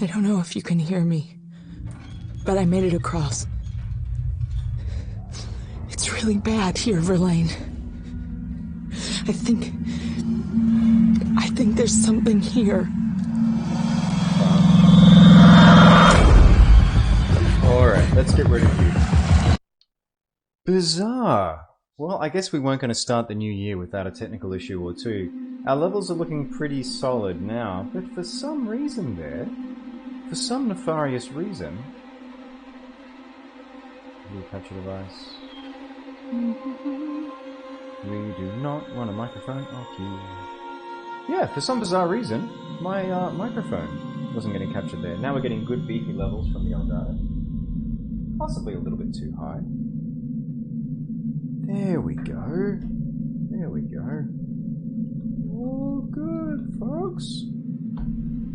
I don't know if you can hear me, but I made it across. It's really bad here, Verlaine. I think there's something here. Alright, let's get rid of you. Bizarre. Well, I guess we weren't going to start the new year without a technical issue or two. Our levels are looking pretty solid now, but for some reason there, for some nefarious reason... Blue capture device. We do not want a microphone off you. Yeah, for some bizarre reason, my microphone wasn't getting captured there. Now we're getting good beefy levels from the Elgato. Possibly a little bit too high. There we go. There we go. All good, folks.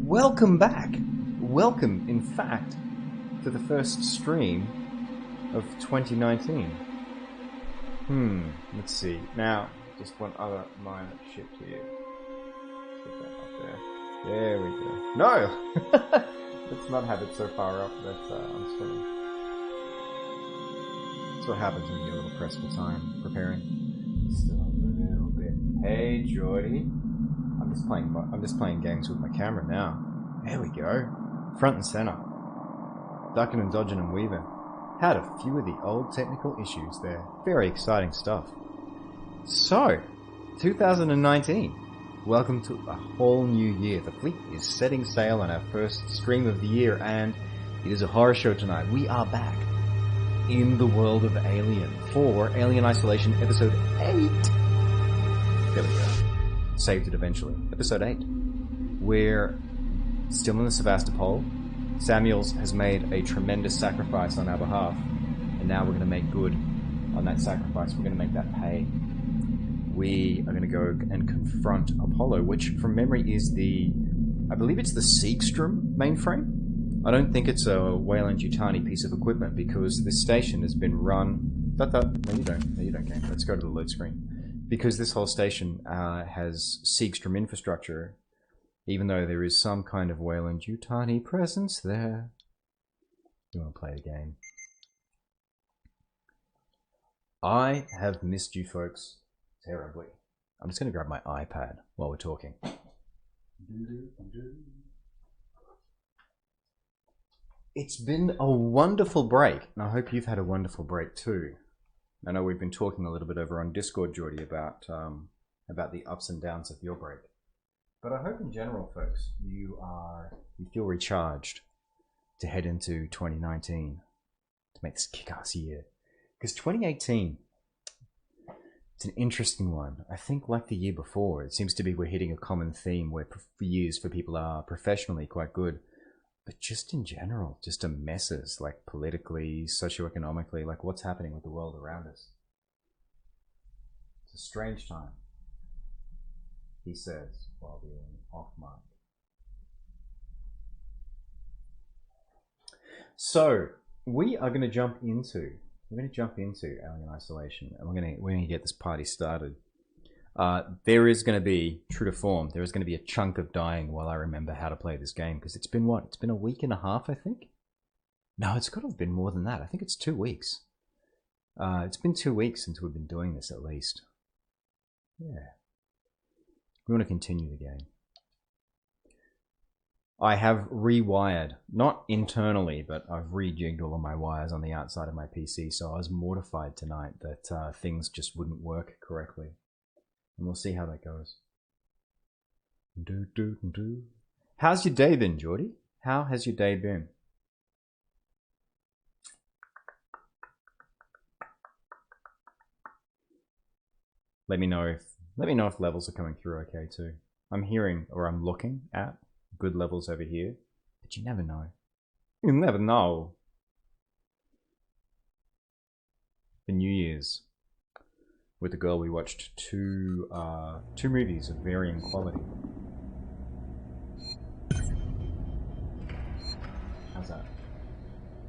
Welcome back. Welcome, in fact, to the first stream of 2019. Let's see. Now, just one other minor shift here. Let's get that up there. There we go. No! Let's not have it so far up that I'm swimming. That's what happens when you get a little pressed for time preparing. Still a little bit. Hey, Jordy. I'm just playing games with my camera now. There we go. Front and center. Ducking and dodging and weaving. Had a few of the old technical issues there. Very exciting stuff. So, 2019. Welcome to a whole new year. The fleet is setting sail on our first stream of the year, and it is a horror show tonight. We are back in the world of Alien for Alien Isolation Episode 8. There we go. Saved it eventually. Episode 8. We're still in the Sevastopol. Samuels has made a tremendous sacrifice on our behalf, and now we're going to make good on that sacrifice. We're going to make that pay. We are going to go and confront Apollo, which from memory is I believe it's the Siegstrom mainframe. I don't think it's a Weyland-Yutani piece of equipment because this station has been run... No, you don't. No, you don't, game. Let's go to the load screen. Because this whole station has Siegstrom infrastructure, even though there is some kind of Weyland-Yutani presence there. You want to play the game. I have missed you folks terribly. I'm just going to grab my iPad while we're talking. It's been a wonderful break, and I hope you've had a wonderful break too. I know we've been talking a little bit over on Discord, Geordie, about the ups and downs of your break. But I hope in general, folks, you feel recharged to head into 2019 to make this kick-ass year. Because 2018, it's an interesting one. I think like the year before, it seems to be we're hitting a common theme where years for people are professionally quite good. But just in general, just a messes, like politically, socioeconomically, like what's happening with the world around us. It's a strange time, he says, while being off mic. So, we're going to jump into Alien Isolation, and we're going to get this party started. There is going to be, true to form, there is going to be a chunk of dying while I remember how to play this game, because it's been what? It's been a week and a half, I think? No, it's got to have been more than that. I think it's 2 weeks. It's been 2 weeks since we've been doing this, at least. Yeah. We want to continue the game. I have rewired, not internally, but I've rejigged all of my wires on the outside of my PC, so I was mortified tonight that things just wouldn't work correctly. And we'll see how that goes. How's your day been, Geordie? How has your day been? Let me know if levels are coming through okay too. I'm hearing, or I'm looking at good levels over here, but you never know. You never know. For New Year's, with the girl, we watched two movies of varying quality. How's that?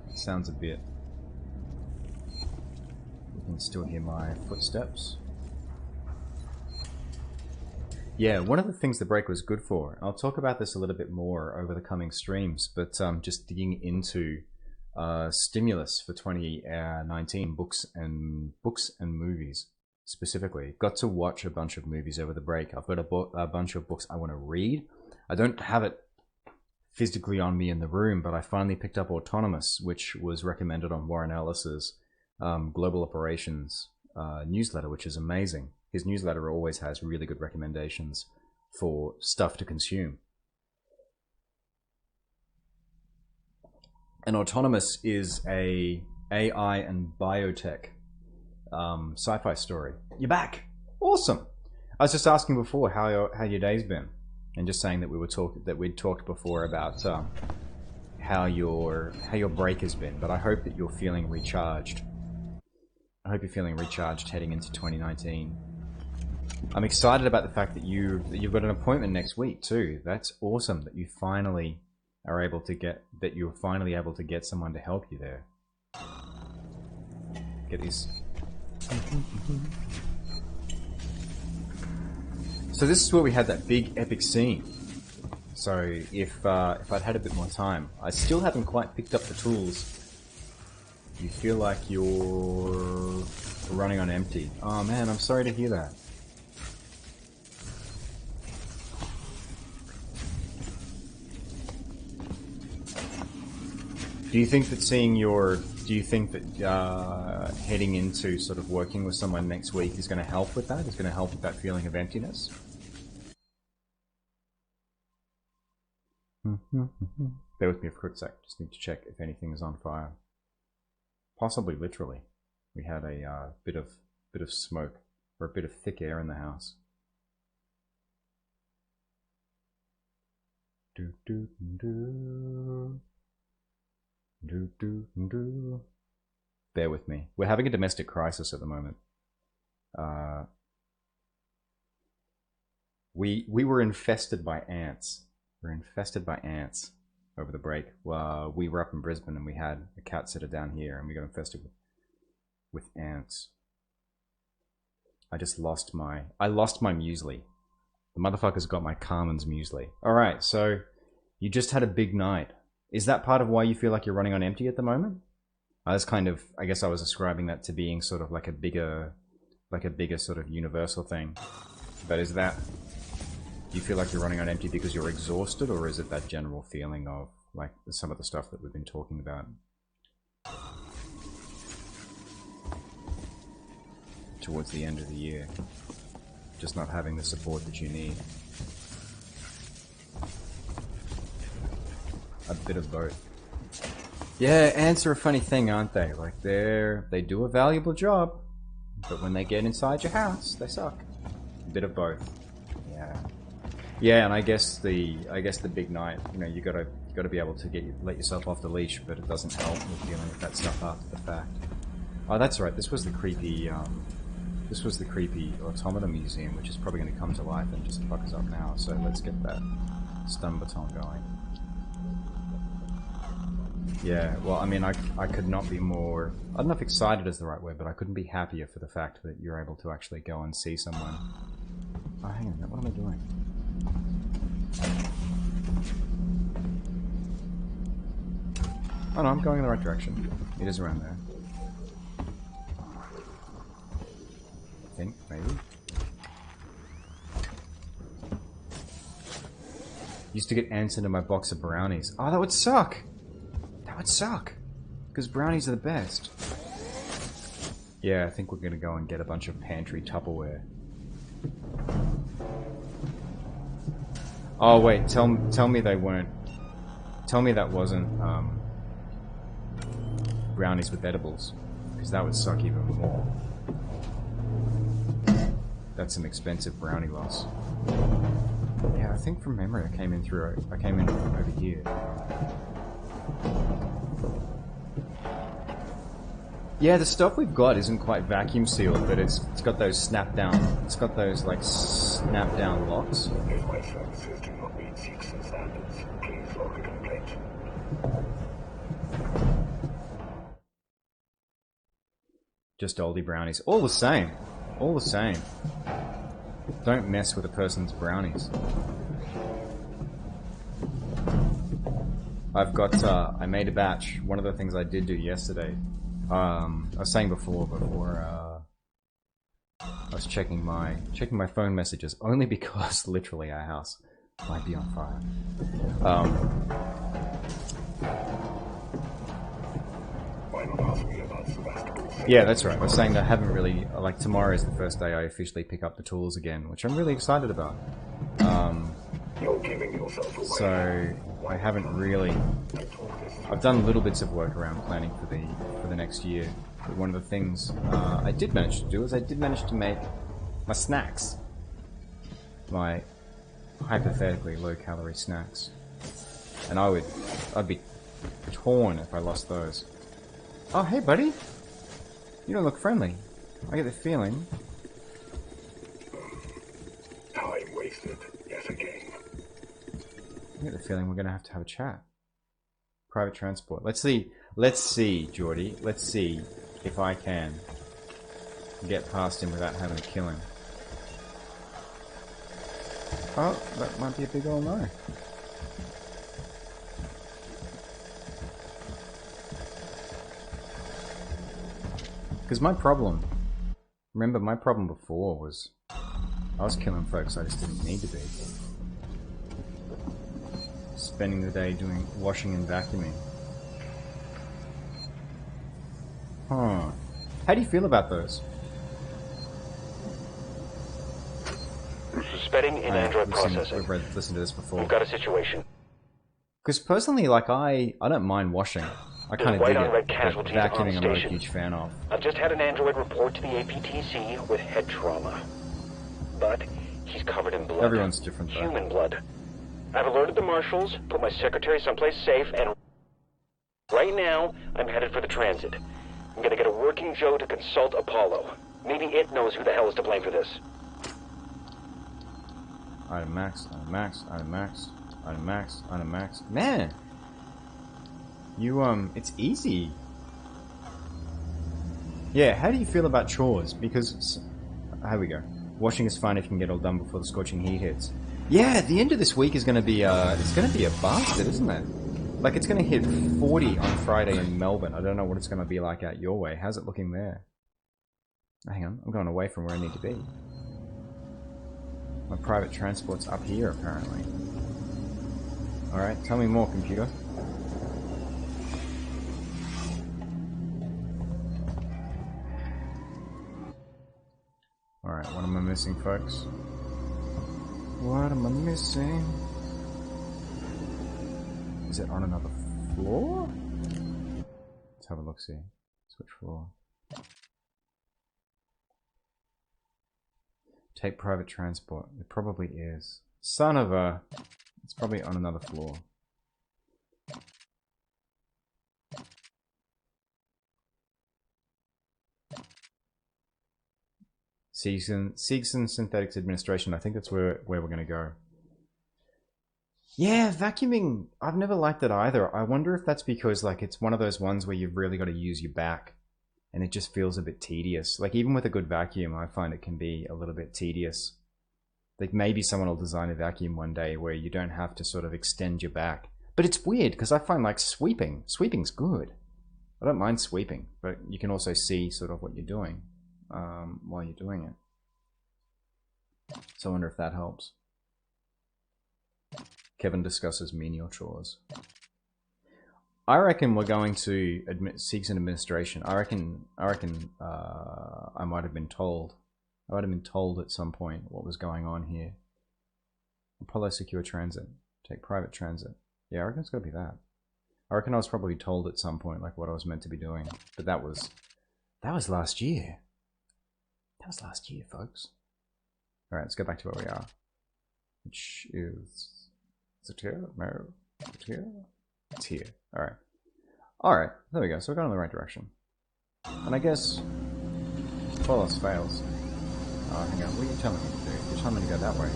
It sounds a bit... You can still hear my footsteps. Yeah, one of the things the break was good for, I'll talk about this a little bit more over the coming streams, but just digging into stimulus for 2019, books and movies specifically. Got to watch a bunch of movies over the break. I've got a bunch of books I want to read. I don't have it physically on me in the room, but I finally picked up Autonomous, which was recommended on Warren Ellis's Global Operations newsletter, which is amazing. His newsletter always has really good recommendations for stuff to consume. And Autonomous is a AI and biotech sci-fi story. You're back. Awesome. I was just asking before how your day's been, and just saying that we'd talked before about how your break has been. But I hope that you're feeling recharged. I hope you're feeling recharged heading into 2019. I'm excited about the fact that you've got an appointment next week too. That's awesome that you finally are able to get someone to help you there. Get these. So this is where we had that big epic scene. So if I'd had a bit more time, I still haven't quite picked up the tools. You feel like you're running on empty. Oh man, I'm sorry to hear that. Do you think that heading into sort of working with someone next week is going to help with that? Is going to help with that feeling of emptiness? Bear with me for a quick sec. Just need to check if anything is on fire. Possibly literally. We had a bit of smoke, or a bit of thick air in the house. Do do do. Bear with me. We're having a domestic crisis at the moment. We were infested by ants. We're infested by ants over the break. We were up in Brisbane and we had a cat sitter down here, and we got infested with ants. I lost my muesli. The motherfuckers got my Carmen's muesli. All right, so you just had a big night. Is that part of why you feel like you're running on empty at the moment? I guess I was ascribing that to being sort of like a bigger sort of universal thing. But is that, do you feel like you're running on empty because you're exhausted, or is it that general feeling of like some of the stuff that we've been talking about towards the end of the year? Just not having the support that you need. A bit of both. Yeah, ants are a funny thing, aren't they? Like they do a valuable job, but when they get inside your house, they suck. A bit of both. Yeah. Yeah, and I guess the big night, you know, you gotta be able to let yourself off the leash, but it doesn't help with dealing with that stuff after the fact. Oh, that's right. This was the creepy automata museum, which is probably going to come to life and just fuck us up now. So let's get that stun baton going. Yeah, well, I mean, I could not be more... I don't know if excited is the right word, but I couldn't be happier for the fact that you're able to actually go and see someone. Oh, hang on a minute, what am I doing? Oh no, I'm going in the right direction. It is around there. I think, maybe. Used to get ants into my box of brownies. Oh, that would suck! That would suck! Because brownies are the best. Yeah, I think we're gonna go and get a bunch of pantry Tupperware. Oh wait, tell me they weren't... Tell me that wasn't, brownies with edibles. Because that would suck even more. That's some expensive brownie loss. Yeah, I think from memory I came in over here. Yeah, the stuff we've got isn't quite vacuum sealed, but it's got those snap down locks. If my services do not meet CXN standards, please log a complaint. Just oldie brownies. All the same. All the same. Don't mess with a person's brownies. I've got, I made a batch. One of the things I did do yesterday, I was saying before I was checking my phone messages, only because literally our house might be on fire. Why not ask me about Sevastopol's? Yeah, that's right. I was saying that I haven't really, like, tomorrow is the first day I officially pick up the tools again, which I'm really excited about. You're giving yourself away. So I haven't really. I've done little bits of work around planning for the next year. But one of the things I did manage to do is I did manage to make my snacks, my hypothetically low-calorie snacks, and I'd be torn if I lost those. Oh, hey, buddy, you don't look friendly. I get the feeling. Time wasted yet again. I get the feeling we're gonna have to have a chat. Private transport. Let's see, Geordie. Let's see if I can get past him without having to kill him. Oh, that might be a big ol' no. Because my problem, remember my problem before was I was killing folks I just didn't need to be. Spending the day doing washing and vacuuming. Huh. How do you feel about those? Suspending in Android processing. We've listened to this before. We've got a situation. Because personally, like I don't mind washing. I kind of dig it. But vacuuming, I'm not a huge fan of. I've just had an android report to the APTC with head trauma, but he's covered in blood. Everyone's different, though. Human blood. I've alerted the marshals, put my secretary someplace safe, and right now I'm headed for the transit. I'm gonna get a working Joe to consult Apollo. Maybe it knows who the hell is to blame for this. Item max, item max, item max, item max, item max. Man! You, it's easy. Yeah, how do you feel about chores? Because, here we go. Washing is fine if you can get all done before the scorching heat hits. Yeah, the end of this week is gonna be, it's gonna be a bastard, isn't it? Like, it's gonna hit 40 on Friday in Melbourne. I don't know what it's gonna be like out your way. How's it looking there? Hang on, I'm going away from where I need to be. My private transport's up here, apparently. Alright, tell me more, computer. Alright, what am I missing, folks? What am I missing? Is it on another floor? Let's have a look-see. Switch floor. Take private transport. It probably is. Son of a... It's probably on another floor. Seegson Synthetics Administration. I think that's where we're going to go. Yeah, vacuuming. I've never liked it either. I wonder if that's because like it's one of those ones where you've really got to use your back. And it just feels a bit tedious. Like, even with a good vacuum, I find it can be a little bit tedious. Like, maybe someone will design a vacuum one day where you don't have to sort of extend your back. But it's weird, because I find, like, sweeping. Sweeping's good. I don't mind sweeping, but you can also see sort of what you're doing while you're doing it. So I wonder if that helps. Kevin discusses menial chores. I reckon we're going to Seegson Administration. I reckon I might have been told. I might have been told at some point what was going on here. Apollo Secure Transit. Take private transit. Yeah, I reckon it's got to be that. I reckon I was probably told at some point like what I was meant to be doing. But that was last year. That was last year, folks. Alright, let's go back to where we are. Which is it here? No. Is it here? It's here. Alright. Alright, there we go. So we're going in the right direction. And I guess... if all else fails... Oh, hang on. What are you telling me to do? You're telling me to go that way.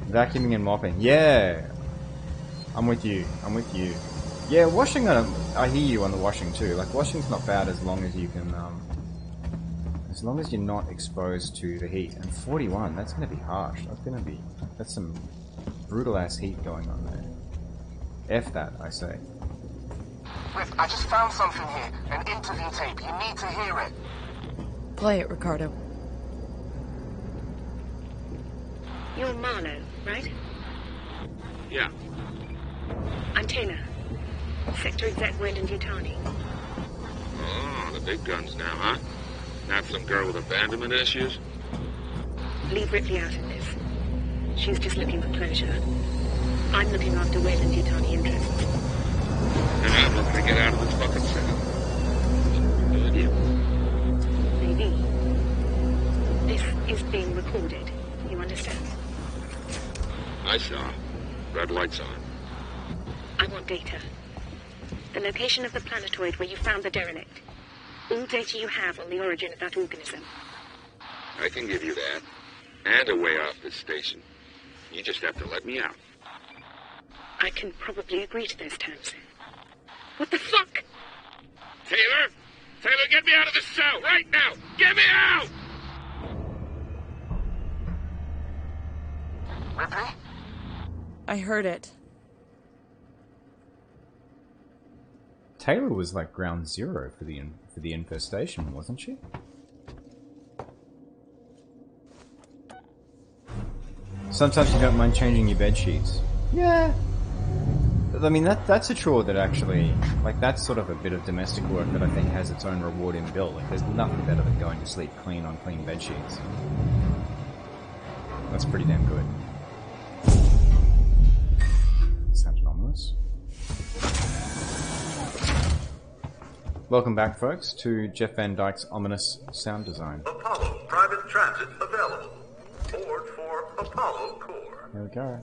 Vacuuming and mopping. Yeah! I'm with you. I'm with you. Yeah, washing... I hear you on the washing too. Like, washing's not bad as long as you can... As long as you're not exposed to the heat. And 41, that's going to be harsh. That's some brutal ass heat going on there. F that, I say. Rip, I just found something here. An interview tape. You need to hear it. Play it, Ricardo. You're Marlowe, right? Yeah. I'm Taylor. Sector Exec Wayland Yutani. Oh, the big guns now, huh? Not some girl with abandonment issues? Leave Ripley out of this. She's just looking for closure. I'm looking after Wayland Yutani interests. And I'm looking to get out of this fucking cell. Good deal. Maybe. This is being recorded. You understand? I saw. Red lights on. I want data. The location of the planetoid where you found the derelict. All data you have on the origin of that organism. I can give you that. And a way off this station. You just have to let me out. I can probably agree to those terms. What the fuck? Taylor! Taylor, get me out of this cell right now! Get me out! Ripley? I heard it. Taylor was like ground zero for the infestation, wasn't she? Sometimes you don't mind changing your bed sheets. Yeah. I mean, that's a chore that actually, like, that's sort of a bit of domestic work that I think has its own reward in built. Like, there's nothing better than going to sleep clean on clean bed sheets. That's pretty damn good. Sounds anomalous. Welcome back, folks, to Jeff Van Dyke's ominous sound design. Apollo private transit available. Board for Apollo Core. There we go.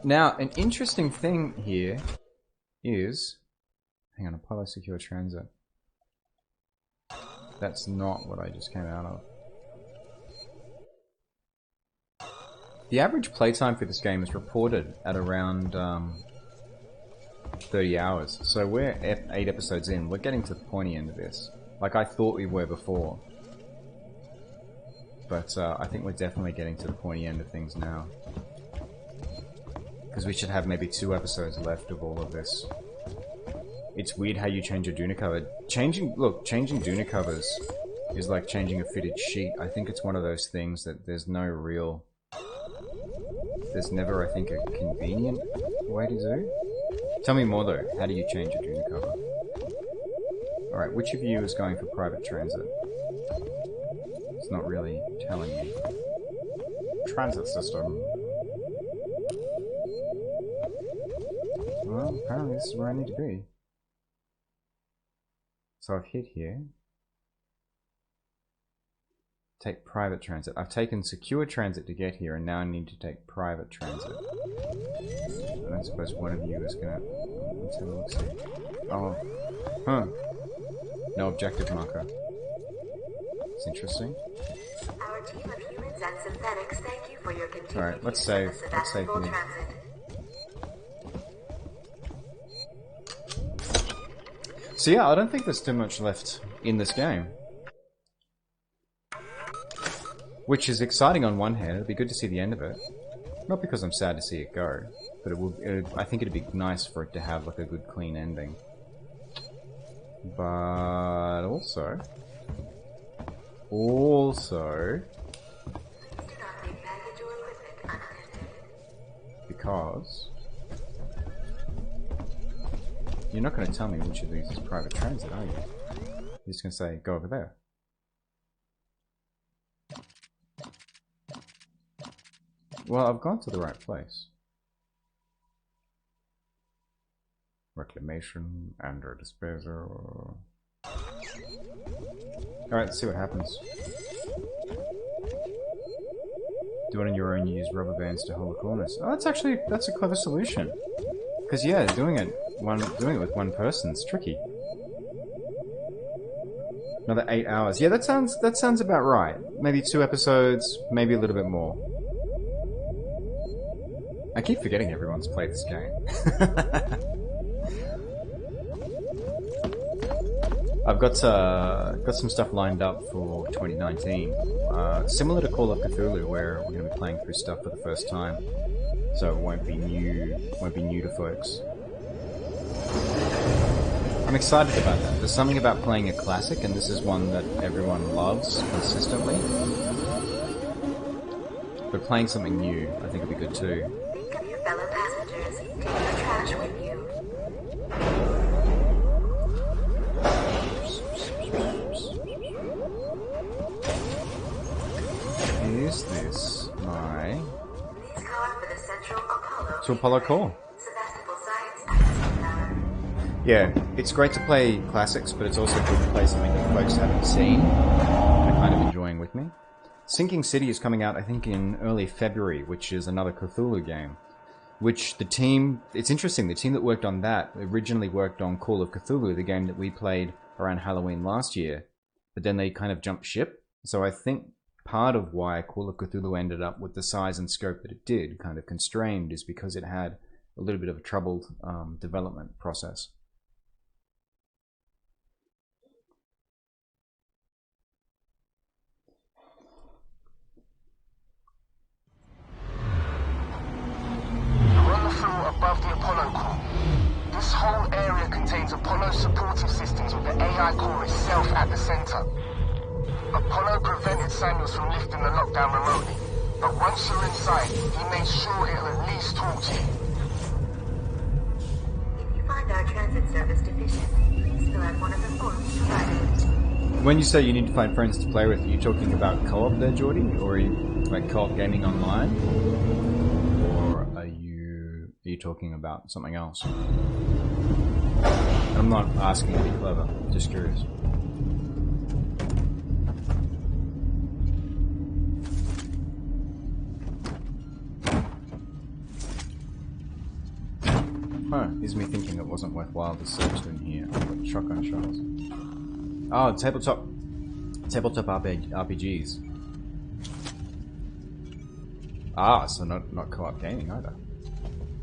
Now, an interesting thing here is... Hang on, Apollo Secure Transit. That's not what I just came out of. The average playtime for this game is reported at around 30 hours. So we're 8 episodes in. We're getting to the pointy end of this. Like I thought we were before. But I think we're definitely getting to the pointy end of things now. Because we should have maybe 2 episodes left of all of this. It's weird how you change a Duna cover. Changing Duna covers is like changing a fitted sheet. I think it's one of those things that there's no real... There's never, I think, a convenient way to do. Tell me more though, how do you change a Duna cover? Alright, which of you is going for private transit? It's not really telling me. Transit system. Well, apparently this is where I need to be. So I've hit here. Take private transit. I've taken secure transit to get here, and now I need to take private transit. I don't suppose one of you is gonna... Let's have a look see. Oh. Huh. No objective marker. It's interesting. Our team of humans and synthetics thank you for your continued Alright, let's save. Let's save here. transit. So yeah, I don't think there's too much left in this game. Which is exciting on one hand. It'd be good to see the end of it. Not because I'm sad to see it go, but I think it'd be nice for it to have like a good clean ending. But also... Because... You're not going to tell me which of these is private transit, are you? You're just going to say, go over there. Well, I've gone to the right place. Reclamation and or disposal. Alright, let's see what happens. Do it on your own, you use rubber bands to hold the corners. Oh, that's a clever solution. Because yeah, doing it with one person is tricky. Another 8 hours. Yeah, that sounds about right. Maybe 2 episodes, maybe a little bit more. I keep forgetting everyone's played this game. I've got some stuff lined up for 2019, similar to Call of Cthulhu, where we're going to be playing through stuff for the first time, so it won't be new to folks. I'm excited about that. There's something about playing a classic, and this is one that everyone loves consistently. But playing something new, I think would be good too. Think of your fellow passengers. Take your trash with you. Is this my... Please call for the Central Apollo. To Apollo call. Sebastopol Science Access Tower. Yeah, it's great to play classics, but it's also good to play something that folks haven't seen and are kind of enjoying with me. Sinking City is coming out, I think, in early February, which is another Cthulhu game. Which the team... It's interesting, the team that worked on that originally worked on Call of Cthulhu, the game that we played around Halloween last year. But then they kind of jumped ship. So I think part of why Call of Cthulhu ended up with the size and scope that it did, kind of constrained, is because it had a little bit of a troubled development process. Above the Apollo core. This whole area contains Apollo supportive systems with the AI core itself at the center. Apollo prevented Samuels from lifting the lockdown remotely, but once you're inside, he made sure it'll at least talk to you. If you find our transit service deficient, please fill out one of the forms provided. When you say you need to find friends to play with, are you talking about co-op there, Geordie? Or are you like co-op gaming online? Or are you talking about something else? I'm not asking to be clever, just curious. Huh, is me thinking it wasn't worthwhile to search in here. Shotgun shells. Oh, tabletop RPGs. Ah, so not co-op gaming either.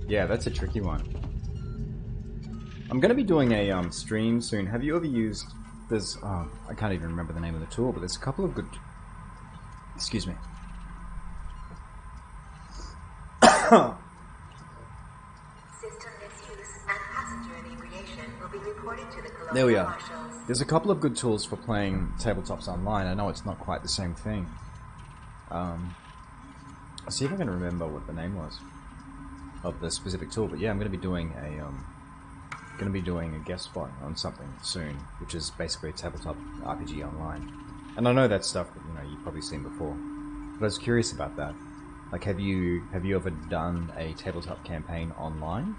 Yeah, that's a tricky one. I'm going to be doing a stream soon. Have you ever used... There's... Oh, I can't even remember the name of the tool, but there's a couple of good... Excuse me. System misuse and passenger inebriation will be reported to the colonial There we are. marshals. There's a couple of good tools for playing tabletops online. I know it's not quite the same thing. I'll see if I can remember what the name was of the specific tool, but yeah, I'm going to be doing a guest spot on something soon, which is basically a tabletop RPG online. And I know that's stuff that you've probably seen before, but I was curious about that. Like, have you ever done a tabletop campaign online?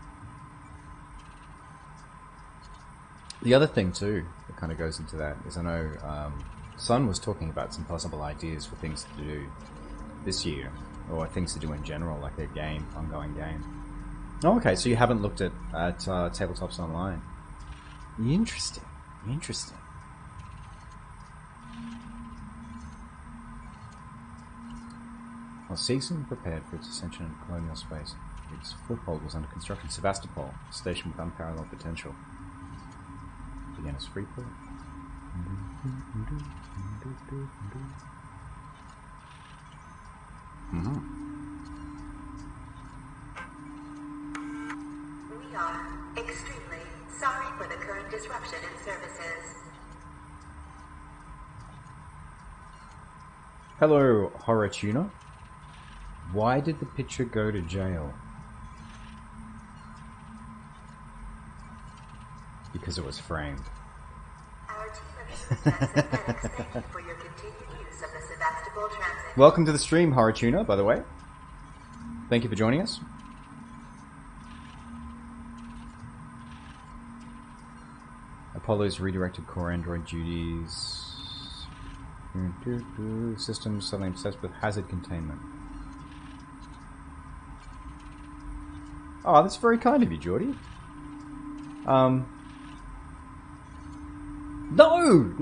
The other thing too that kind of goes into that is I know Sun was talking about some possible ideas for things to do this year, or things to do in general, like their ongoing game. Oh, okay, so you haven't looked at tabletops online. Interesting. While Season prepared for its ascension into colonial space, its foothold was under construction. Sebastopol, a station with unparalleled potential, began as Freeport. We are extremely sorry for the current disruption in services. Hello, Horror Tuner. Why did the picture go to jail? Because it was framed. Our team of humans and synthetics thank you for your continued use of the Sebastopol transit. Welcome to the stream, Horror Tuner, by the way. Thank you for joining us. Apollo's redirected core android duties. Systems suddenly obsessed with hazard containment. Oh, that's very kind of you, Geordie. No!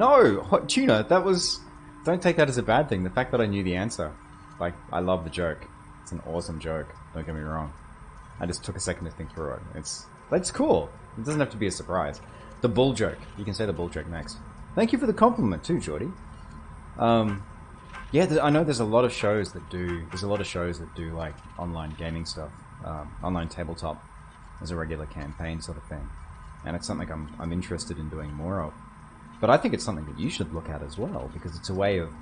Tuna, that was... Don't take that as a bad thing. The fact that I knew the answer. Like, I love the joke. It's an awesome joke. Don't get me wrong. I just took a second to think through it. That's cool. It doesn't have to be a surprise. The bull joke. You can say the bull joke next. Thank you for the compliment too, Geordie. Yeah, I know there's a lot of shows that do. There's a lot of shows that do like online gaming stuff, online tabletop, as a regular campaign sort of thing, and it's something I'm interested in doing more of. But I think it's something that you should look at as well, because it's a way of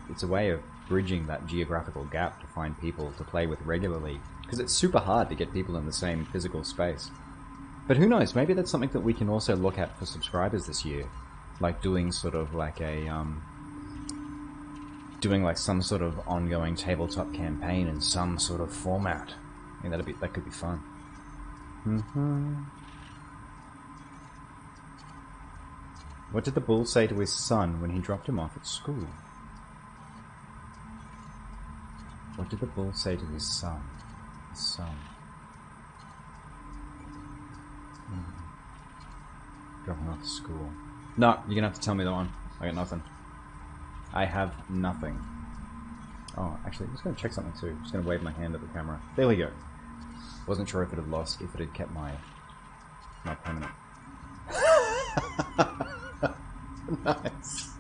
bridging that geographical gap to find people to play with regularly, because it's super hard to get people in the same physical space. But who knows, maybe that's something that we can also look at for subscribers this year, like doing sort of like a doing like some sort of ongoing tabletop campaign in some sort of format. I think that could be fun. What did the bull say to his son when he dropped him off at school? What did the bull say to his son? His son. Dropping off to school. No, you're gonna have to tell me that one. I got nothing. I have nothing. Oh, actually, I'm just gonna check something too. I'm just gonna wave my hand at the camera. There we go. Wasn't sure if it had kept my permanent. Nice.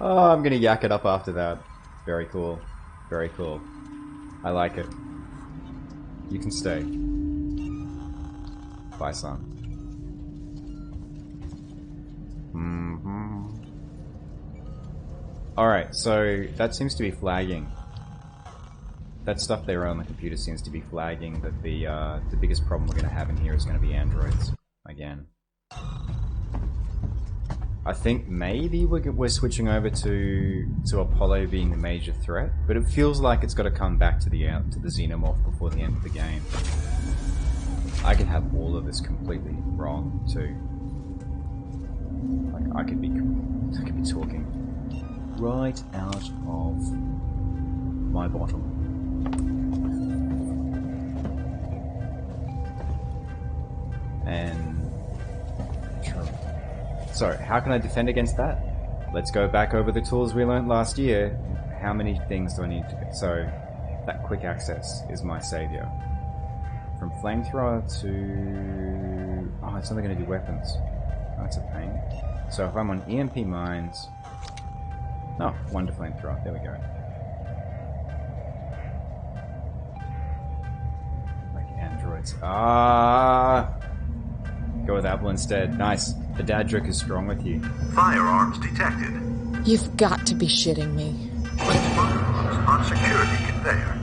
Oh, I'm gonna yak it up after that. Very cool. Very cool. I like it. You can stay. Bye, son. Alright, so that seems to be flagging. That stuff there on the computer seems to be flagging that the biggest problem we're going to have in here is going to be androids. Again. I think maybe we're switching over to Apollo being the major threat, but it feels like it's got to come back to the xenomorph before the end of the game. I could have all of this completely wrong too. Like I could be talking right out of my bottom. And so, how can I defend against that? Let's go back over the tools we learned last year. How many things do I need to get? So, that quick access is my savior. From flamethrower to... Oh, it's only going to do weapons. Oh, that's a pain. So if I'm on EMP mines... Oh, one to flamethrower. There we go. Like androids. Ah! Go with Apple instead. Nice. The dad joke is strong with you. Firearms detected. You've got to be shitting me. Place firearms on security conveyor.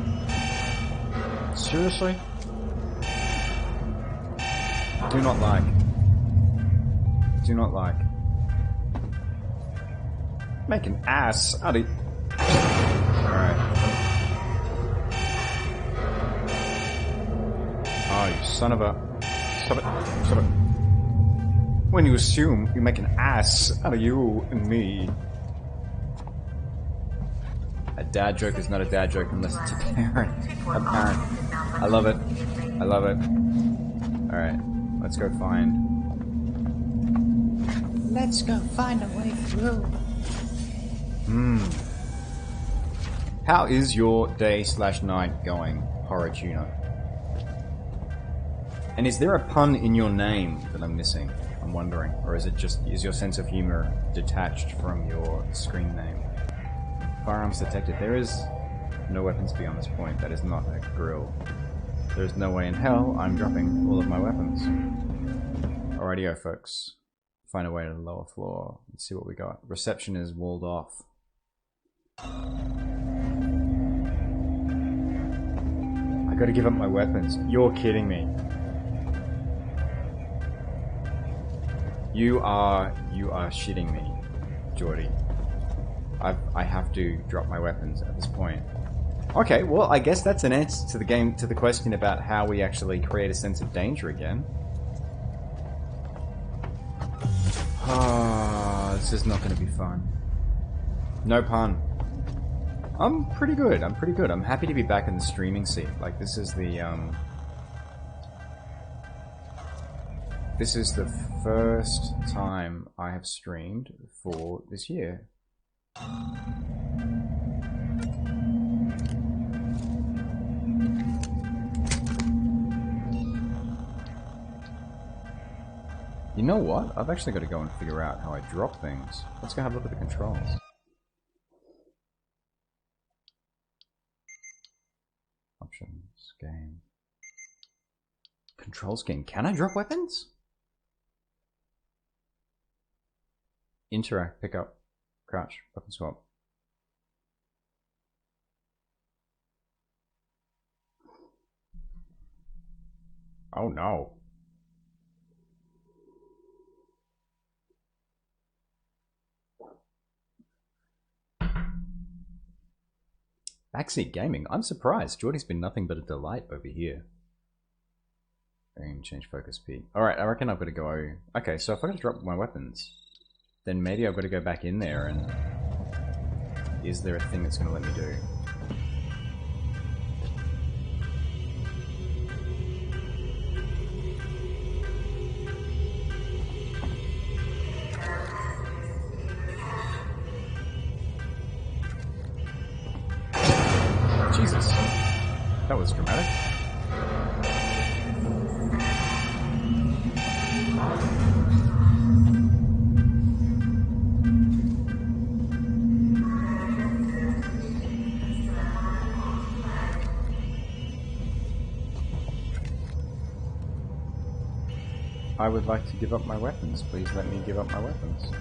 Seriously? Do not like. Do not like. Make an ass out of... Alright. Oh, you son of a... Stop it. Stop it. When you assume you make an ass out of you and me. A dad joke is not a dad joke unless it's apparent. Apparent. I love it. I love it. Alright. Let's go find... Let's go find a way through. How is your day/night going, Horror-Tuner? And is there a pun in your name that I'm missing? I'm wondering. Or is it just... Is your sense of humor detached from your screen name? Firearms detected. There is no weapons beyond this point. That is not a grill. There's no way in hell I'm dropping all of my weapons. Alrighty-o, folks. Find a way to the lower floor. Let's see what we got. Reception is walled off. I gotta give up my weapons. You're kidding me. You are shitting me, Geordie. I have to drop my weapons at this point. Okay, well, I guess that's an answer to the question about how we actually create a sense of danger again. Ah, this is not going to be fun. No pun. I'm pretty good. I'm pretty good. I'm happy to be back in the streaming seat. Like, this is the first time I have streamed for this year. You know what? I've actually got to go and figure out how I drop things. Let's go have a look at the controls. Options, game. Control scheme. Can I drop weapons? Interact, pick up, crouch, weapon swap. Oh no. Backseat gaming. I'm surprised. Geordie's been nothing but a delight over here. And change focus P. Alright, I reckon I've got to go... Okay, so if I gotta drop my weapons, then maybe I've got to go back in there and... Is there a thing that's going to let me do? Jesus. That was dramatic. I would like to give up my weapons. Please let me give up my weapons.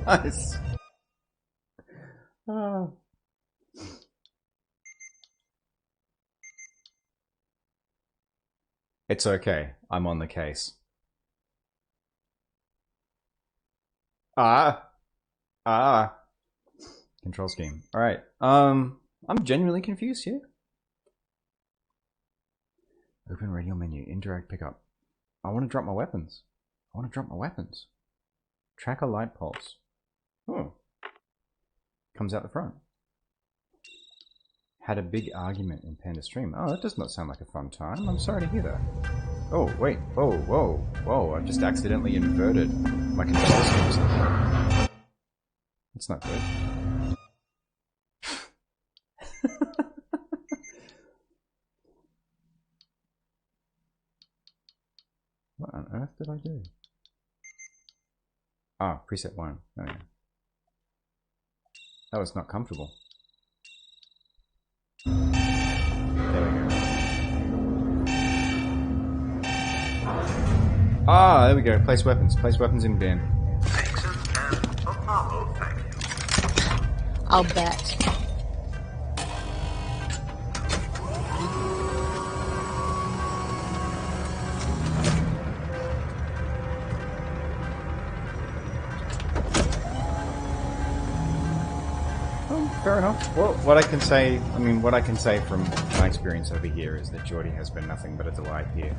Nice. Oh. It's okay. I'm on the case. Control scheme. Alright. I'm genuinely confused here. Open radio menu. Indirect pickup. I want to drop my weapons. Track a light pulse. Oh. Comes out the front. Had a big argument in Panda Stream. Oh, that does not sound like a fun time. I'm sorry to hear that. Oh, wait. Whoa. I've just accidentally inverted my control schemes. That's not good. What on earth did I do? Ah, preset 1. Oh, yeah. That was not comfortable. There we go. Ah, there we go. Place weapons. Place weapons in bin. Nixon and Apollo, thank you. I'll bet. Fair enough. Well, what I can say from my experience over here is that Geordie has been nothing but a delight here.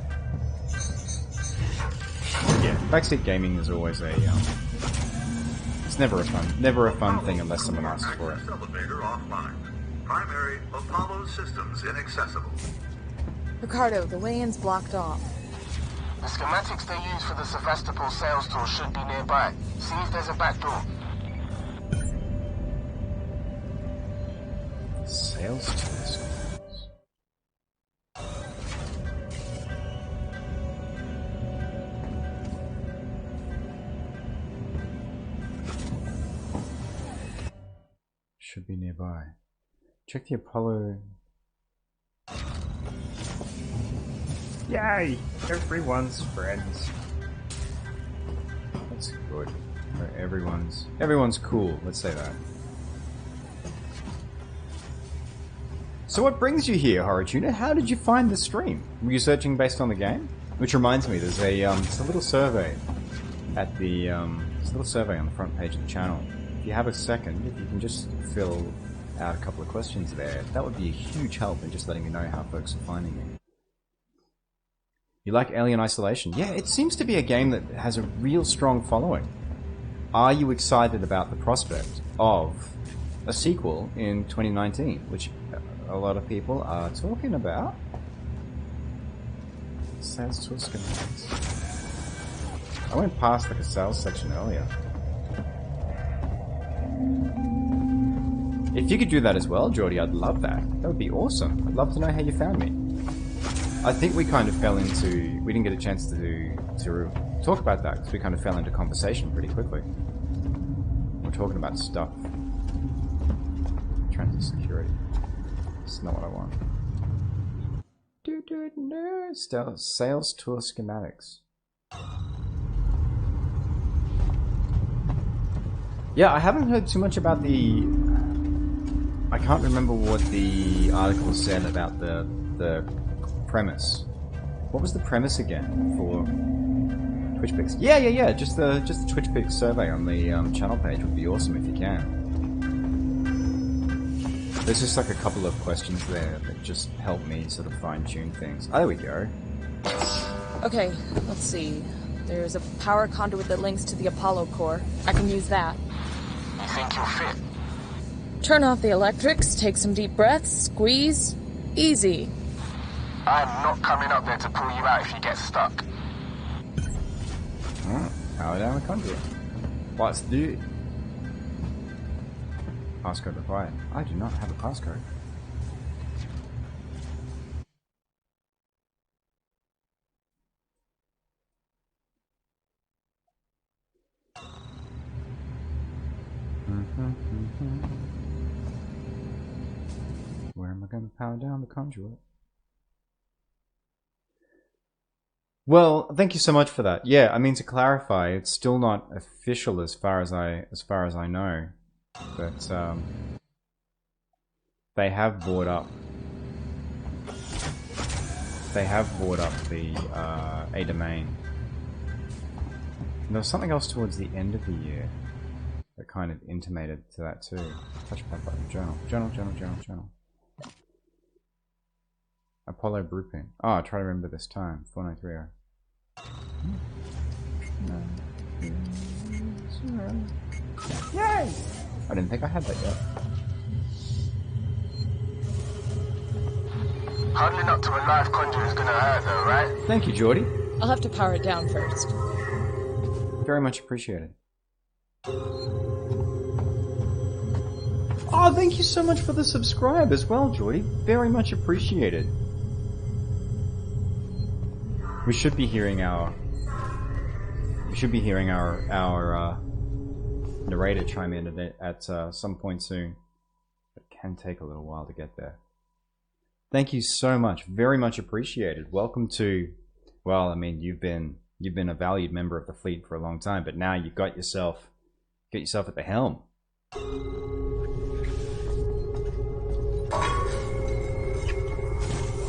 Yeah, backseat gaming is always a, it's never a fun thing unless someone asks for it. Elevator offline. Primary Apollo systems inaccessible. Ricardo, the way-in's blocked off. The schematics they use for the Sevastopol sales tour should be nearby. See if there's a back door. Sales tours. Should be nearby. Check the Apollo. Yay! Everyone's friends. That's good. Everyone's cool. Let's say that. So what brings you here, Horror-Tuner? How did you find the stream? Were you searching based on the game? Which reminds me, there's a little survey at the there's a little survey on the front page of the channel. If you have a second, if you can just fill out a couple of questions there, that would be a huge help in just letting me know how folks are finding it. You like Alien Isolation? Yeah, it seems to be a game that has a real strong following. Are you excited about the prospect of a sequel in 2019, which a lot of people are talking about? Sales tour schematics. I went past like a sales section earlier. If you could do that as well, Geordie, I'd love that. That would be awesome. I'd love to know how you found me. I think we kind of fell into... We didn't get a chance to talk about that, because we kind of fell into conversation pretty quickly. We're talking about stuff. Transit security. It's not what I want. No. Sales tour schematics. Yeah, I haven't heard too much about the... I can't remember what the article said about the premise. What was the premise again for TwitchPix? Yeah. Just the TwitchPix survey on the channel page would be awesome if you can. There's just like a couple of questions there that just help me sort of fine-tune things. Oh, there we go. Okay, let's see. There's a power conduit that links to the Apollo core. I can use that. You think you'll fit? Turn off the electrics, take some deep breaths, squeeze. Easy. I'm not coming up there to pull you out if you get stuck. Power down the conduit. Let's do it. Passcode required. I do not have a passcode. Where am I going to power down the conduit? Well, thank you so much for that. Yeah, I mean, to clarify, it's still not official as far as I know, but they have bought up the A domain. And there was something else towards the end of the year that kind of intimated to that too. Touchpad button, journal. Apollo Blueprint. Oh, I'll try to remember this time. 4930. Yay! I didn't think I had that yet. Huddling up to a live conjurer is gonna hurt though, right? Thank you, Geordie. I'll have to power it down first. Very much appreciated. Oh, thank you so much for the subscribe as well, Geordie. Very much appreciated. We should be hearing our narrator chime in at some point soon. It can take a little while to get there. Thank you so much. Very much appreciated. Welcome to, well, I mean, you've been a valued member of the fleet for a long time, but now you've got yourself at the helm.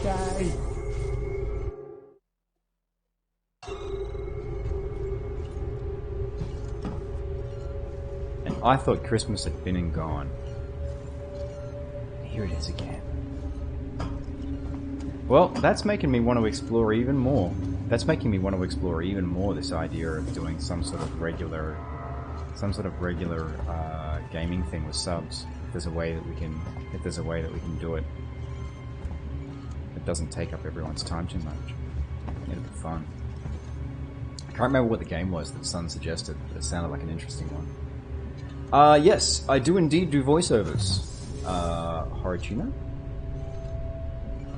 Die. And I thought Christmas had been and gone. Here it is again. Well, that's making me want to explore even more. This idea of doing some sort of regular gaming thing with subs. If there's a way that we can do it. It doesn't take up everyone's time too much. It'll be fun. I can't remember what the game was that Sun suggested, but it sounded like an interesting one. Yes, I do indeed do voiceovers. Horicino.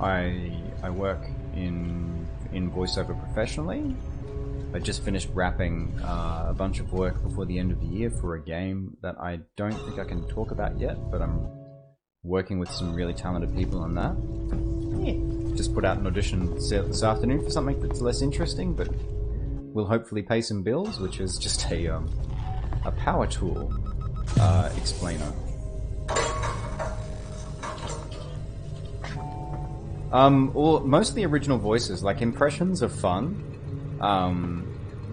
I work in voiceover professionally. I just finished wrapping a bunch of work before the end of the year for a game that I don't think I can talk about yet, but I'm working with some really talented people on that. Yeah. Just put out an audition this afternoon for something that's less interesting, but will hopefully pay some bills, which is just a power tool explainer. Most of the original voices, like impressions are fun,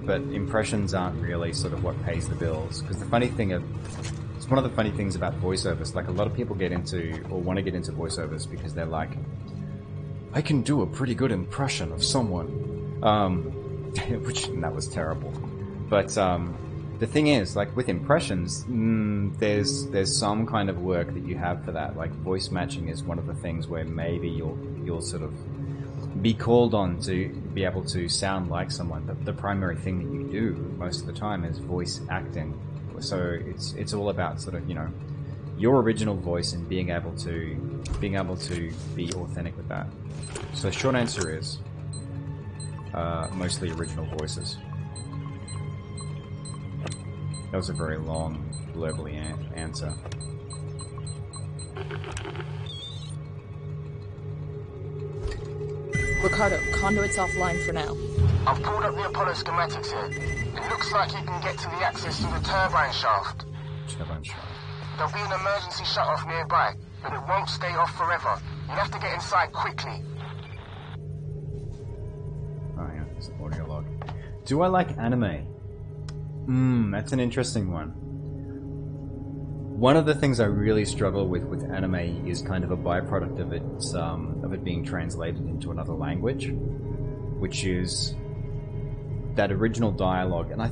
but impressions aren't really sort of what pays the bills. Because it's one of the funny things about voiceovers. Like a lot of people get into or want to get into voiceovers because they're like, I can do a pretty good impression of someone, that was terrible. But the thing is, like with impressions, there's some kind of work that you have for that. Like voice matching is one of the things where maybe you'll sort of be called on to be able to sound like someone. But the primary thing that you do most of the time is voice acting. So it's all about sort of, your original voice and being able to be authentic with that. So short answer is mostly original voices. That was a very long, blurbly answer. Ricardo, conduit's offline for now. I've pulled up the Apollo schematics here. It looks like you can get to the access through the turbine shaft. Turbine shaft. There'll be an emergency shut-off nearby, but it won't stay off forever. You'll have to get inside quickly. Oh yeah, there's an audio log. Do I like anime? That's an interesting one. One of the things I really struggle with anime is kind of a byproduct of it being translated into another language, which is that original dialogue. And I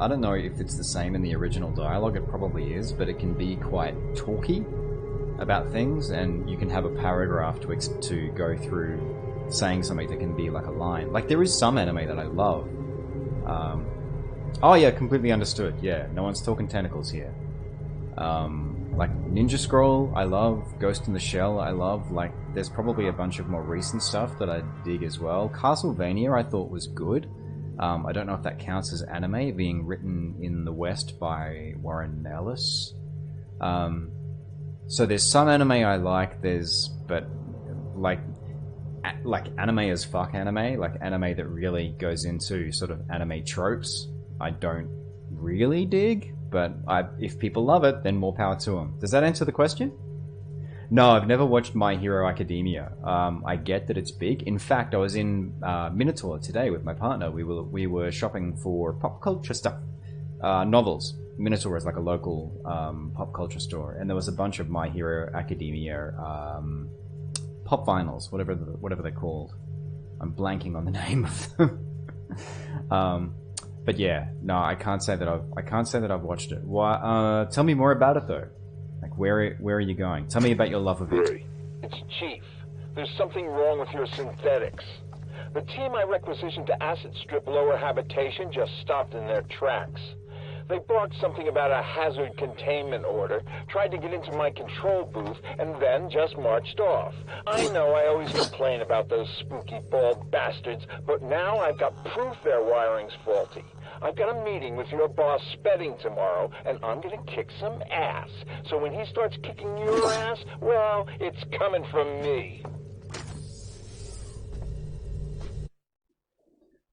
don't know if it's the same in the original dialogue, it probably is, but it can be quite talky about things, and you can have a paragraph to go through saying something that can be like a line. Like, there is some anime that I love. Oh yeah, completely understood. Yeah, no one's talking tentacles here. Like Ninja Scroll, I love. Ghost in the Shell, I love. Like, there's probably a bunch of more recent stuff that I dig as well. Castlevania, I thought was good. I don't know if that counts as anime, being written in the West by Warren Ellis. So there's some anime I like. But like anime as fuck anime, like anime that really goes into sort of anime tropes, I don't really dig. But if people love it, then more power to them. Does that answer the question? No, I've never watched My Hero Academia. I get that it's big. In fact, I was in Minotaur today with my partner. We were shopping for pop culture stuff, novels. Minotaur is like a local pop culture store, and there was a bunch of My Hero Academia pop vinyls, whatever they're called. I'm blanking on the name of them. But yeah, no, I can't say that I've watched it. Why? Tell me more about it though. Like, where are you going? Tell me about your love of it. It's Chief. There's something wrong with your synthetics. The team I requisitioned to acid strip lower habitation just stopped in their tracks. They barked something about a hazard containment order, tried to get into my control booth, and then just marched off. I know I always complain about those spooky bald bastards, but now I've got proof their wiring's faulty. I've got a meeting with your boss Spedding tomorrow, and I'm gonna kick some ass. So when he starts kicking your ass, well, it's coming from me.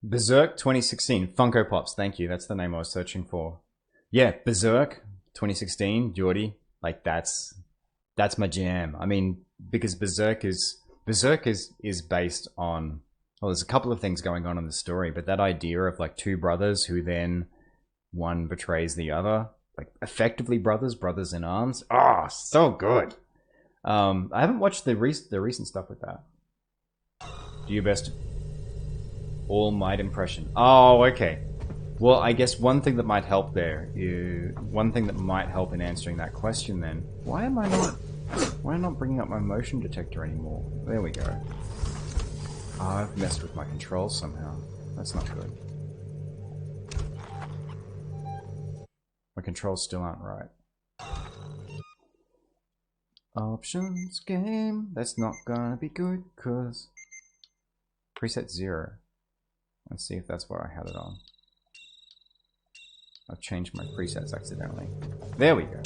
Berserk 2016, Funko Pops, thank you, that's the name I was searching for. Yeah, Berserk 2016, Geordie, like that's my jam. I mean, because Berserk is based on, well, there's a couple of things going on in the story, but that idea of like two brothers who then one betrays the other, like effectively brothers in arms. Oh, so good. I haven't watched the recent stuff with that. Do your best All Might impression. Oh, okay. Well, I guess one thing that might help in answering that question then, why am I not bringing up my motion detector anymore? There we go. Oh, I've messed with my controls somehow. That's not good. My controls still aren't right. Options game. That's not gonna be good, cause preset 0. Let's see if that's what I had it on. I've changed my presets accidentally. There we go.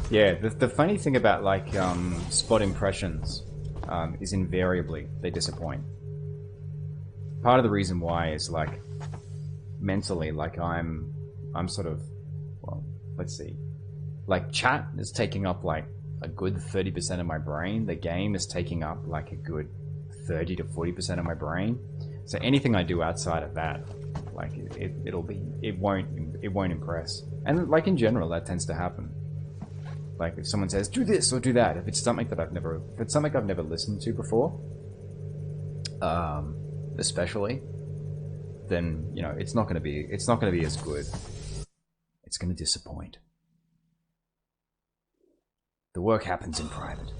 Yeah, the funny thing about like spot impressions is invariably they disappoint. Part of the reason why is like mentally, like I'm sort of, well, let's see, like chat is taking up like a good 30% of my brain. The game is taking up like a good 30 to 40% of my brain. So anything I do outside of that, like it won't impress. And like in general, that tends to happen. Like if someone says do this or do that, if it's something I've never listened to before, especially, then you know it's not going to be as good. It's going to disappoint. The work happens in private.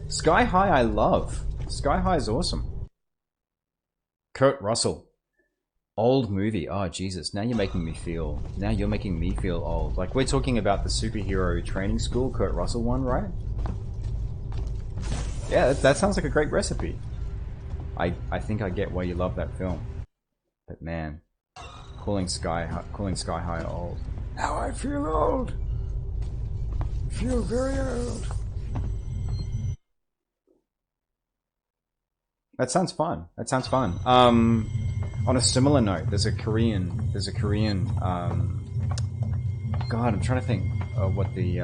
Sky High, I love. Sky High is awesome. Kurt Russell. Old movie. Oh Jesus! Now you're making me feel. Now you're making me feel old. Like we're talking about the superhero training school, Kurt Russell one, right? Yeah, that sounds like a great recipe. I think I get why you love that film. But man, calling Sky High old. Now I feel old. I feel very old. That sounds fun. That sounds fun. On a similar note, there's a Korean, God, I'm trying to think of what the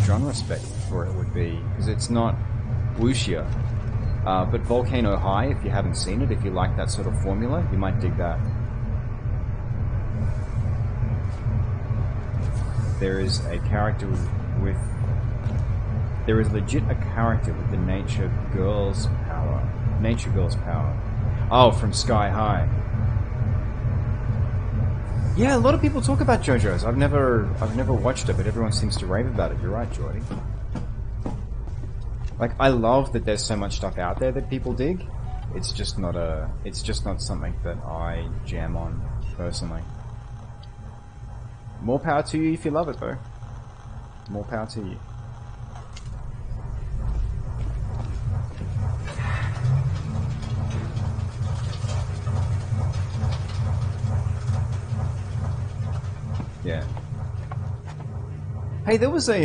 genre spec for it would be, because it's not wuxia, but Volcano High, if you haven't seen it, if you like that sort of formula, you might dig that. There is a character with there is legit a character with the Nature Girls power. Oh, from Sky High. Yeah, a lot of people talk about JoJo's. I've never watched it, but everyone seems to rave about it. You're right, Jordy. Like, I love that there's so much stuff out there that people dig. It's just not something that I jam on personally. More power to you if you love it, though. More power to you. Yeah. Hey, there was a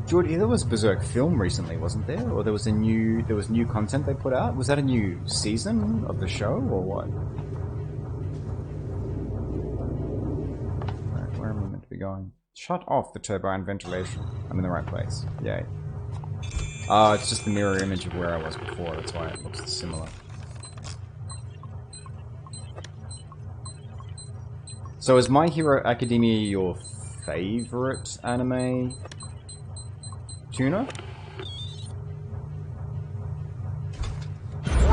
Jordy, there was a Berserk film recently, wasn't there? Or there was new content they put out? Was that a new season of the show or what? Right, where am I meant to be going? Shut off the turbine ventilation. I'm in the right place. Yay. It's just the mirror image of where I was before, that's why it looks similar. So is My Hero Academia your favorite anime tuner?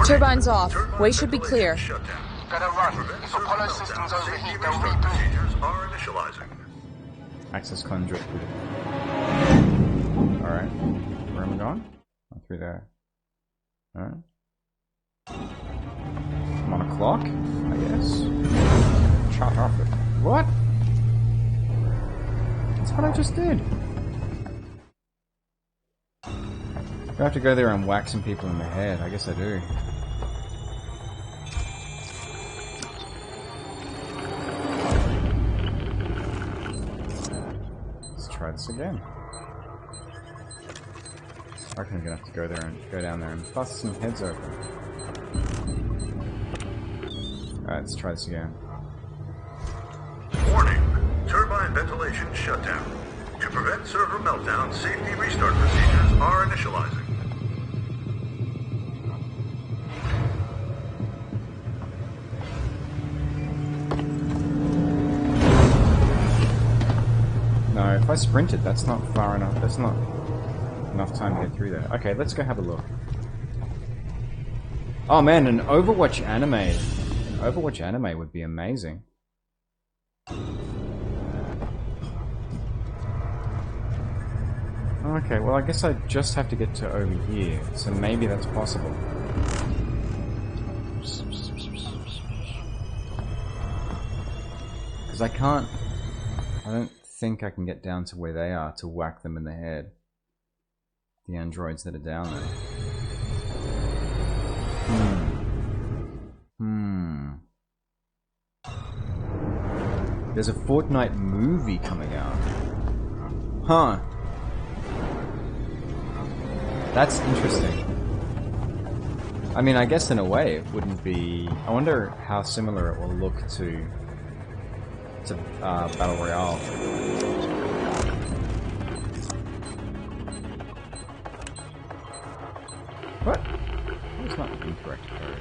Turbines off. Way should be clear. Gotta run. If Apollo systems overheat, they'll reboot. Are initializing. Access conduit. Alright. Where am I going? Oh, through there. Alright. I'm on a clock, I guess. Shut off it. What? That's what I just did. Do I have to go there and whack some people in the head? I guess I do. Let's try this again. I reckon I'm gonna have to go down there and bust some heads open. Alright, let's try this again. Warning. Turbine ventilation shutdown. To prevent server meltdown, safety restart procedures are initializing. No, if I sprinted, that's not far enough. That's not enough time to get through there. Okay, let's go have a look. Oh man, an Overwatch anime. An Overwatch anime would be amazing. Okay, well I guess I just have to get to over here, so maybe that's possible. Because I don't think I can get down to where they are to whack them in the head. The androids that are down there. There's a Fortnite movie coming out. Huh. That's interesting. I mean, I guess in a way it wouldn't be... I wonder how similar it will look to Battle Royale. What? That's not incorrect code.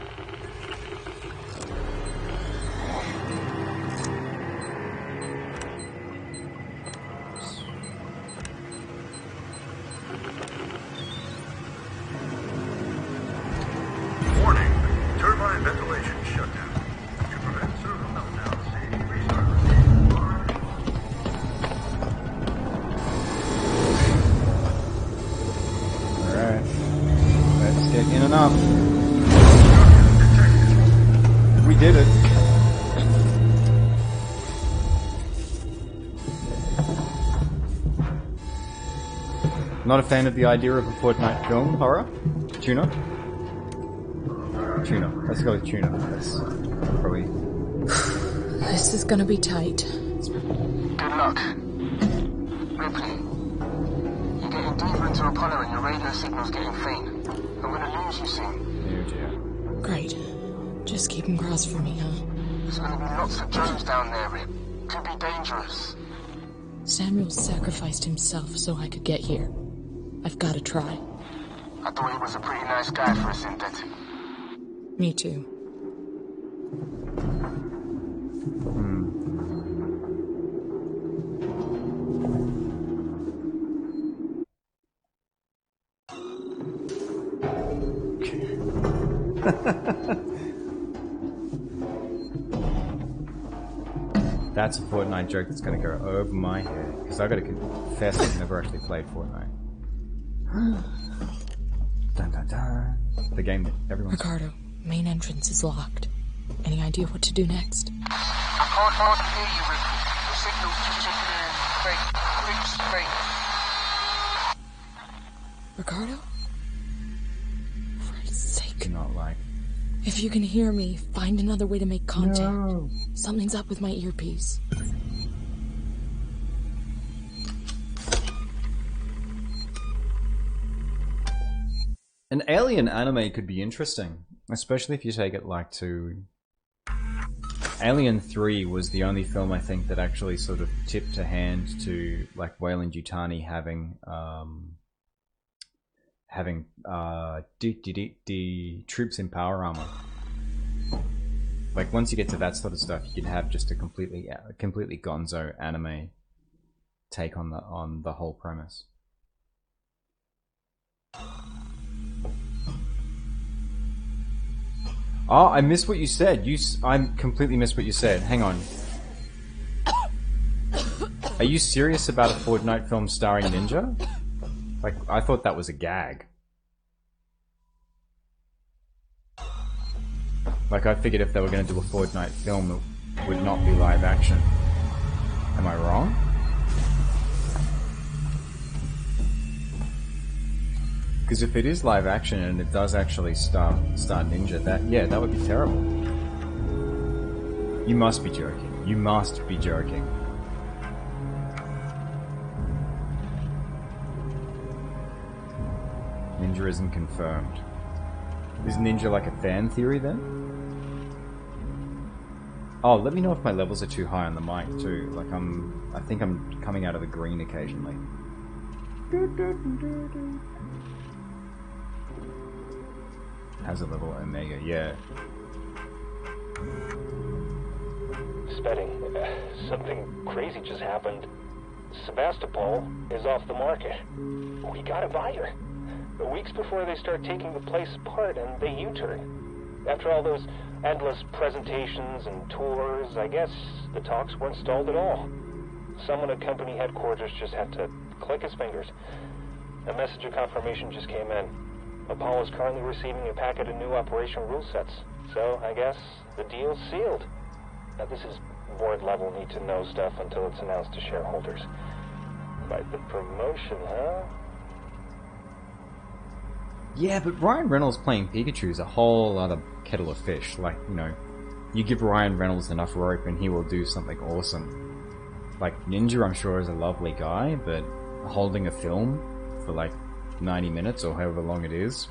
Warning. Turbine ventilation shutdown. To prevent server meltdown, safety restart procedures are Alright. Let's get in and up. We did it. Not a fan of the idea of a Fortnite film horror? Tuna? Tuna. Let's go with tuna. That's probably... This is gonna be tight. Good luck. Ripley, you're getting deeper into Apollo and your radio signal's getting faint. I'm gonna lose you soon. Oh dear. Great. Just keep him crossed for me, huh? There's gonna be lots of drones down there, Rip. Could be dangerous. Samuel sacrificed himself so I could get here. I've gotta try. I thought he was a pretty nice guy for a synthetic. Me too. That's a Fortnite joke that's gonna go over my head. Because I gotta confess I've never actually played Fortnite. Dun dun dun. The game that everyone's... Ricardo, main entrance is locked. Any idea what to do next? I can't hardly hear you, Ripley. The signal's just chipping in. Fake. Ricardo? For his sake. Not like... If you can hear me, find another way to make contact. No. Something's up with my earpiece. An alien anime could be interesting, especially if you take it like to... Alien 3 was the only film I think that actually sort of tipped a hand to like Weyland-Yutani having troops in power armor. Like once you get to that sort of stuff, you can have just a completely gonzo anime take on the whole premise. Oh, I missed what you said. I completely missed what you said. Hang on. Are you serious about a Fortnite film starring Ninja? Like, I thought that was a gag. Like, I figured if they were going to do a Fortnite film, it would not be live action. Am I wrong? Because if it is live action and it does actually star Ninja, that would be terrible. You must be joking. You must be joking. Ninja isn't confirmed. Is Ninja like a fan theory then? Oh, let me know if my levels are too high on the mic too. Like I think I'm coming out of the green occasionally. Has a level Omega, yeah. Spedding, something crazy just happened. Sebastopol is off the market. We got a buyer. Weeks before they start taking the place apart and they U-turn. After all those endless presentations and tours, I guess the talks weren't stalled at all. Someone at company headquarters just had to click his fingers. A message of confirmation just came in. Apollo is currently receiving a packet of new operation rule sets, so I guess the deal's sealed. Now this is board-level need-to-know stuff until it's announced to shareholders. Quite the promotion, huh? Yeah, but Ryan Reynolds playing Pikachu is a whole other kettle of fish. Like, you know, you give Ryan Reynolds enough rope and he will do something awesome. Like, Ninja, I'm sure, is a lovely guy, but holding a film for like 90 minutes or however long it is.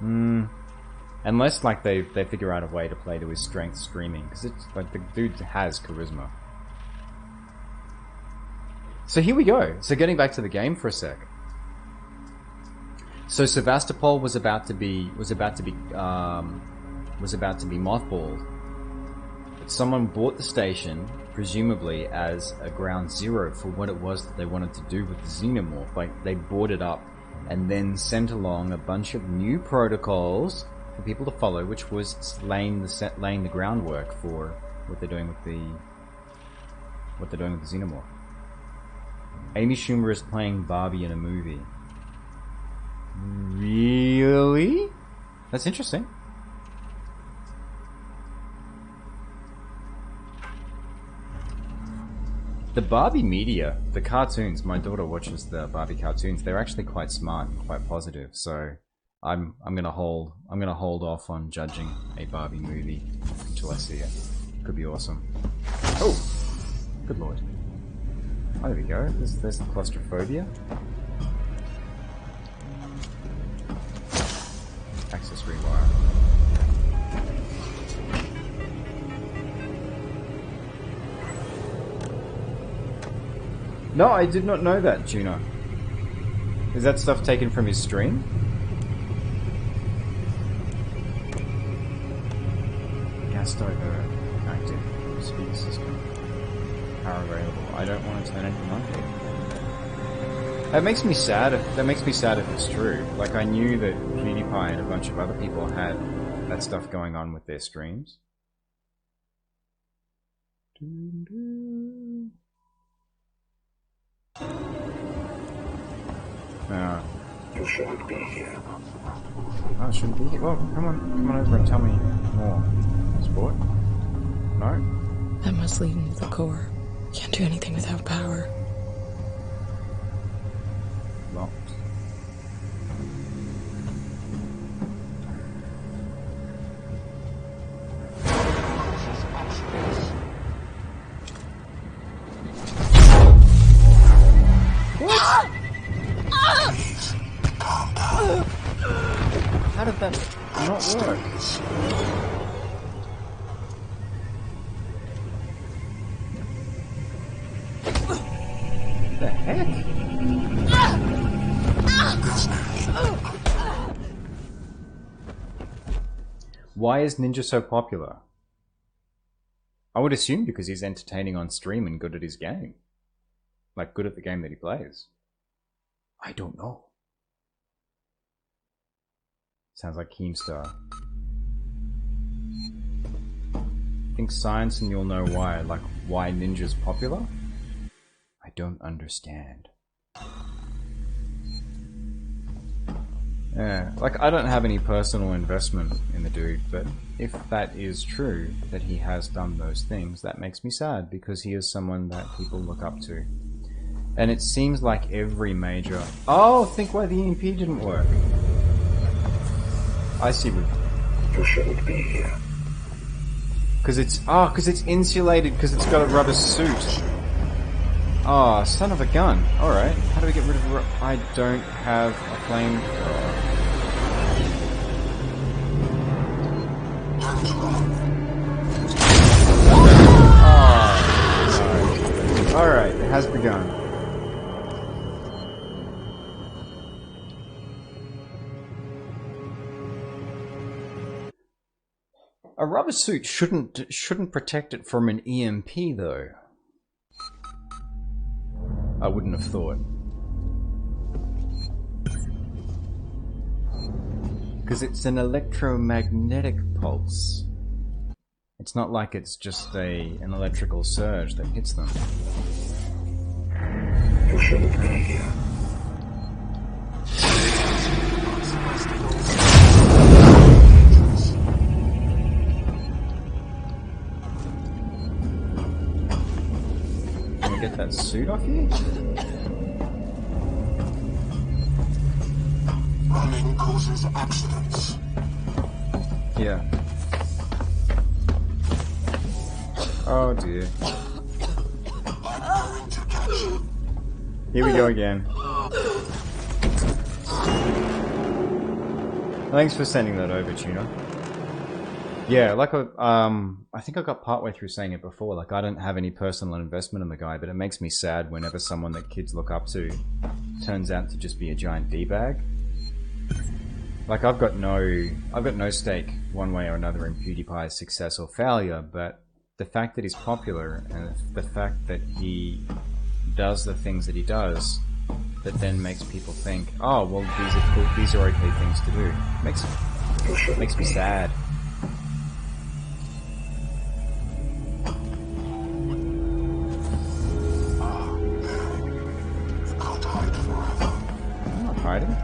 Unless like they figure out a way to play to his strength streaming, because it's like the dude has charisma. So here we go. So getting back to the game for a sec. So Sevastopol was about to be mothballed. But someone bought the station, presumably as a ground zero for what it was that they wanted to do with the Xenomorph. Like, they bought it up and then sent along a bunch of new protocols for people to follow, which was laying the groundwork for what they're doing with the Xenomorph. Amy Schumer is playing Barbie in a movie. Really? That's interesting. The Barbie media, the cartoons, my daughter watches the Barbie cartoons, they're actually quite smart and quite positive, so I'm gonna hold off on judging a Barbie movie until I see it. Could be awesome. Oh! Good lord. Oh, there we go. There's the claustrophobia. Access rewire. No, I did not know that, Juno. Is that stuff taken from his stream? Gas stove active. Speaker system. Power available. I don't want to turn anything on here. That makes me sad. That makes me sad if it's true. Like, I knew that PewDiePie and a bunch of other people had that stuff going on with their streams. You shouldn't be here. Oh, shouldn't be here? Well, come on over and tell me more. Sport? No? That must lead into the core. Can't do anything without power. Locked. What? How did that not work? What the heck? Why is Ninja so popular? I would assume because he's entertaining on stream and good at his game. Like, good at the game that he plays. I don't know. Sounds like Keemstar. Think science and you'll know why. Like, why Ninja's popular? I don't understand. Yeah, like, I don't have any personal investment in the dude, but if that is true, that he has done those things, that makes me sad, because he is someone that people look up to. And it seems like every major... Oh, think why the EMP didn't work. I see what... You shouldn't be here. Because it's... Oh, because it's insulated, because it's got a rubber suit. Oh, son of a gun. Alright, how do we get rid of... I don't have a flamethrower. Oh, no. Alright, it has begun. A rubber suit shouldn't protect it from an EMP, though. I wouldn't have thought. Because it's an electromagnetic pulse. It's not like it's just an electrical surge that hits them. You shouldn't be here. Get that suit off you? Running causes accidents. Yeah. Oh dear. I'm going to catch you. Here we go again. Thanks for sending that over, Tuna. Yeah, like I think I got partway through saying it before, like I don't have any personal investment in the guy, but it makes me sad whenever someone that kids look up to turns out to just be a giant D-bag. Like I've got no stake one way or another in PewDiePie's success or failure, but the fact that he's popular and the fact that he does the things that he does, that then makes people think, oh well, these are cool, these are okay things to do. Makes me sad. Hiding?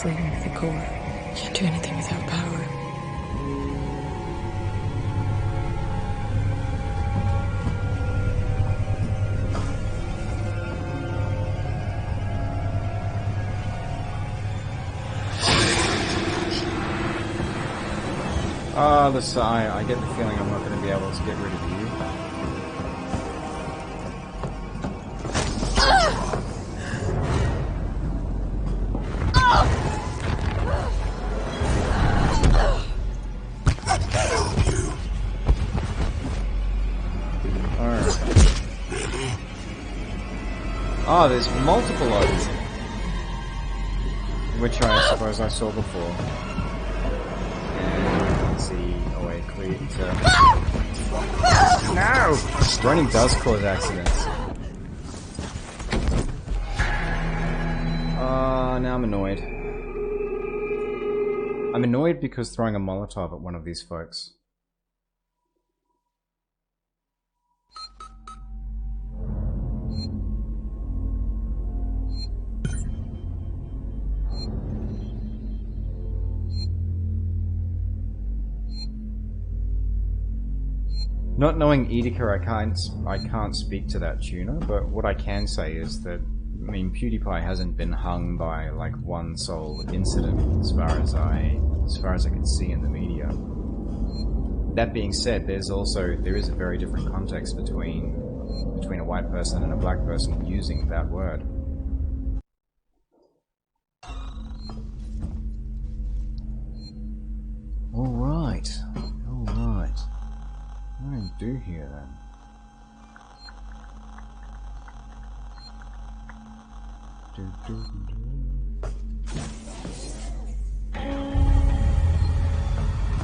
sleeping with the core. Can't do anything without power. The sigh. I get the feeling I'm not going to be able to get rid of you. Alright. Oh, there's multiple others. Which I suppose I saw before. No! Running does cause accidents. Now I'm annoyed. I'm annoyed because throwing a Molotov at one of these folks. Not knowing Edeka, I can't speak to that tuner, but what I can say is that, I mean, PewDiePie hasn't been hung by like one sole incident as far as I can see in the media. That being said, there is a very different context between a white person and a black person using that word. Alright. Alright. What do I do here then?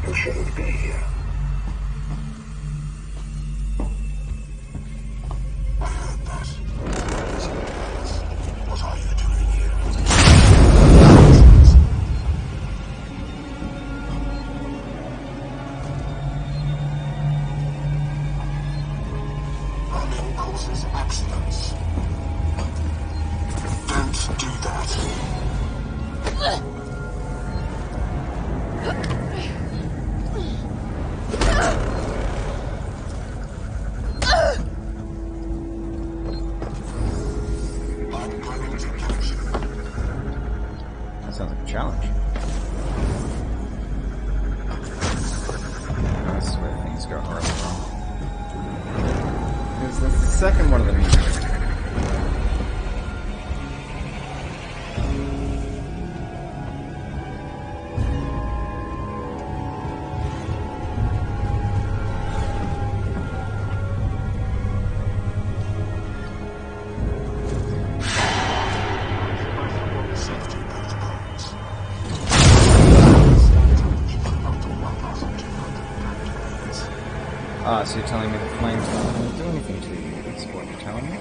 You shouldn't be here. I heard that. What are you doing here? Running causes accidents. Don't do that. That sounds like a challenge. This is where things go horribly wrong. It's the second one of them. So you're telling me the flames aren't going to do anything to you? That's what you're telling me?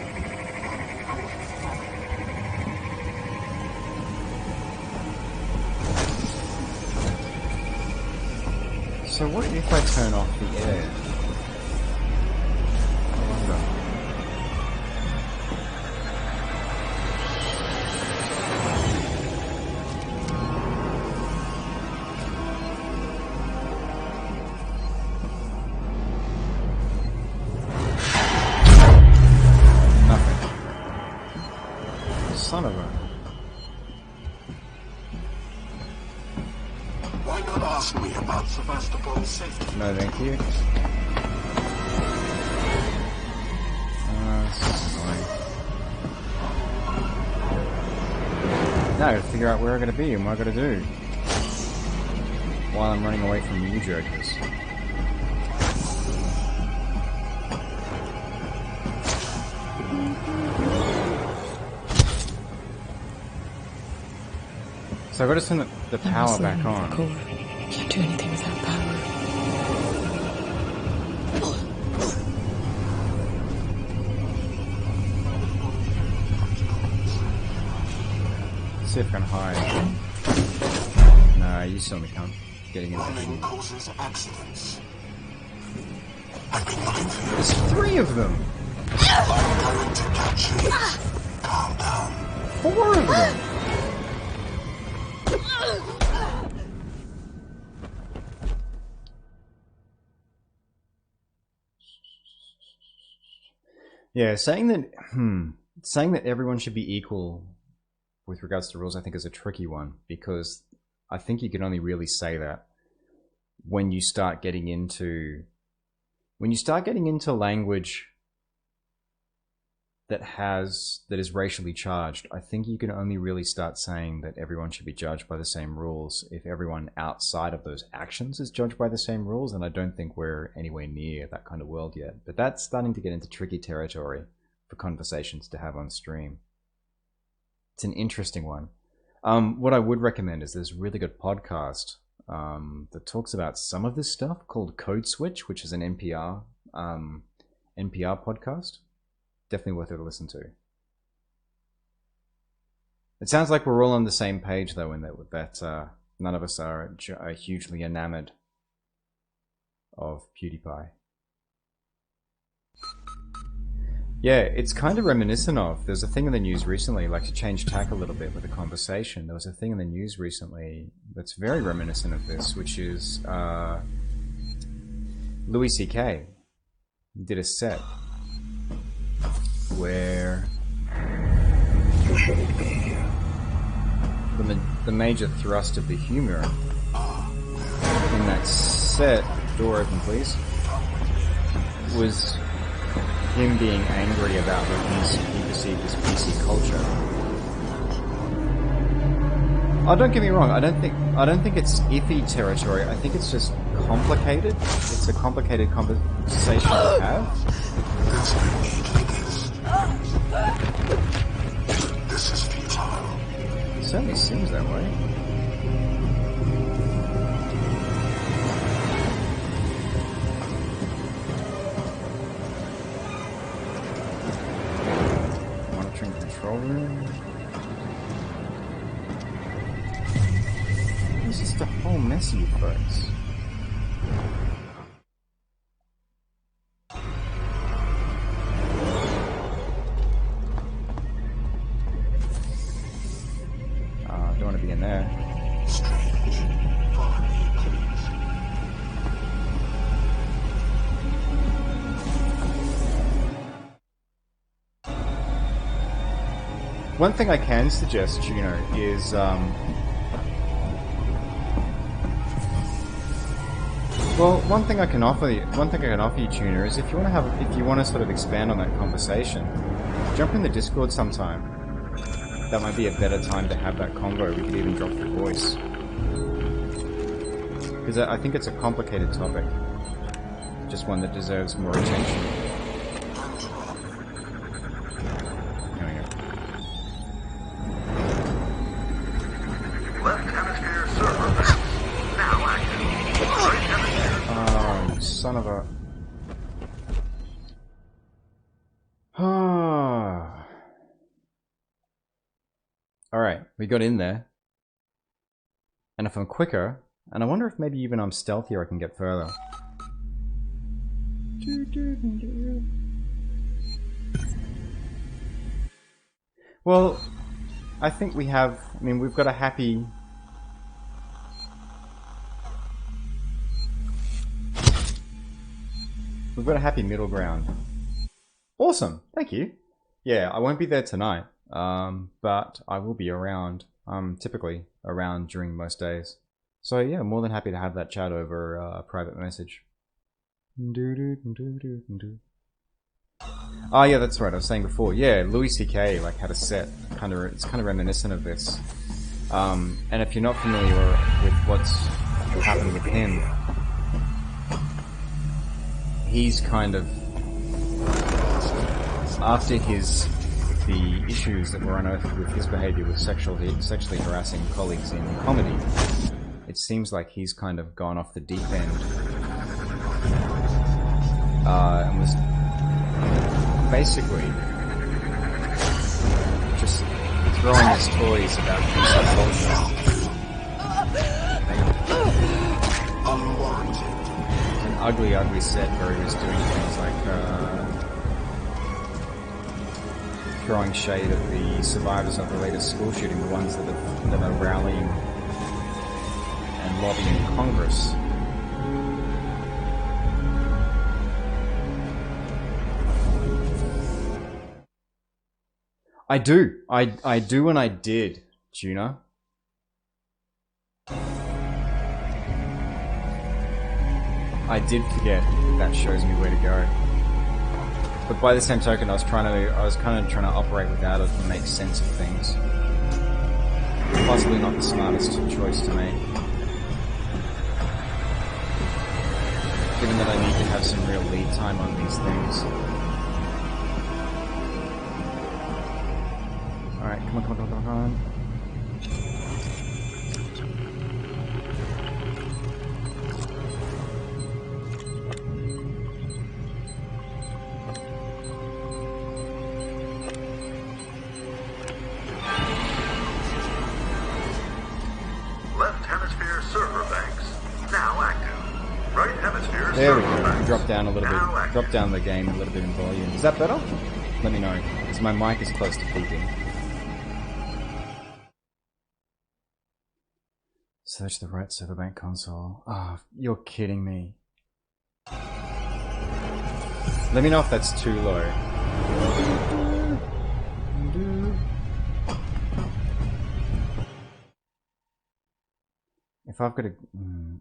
So what if I turn off the air? I wonder. Son of a... Why not ask me about Sevastopol's safety? No, thank you. This is annoying. Now I gotta figure out where I'm gonna be and what I gotta do. While I'm running away from you jokers. So I've got to turn the power back on. Can't do anything without power. Let's see if I can hide. Nah, you saw me come. Getting in Running causes accidents. I've been looking for you. There's 3 of them! I'm going to catch you. Calm down. 4 of them! Yeah, saying that everyone should be equal with regards to rules, I think is a tricky one, because I think you can only really say that when you start getting into language that is racially charged. I think you can only really start saying that everyone should be judged by the same rules if everyone outside of those actions is judged by the same rules, and I don't think we're anywhere near that kind of world yet. But that's starting to get into tricky territory for conversations to have on stream. It's an interesting one. What I would recommend is there's a really good podcast that talks about some of this stuff called Code Switch, which is an NPR podcast. Definitely worth it to listen to. It sounds like we're all on the same page, though, in that none of us are hugely enamored of PewDiePie. Yeah, it's kind of reminiscent of... There's a thing in the news recently, like to change tack a little bit with the conversation. There was a thing in the news recently that's very reminiscent of this, which is Louis C.K. did a set where the major thrust of the humor in that set, door open please, was him being angry about what he perceived as PC culture. Oh, don't get me wrong, I don't think it's iffy territory, I think it's just complicated. It's a complicated conversation to have. This is futile. It certainly seems that way. Monitoring control room. It's just a whole mess of you folks. One thing I can suggest, Juno, is well, one thing I can offer you, Tuner, is if you want to sort of expand on that conversation, jump in the Discord sometime. That might be a better time to have that convo. We could even drop the voice, because I think it's a complicated topic, just one that deserves more attention. Son of a... Alright, we got in there. And if I'm quicker, and I wonder if maybe even I'm stealthier, I can get further. Well, I think we have... I mean, we've got a happy... We've got a happy middle ground. Awesome, thank you. Yeah, I won't be there tonight, but I will be around. I'm typically around during most days. So yeah, more than happy to have that chat over a private message. Oh yeah, that's right, I was saying before. Yeah, Louis C.K. like had a set. It's kind of reminiscent of this. And if you're not familiar with what's happened with him, he's kind of, after the issues that were unearthed with his behavior with sexually harassing colleagues in comedy, it seems like he's kind of gone off the deep end, and was basically just throwing his toys about cancel culture. Ugly set where he was doing things like throwing shade at the survivors of the latest school shooting, the ones that are rallying and lobbying Congress. I do. I do and I did, Tuna. I did forget that shows me where to go. But by the same token, I was kind of trying to operate without it and make sense of things. Possibly not the smartest choice to make. Given that I need to have some real lead time on these things. Alright, come on. Left hemisphere server banks now active. Right hemisphere There we server go. banks Drop down a little now bit. active. Drop down the game a little bit in volume. Is that better? Let me know, because my mic is close to peaking. Search the right server bank console. Ah, you're kidding me. Let me know if that's too low. If I've got a...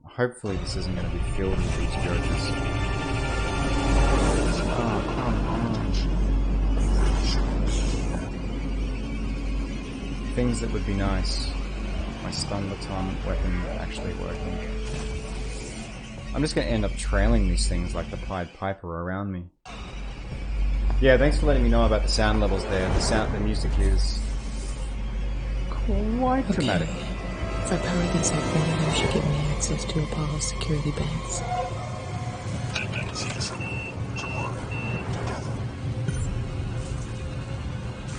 hopefully this isn't going to be filled with these jokers. Oh, come on. Things that would be nice. My stun baton weapon actually working. I'm just going to end up trailing these things like the Pied Piper around me. Yeah, thanks for letting me know about the sound levels there. The music is quite dramatic. If I power this up, then it should give me access to Apollo security banks.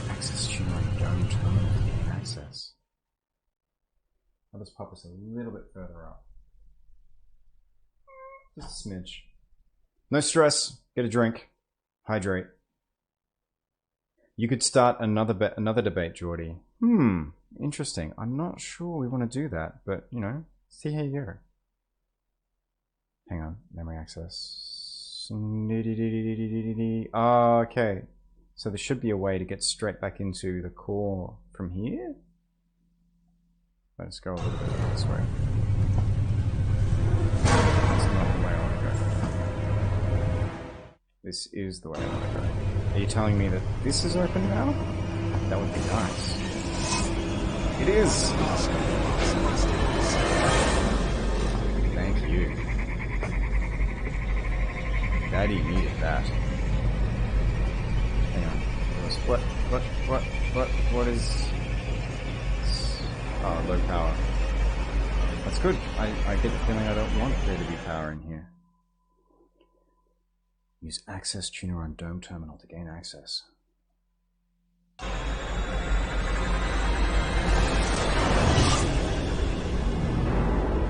Access tuner on dome terminal. Access. I'll just pop us a little bit further up. Just a smidge. No stress. Get a drink. Hydrate. You could start another debate, Geordie. Interesting. I'm not sure we want to do that, but, you know, see how you go. Hang on. Memory access. Oh, okay. So there should be a way to get straight back into the core from here? Let's go a little bit this way. That's not the way I want to go. This is the way I want to go. Are you telling me that this is open now? That would be nice. It is! Thank you. Daddy needed that. Hang on. What is... Oh, low power. That's good. I get the feeling I don't want there to be power in here. Use access tuner on dome terminal to gain access.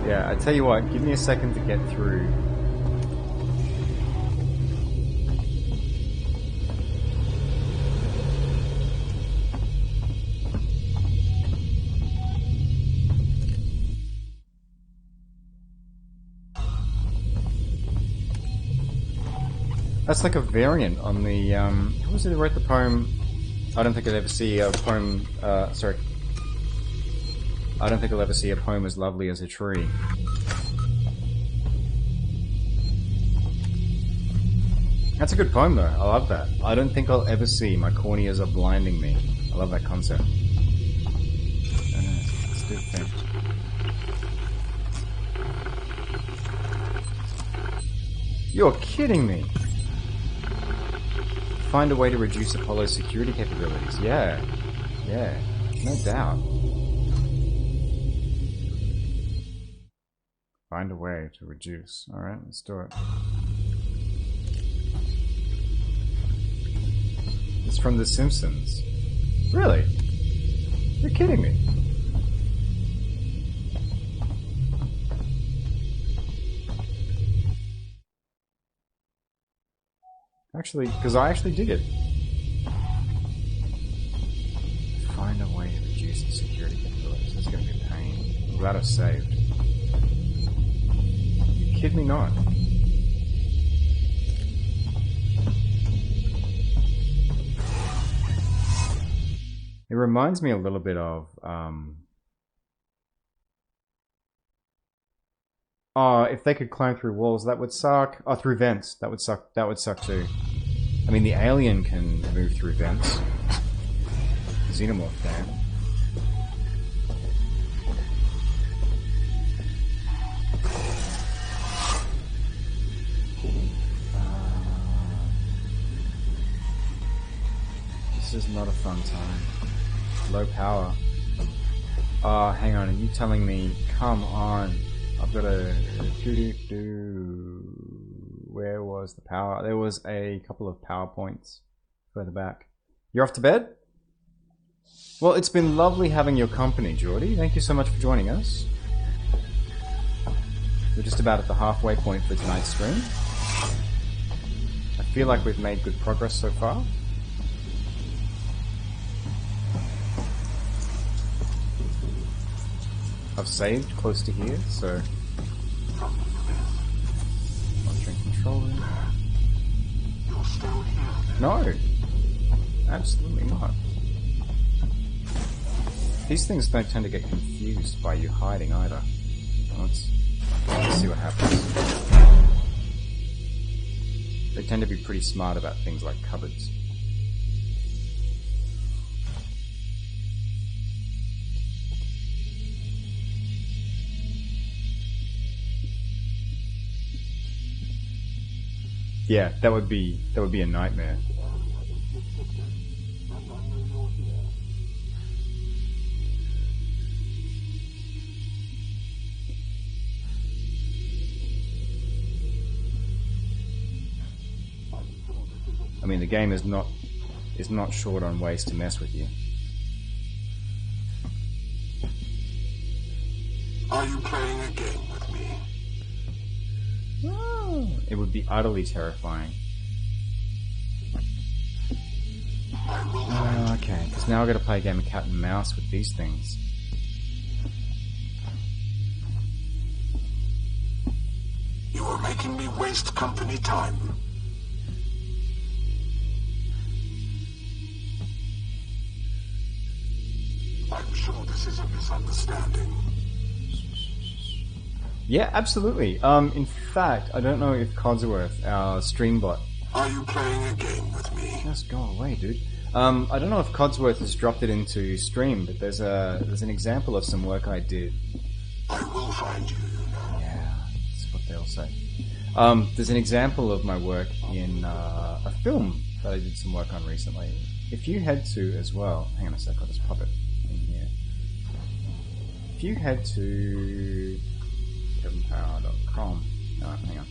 Yeah, I tell you what, give me a second to get through. That's like a variant on the, who was it who wrote the poem? I don't think I'll ever see a poem, sorry. I don't think I'll ever see a poem as lovely as a tree. That's a good poem though, I love that. I don't think I'll ever see, my corneas are blinding me. I love that concept. Let's do the thing. You're kidding me! Find a way to reduce Apollo's security capabilities. Yeah. Yeah. No doubt. Find a way to reduce. Alright, let's do it. It's from The Simpsons. Really? You're kidding me. Actually, because I actually dig it. Find a way to reduce the security capabilities. That's going to be a pain. I'm glad I saved. You kid me not. It reminds me a little bit of oh, if they could climb through walls, that would suck. Oh, through vents, that would suck. That would suck too. I mean, the alien can move through vents. Xenomorph can. This is not a fun time. Low power. Oh, hang on. Are you telling me? Come on. I've got a... Where was the power? There was a couple of power points further back. You're off to bed? Well, it's been lovely having your company, Geordie. Thank you so much for joining us. We're just about at the halfway point for tonight's stream. I feel like we've made good progress so far. I've saved close to here, so... Monitoring control room. No! Absolutely not. These things don't tend to get confused by you hiding either. Let's see what happens. They tend to be pretty smart about things like cupboards. Yeah, that would be a nightmare. I mean, the game is not short on ways to mess with you. Are you playing a game with me? It would be utterly terrifying. Okay, because now I've got to play a game of cat and mouse with these things. You are making me waste company time. I'm sure this is a misunderstanding. Yeah, absolutely. In fact, I don't know if Codsworth, our stream bot... Are you playing a game with me? Just go away, dude. I don't know if Codsworth has dropped it into stream, but there's an example of some work I did. I will find you, you know. Yeah, that's what they'll say. There's an example of my work in a film that I did some work on recently. If you head to as well... Hang on a sec, I'll just pop it in here. If you head to... KevinPower.com. No, hang on.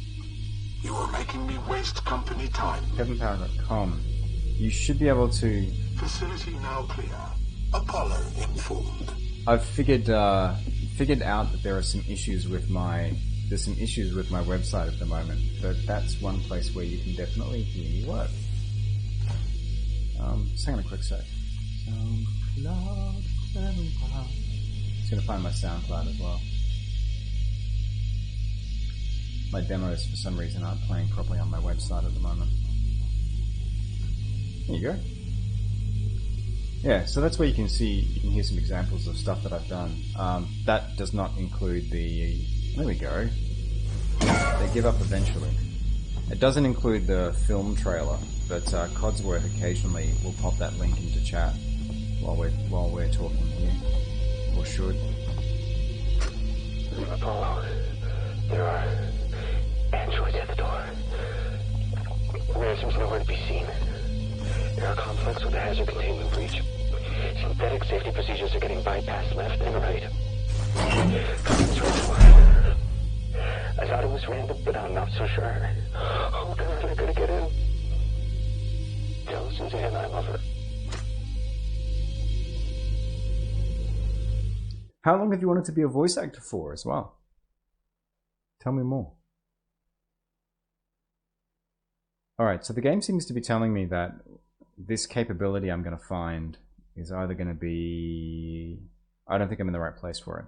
You are making me waste company time. KevinPower.com. You should be able to... Facility now clear. Apollo informed. I've figured out that there are some issues with my... There's some issues with my website at the moment, but that's one place where you can definitely hear me work. Just hang on a quick sec. SoundCloud, KevinPower. Just gonna find my SoundCloud as well. My demos, for some reason, aren't playing properly on my website at the moment. There you go. Yeah, so that's where you can hear some examples of stuff that I've done. That does not include the... There we go. They give up eventually. It doesn't include the film trailer, but Codsworth occasionally will pop that link into chat while we're talking here. Or should. Apollo, there are androids at the door. Ransom's nowhere to be seen. There are conflicts with the hazard containment breach. Synthetic safety procedures are getting bypassed left and right. I thought it was random, but I'm not so sure. Oh God, I gotta get in. Tell Suzanne I love her. How long have you wanted to be a voice actor for as well? Tell me more. Alright, so the game seems to be telling me that this capability I'm going to find is either going to be... I don't think I'm in the right place for it.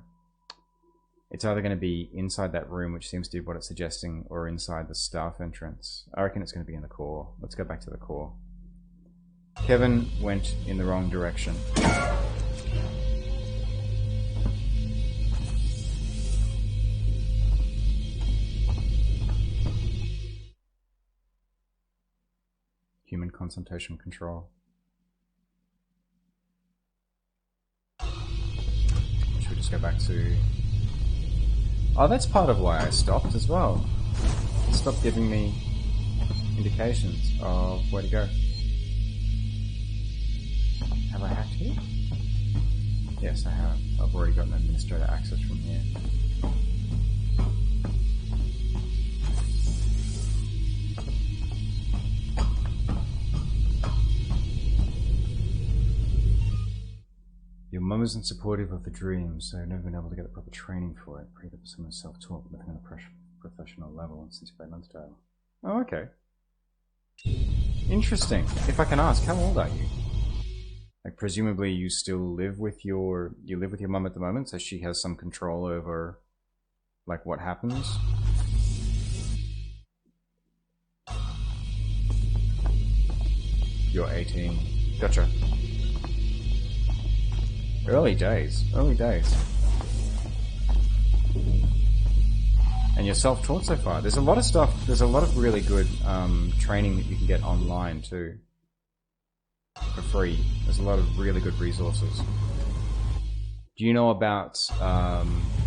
It's either going to be inside that room, which seems to be what it's suggesting, or inside the staff entrance. I reckon it's going to be in the core. Let's go back to the core. Kevin went in the wrong direction. Human concentration control. Should we just go back to... Oh, that's part of why I stopped as well. It stopped giving me indications of where to go. Have I hacked here? Yes, I have. I've already got an administrator access from here. Your mum isn't supportive of the dream, so I've never been able to get the proper training for it. Pray that someone self-taught, living on a professional level since you've been on the table. Oh, okay. Interesting. If I can ask, how old are you? Like, presumably you still live with your mum at the moment, so she has some control over, like, what happens? You're 18. Gotcha. Early days. Early days. And you're self-taught so far. There's a lot of stuff, there's a lot of really good training that you can get online too. For free. There's a lot of really good resources. Do you know about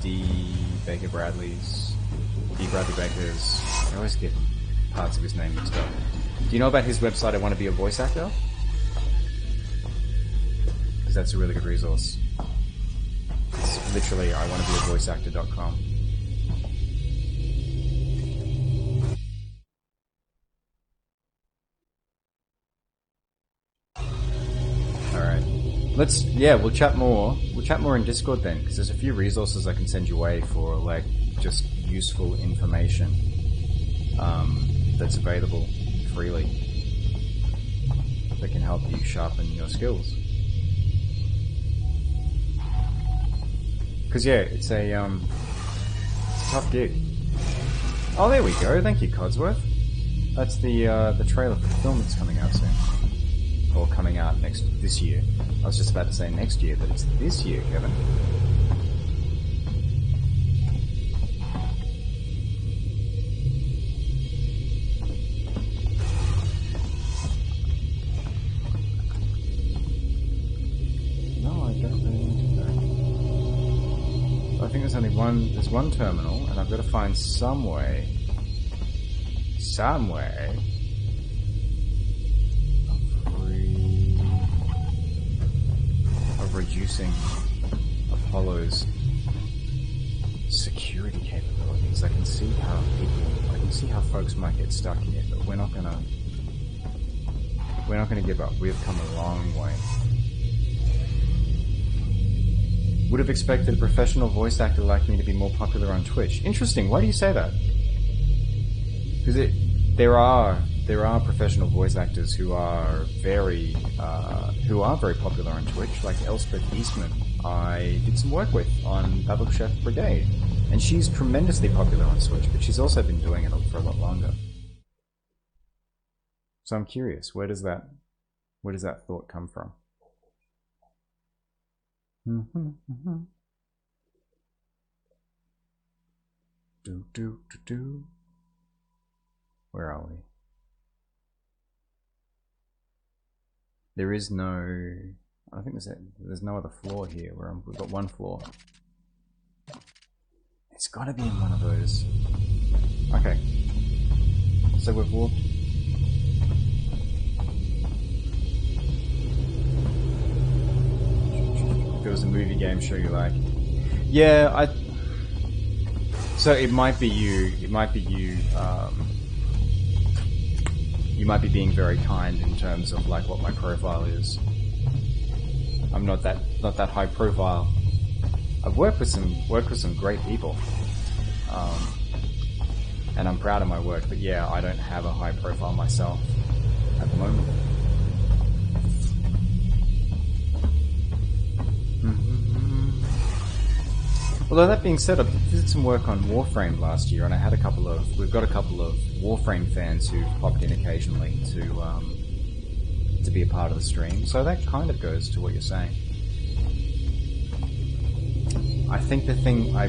D. Bradley Baker's... I always get parts of his name mixed up. Do you know about his website, I Want to Be a Voice Actor? Because that's a really good resource. It's literally iwannabeavoiceactor.com. Alright. We'll chat more. We'll chat more in Discord then, because there's a few resources I can send you away for, like, just useful information that's available freely that can help you sharpen your skills. Because, yeah, it's a tough gig. Oh, there we go. Thank you, Codsworth. That's the trailer for the film that's coming out soon. Or coming out this year. I was just about to say next year, but it's this year, Kevin. No, I don't really need to go. I think there's only one terminal, and I've got to find some way of reducing Apollo's security capabilities. I can see how folks might get stuck here, but we're not gonna give up. We've come a long way. Would have expected a professional voice actor like me to be more popular on Twitch. Interesting. Why do you say that? Because there are professional voice actors who are very popular on Twitch, like Elspeth Eastman. I did some work with on Battle Chef Brigade, and she's tremendously popular on Twitch, but she's also been doing it for a lot longer. So I'm curious, where does that thought come from? Where are we? There is no... I think there's no other floor here. We've got one floor. It's got to be in one of those. Okay. So we've walked... If there was a movie game show you like... Yeah, So it might be you. You might be being very kind in terms of like what my profile is. I'm not that high profile. I've worked with some great people, and I'm proud of my work. But yeah, I don't have a high profile myself at the moment. Although that being said, I did some work on Warframe last year, and we've got a couple of Warframe fans who've popped in occasionally to to be a part of the stream. So that kind of goes to what you're saying. I think the thing, I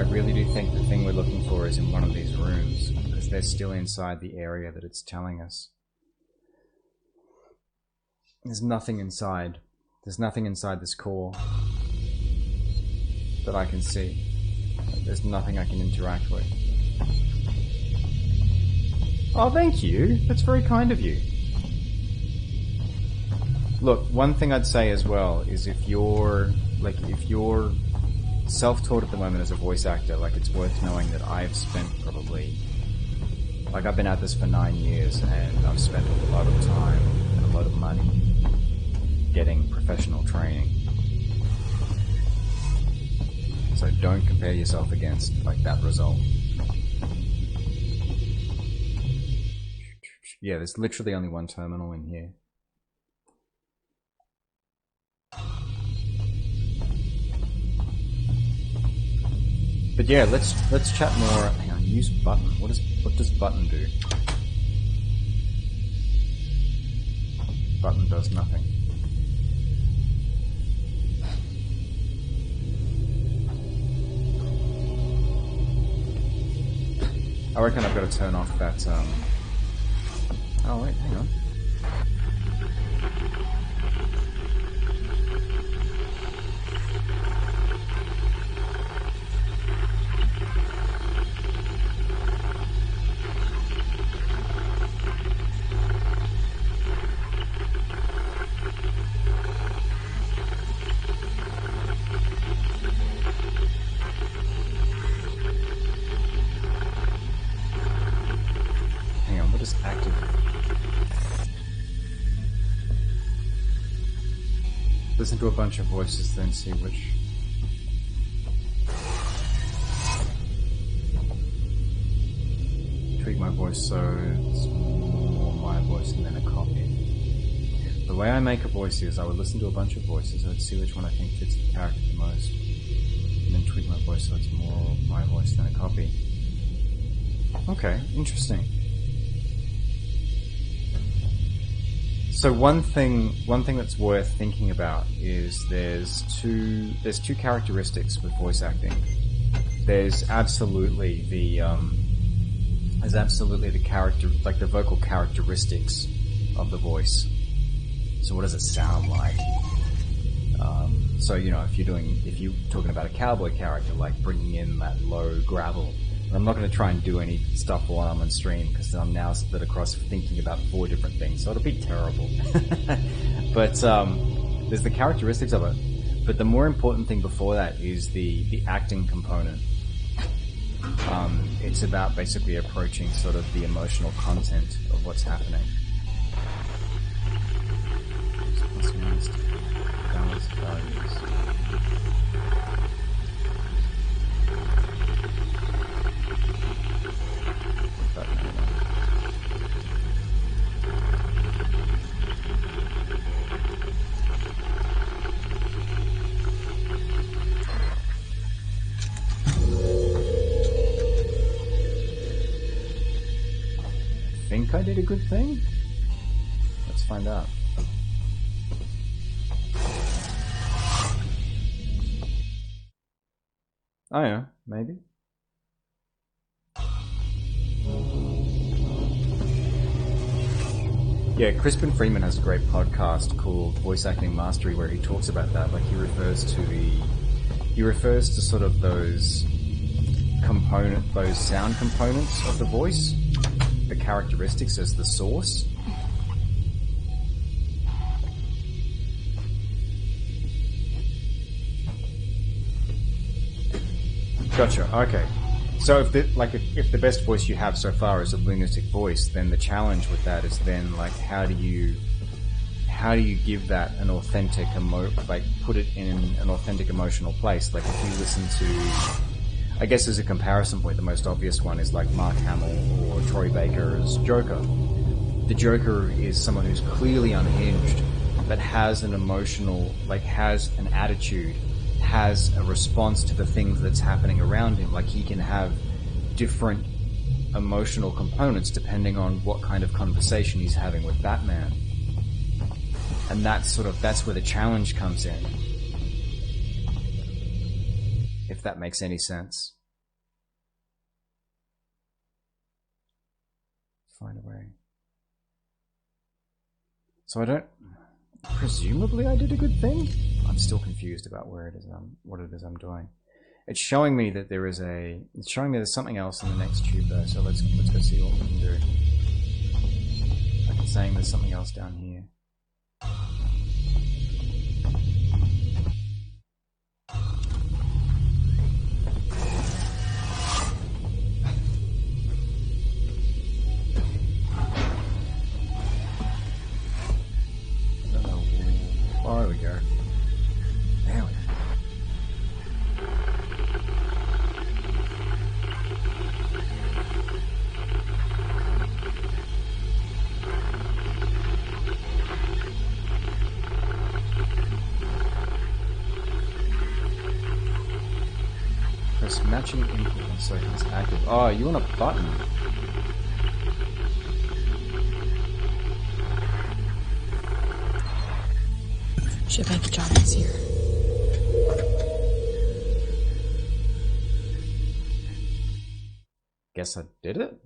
really do think the thing we're looking for is in one of these rooms, because they're still inside the area that it's telling us. There's nothing inside. There's nothing inside this core that I can see. There's nothing I can interact with. Oh, thank you. That's very kind of you. Look, one thing I'd say as well is if you're self-taught at the moment as a voice actor, like, it's worth knowing that I've spent probably, like, I've been at this for 9 years and I've spent a lot of time and a lot of money getting professional training. So don't compare yourself against, like, that result. Yeah, there's literally only one terminal in here. But yeah, let's chat more. Hang on, use button. What does button do? Button does nothing. I reckon I've got to turn off that, Oh wait, hang on. Hang on, what is active? Listen to a bunch of voices, then see which. Tweak my voice so it's more my voice and then a copy. The way I make a voice is I would listen to a bunch of voices, I would see which one I think fits the character the most, and then tweak my voice so it's more my voice than a copy. Okay, interesting. So one thing that's worth thinking about is there's two characteristics with voice acting. There's absolutely the character, like the vocal characteristics of the voice. So what does it sound like? So you know, if you're talking about a cowboy character, like bringing in that low gravel. I'm not going to try and do any stuff while I'm on stream because I'm now split across thinking about 4 different things, so it'll be terrible. But there's the characteristics of it. But the more important thing before that is the acting component. It's about basically approaching sort of the emotional content of what's happening. Balanced values. Think I did a good thing? Let's find out. Oh yeah, maybe. Yeah, Crispin Freeman has a great podcast called Voice Acting Mastery where he talks about that. Like he refers to sort of those sound components of the voice, the characteristics as the source. Gotcha. Okay. So if the best voice you have so far is a lunatic voice, then the challenge with that is then like how do you give that an authentic put it in an authentic emotional place? Like if you listen to, I guess as a comparison point, the most obvious one is like Mark Hamill or Troy Baker's Joker. The Joker is someone who's clearly unhinged, but has an emotional, has an attitude, has a response to the things that's happening around him. Like he can have different emotional components depending on what kind of conversation he's having with Batman. And that's where the challenge comes in. If that makes any sense. Find a way. So I don't... Presumably I did a good thing? I'm still confused about where it is, what it is I'm doing. It's showing me that there is a... It's showing me there's something else in the next tube though, so let's go see what we can do. Like it's saying there's something else down here. Oh, there we go. There we go. Press matching input so it's active. Oh, you want a button? Should make the job easier. Guess I did it?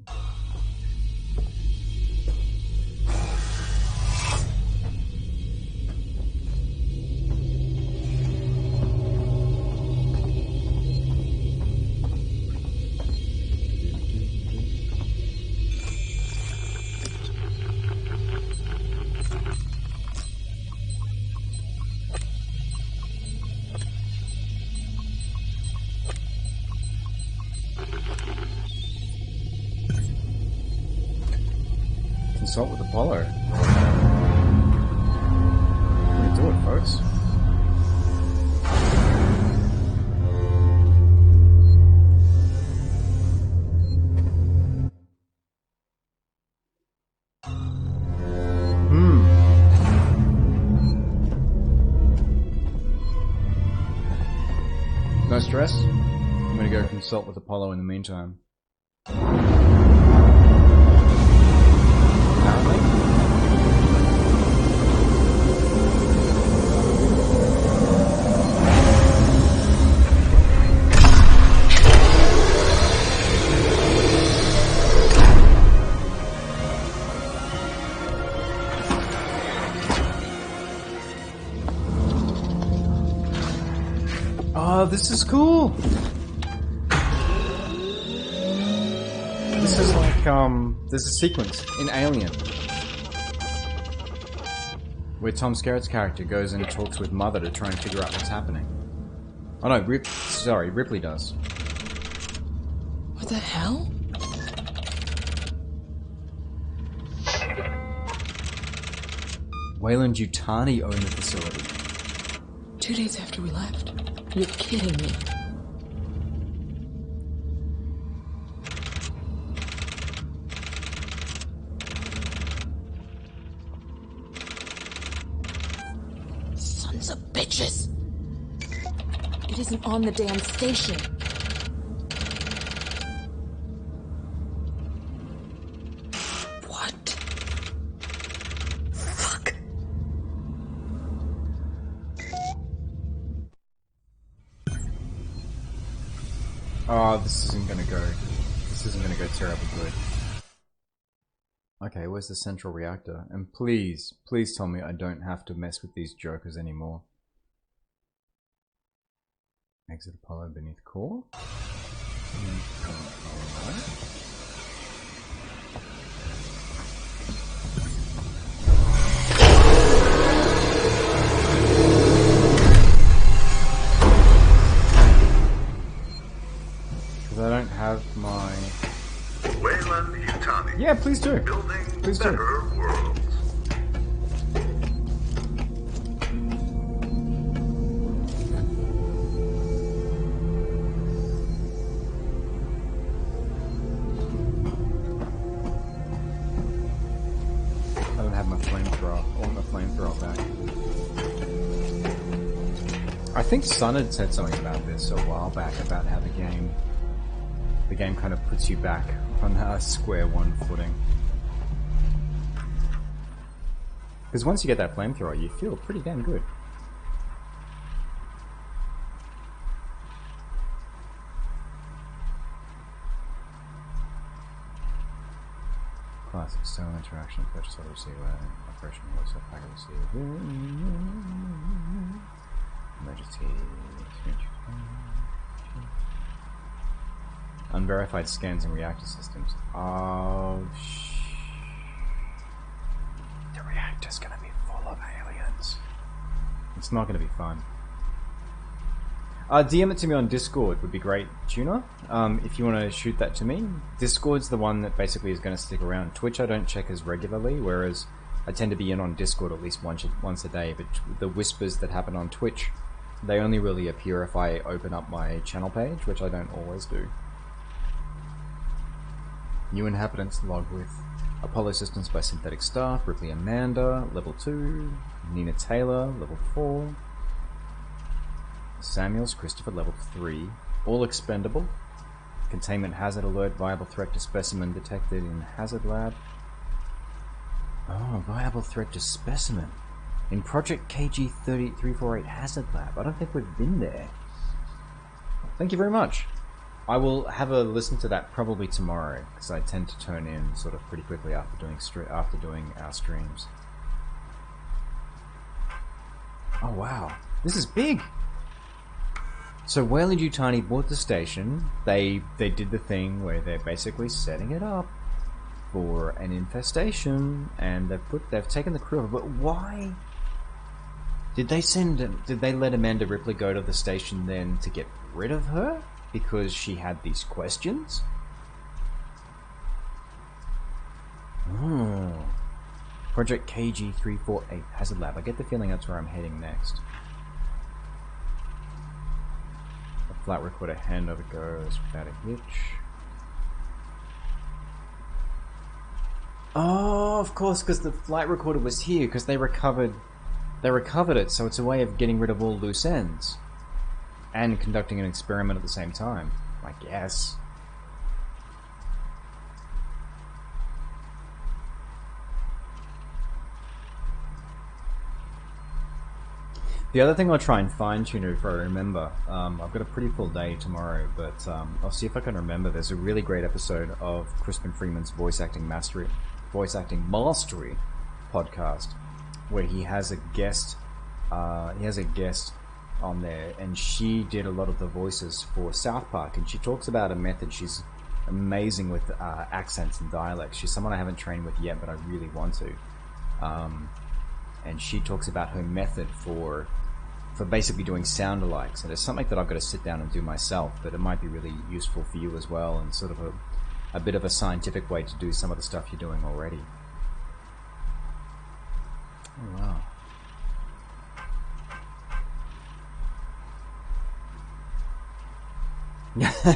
Consult with Apollo. I'm gonna do it, folks. No stress. I'm gonna go consult with Apollo in the meantime. Oh, this is cool. This is like, there's a sequence in Alien where Tom Skerritt's character goes and talks with Mother to try and figure out what's happening. Oh no, Ripley does. What the hell? Wayland Yutani owned the facility. 2 days after we left. You're kidding me. Sons of bitches! It isn't on the damn station. What? Fuck. Oh, this isn't gonna go terribly good. Okay, where's the central reactor? And please, please tell me I don't have to mess with these jokers anymore. Exit Apollo beneath core. Because I don't have my... Wayland Yutani. Yeah, please do. Building Please do. better worlds. I don't have my flamethrower. I want my flamethrower back. I think Sun had said something about this a while back, about how the game kind of puts you back on a square one footing. Because once you get that flamethrower, you feel pretty damn good. Classic style interaction, purchase order receiver, operation also packet receiver. Emergency. Unverified scans and reactor systems. Oh, the reactor's gonna be full of aliens. It's not gonna be fun. DM it to me on Discord would be great, Tuner. If you want to shoot that to me. Discord's the one that basically is going to stick around. Twitch I don't check as regularly, whereas I tend to be in on Discord at least once a day. But the whispers that happen on Twitch, they only really appear if I open up my channel page, which I don't always do. New inhabitants log with Apollo Systems by synthetic staff, Ripley Amanda, level 2, Nina Taylor, level 4, Samuels, Christopher, level 3, all expendable. Containment hazard alert, viable threat to specimen detected in hazard lab. Oh, viable threat to specimen. In Project KG-348 hazard lab. I don't think we've been there. Thank you very much. I will have a listen to that probably tomorrow, because I tend to turn in sort of pretty quickly after doing our streams. Oh wow, this is big! So Weyland-Yutani bought the station. They did the thing where they're basically setting it up for an infestation, and they've taken the crew over. But why did they let Amanda Ripley go to the station then to get rid of her because she had these questions? Oh. Project KG-348 Hazard Lab. I get the feeling that's where I'm heading next. Flat recorder handover goes without a hitch. Oh, of course, because the flight recorder was here, because they recovered it, so it's a way of getting rid of all loose ends. And conducting an experiment at the same time, I guess. The other thing I'll try and fine-tune if I remember, I've got a pretty full day tomorrow, but I'll see if I can remember. There's a really great episode of Crispin Freeman's Voice Acting Mastery podcast, where he has a guest. On there, and she did a lot of the voices for South Park, and she talks about a method. She's amazing with accents and dialects. She's someone I haven't trained with yet, but I really want to. And she talks about her method for basically doing sound-alikes, and it's something that I've got to sit down and do myself, but it might be really useful for you as well, and sort of a bit of a scientific way to do some of the stuff you're doing already. Oh, wow.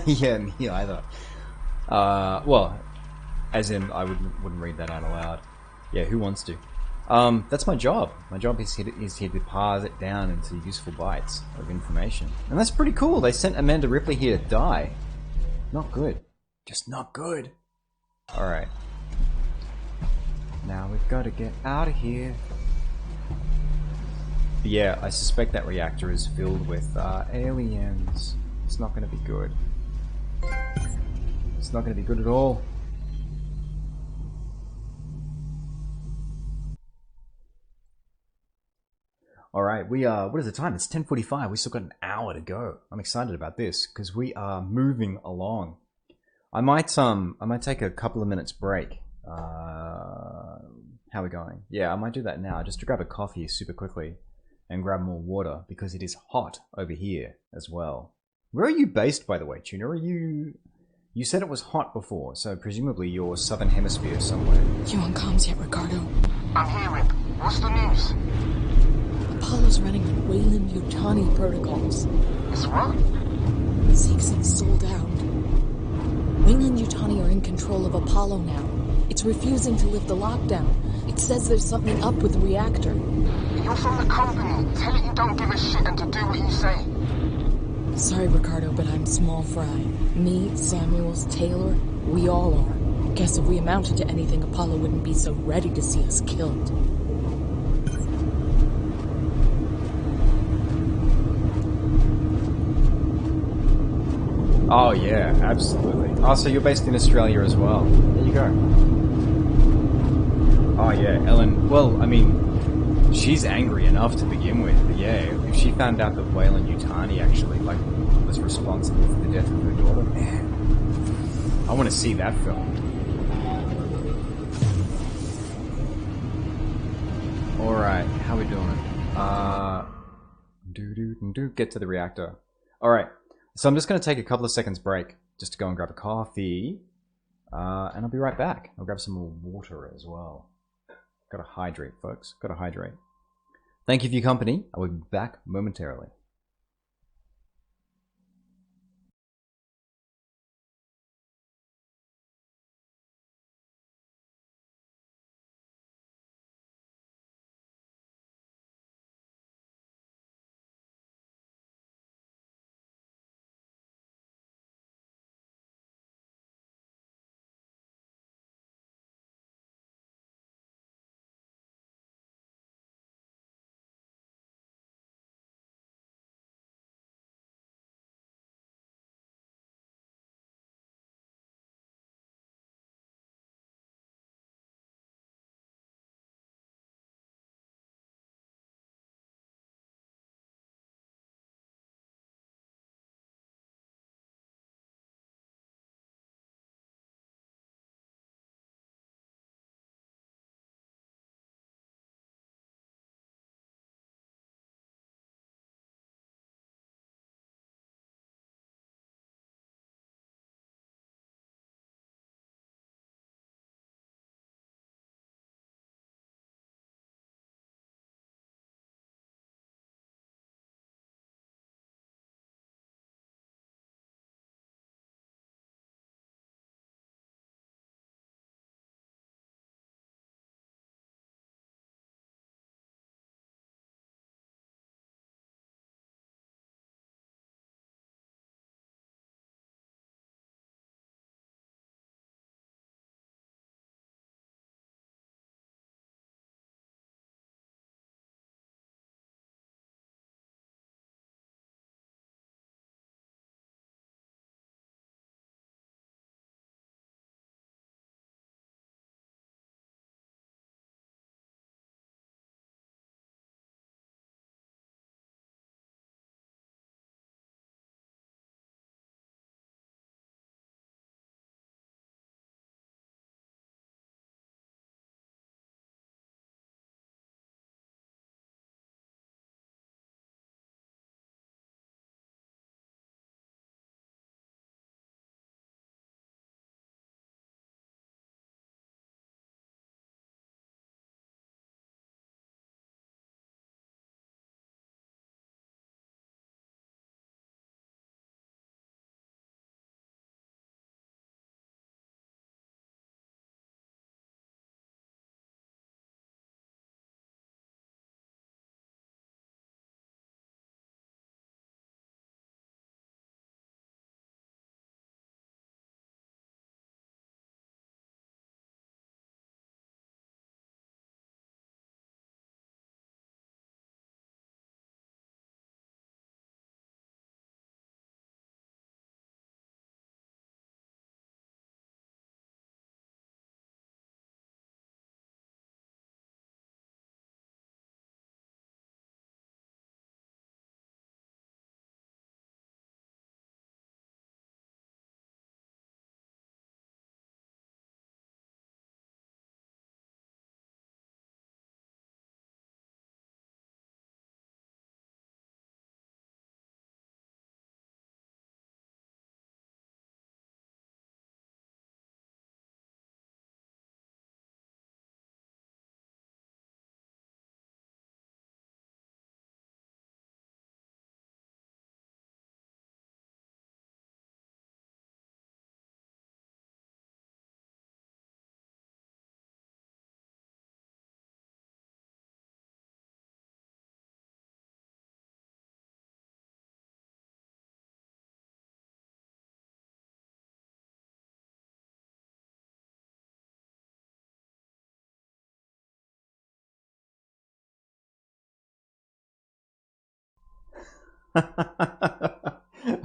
Yeah, me either. Well, as in, I wouldn't read that out aloud. Yeah, who wants to? That's my job. My job is here to parse it down into useful bytes of information. And that's pretty cool. They sent Amanda Ripley here to die. Not good. Just not good. Alright. Now we've got to get out of here. But yeah, I suspect that reactor is filled with aliens. It's not going to be good. It's not going to be good at all. Alright, what is the time? It's 10:45. We still got an hour to go. I'm excited about this, because we are moving along. I might take a couple of minutes break. How are we going? Yeah, I might do that now, just to grab a coffee super quickly, and grab more water, because it is hot over here as well. Where are you based, by the way, Tuna? Are you... You said it was hot before, so presumably you're southern hemisphere somewhere. You on comms yet, Ricardo? I'm here, Rip. What's the news? Apollo's running on Weyland-Yutani protocols. It's what? Seegson sold out. Weyland-Yutani are in control of Apollo now. It's refusing to lift the lockdown. It says there's something up with the reactor. You're from the company. Tell it you don't give a shit and to do what you say. Sorry, Ricardo, but I'm small fry. Me, Samuels, Taylor, we all are. Guess if we amounted to anything, Apollo wouldn't be so ready to see us killed. Oh yeah, absolutely. Oh, so you're based in Australia as well. There you go. Oh yeah, Ellen. Well, I mean, she's angry enough to begin with. But yeah, if she found out that Wayland Yutani actually like was responsible for the death of her daughter, man, I want to see that film. All right, how we doing? Get to the reactor. All right, so I'm just going to take a couple of seconds break just to go and grab a coffee, and I'll be right back. I'll grab some more water as well. Got to hydrate, folks. Got to hydrate. Thank you for your company. I will be back momentarily.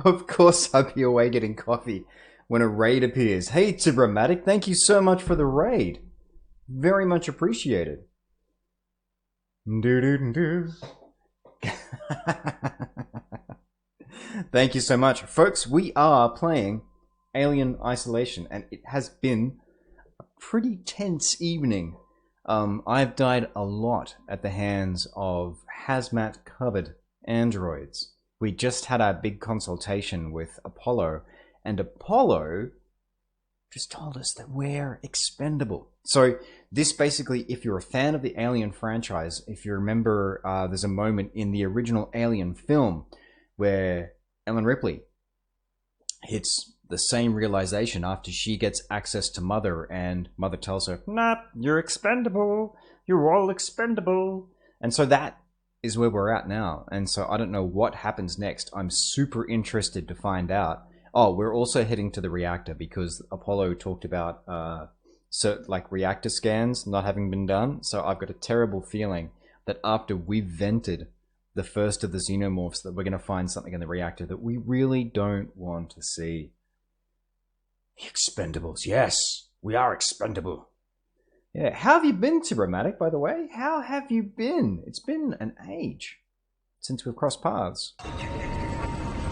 Of course I'd be away getting coffee when a raid appears. Hey, Tibramatic, thank you so much for the raid. Very much appreciated. Thank you so much. Folks, we are playing Alien Isolation, and it has been a pretty tense evening. I've died a lot at the hands of hazmat-covered androids. We just had our big consultation with Apollo, and Apollo just told us that we're expendable. So this basically, if you're a fan of the Alien franchise, if you remember, there's a moment in the original Alien film where Ellen Ripley hits the same realization after she gets access to Mother, and Mother tells her, "Nah, you're expendable. You're all expendable." And so that is where we're at now. And so I don't know what happens next. I'm super interested to find out. Oh, we're also heading to the reactor because Apollo talked about reactor scans not having been done. So I've got a terrible feeling that after we've vented the first of the xenomorphs, that we're going to find something in the reactor that we really don't want to see. The Expendables. Yes, we are expendable. Yeah, how have you been, Tibramatic, by the way? How have you been? It's been an age since we've crossed paths.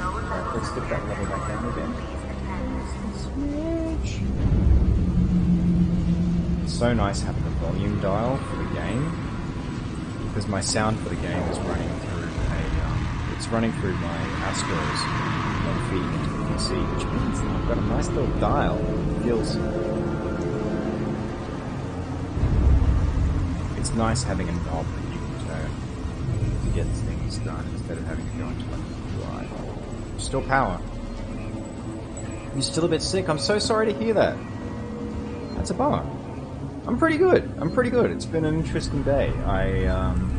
Alright, let's dip that level back down again. Switch. It's so nice having a volume dial for the game, because my sound for the game is running through it's running through my Astros and feeding into the PC, which means that I've got a nice little dial. It feels... It's nice having a knob that you can turn to get things done instead of having to go into like drive. Still power. You're still a bit sick? I'm so sorry to hear that. That's a bummer. I'm pretty good. It's been an interesting day. I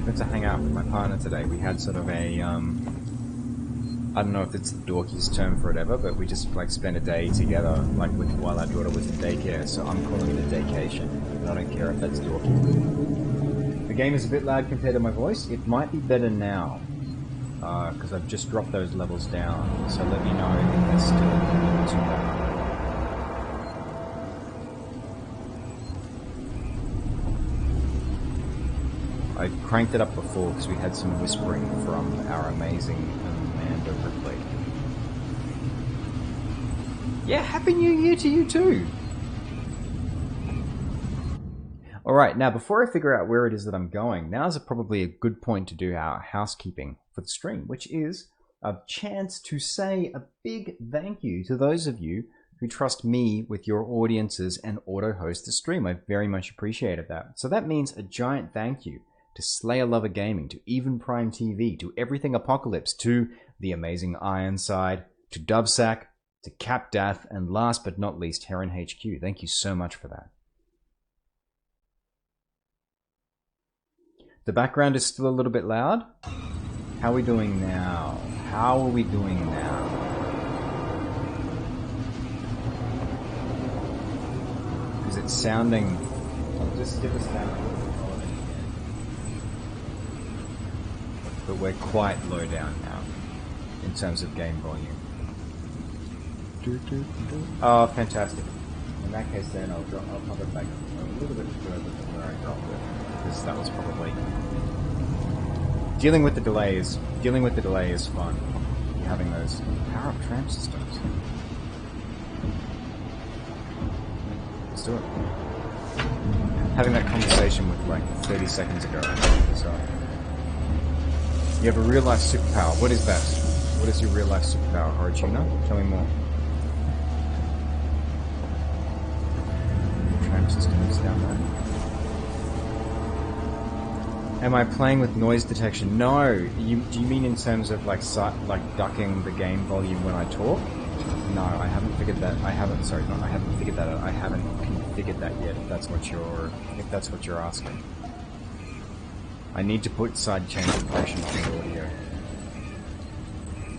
went to hang out with my partner today. We had sort of a, I don't know if it's the dorkiest term for it ever, but we just like spent a day together, like while our daughter was in daycare, so I'm calling it a daycation. I don't care if that's dorky. The game is a bit loud compared to my voice. It might be better now, because I've just dropped those levels down, so let me know if they're still too loud. I cranked it up before because we had some whispering from our amazing Amanda Ripley. Yeah, Happy New Year to you too! Alright, now before I figure out where it is that I'm going, now's probably a good point to do our housekeeping for the stream, which is a chance to say a big thank you to those of you who trust me with your audiences and auto-host the stream. I very much appreciated that. So that means a giant thank you to Slayer Lover Gaming, to Even Prime TV, to Everything Apocalypse, to The Amazing Ironside, to Dubsack, to Cap Dath, and last but not least, Heron HQ. Thank you so much for that. The background is still a little bit loud. How are we doing now? How are we doing now? Is it sounding... I'll just give us that. But we're quite low down now in terms of game volume. Oh, fantastic. In that case then I'll pop it back a little bit further than where I dropped it, because that was probably... Dealing with the delay is fun. Having those power up tram systems. Let's do it. Having that conversation with like 30 seconds ago. So you have a real life superpower. What is that? What is your real life superpower, Horachina? Tell me more. Tram systems down there. Am I playing with noise detection? No. Do you mean in terms of like ducking the game volume when I talk? No, I haven't figured that. I haven't figured that out. I haven't configured that yet. If that's what you're asking. I need to put sidechain compression on the audio.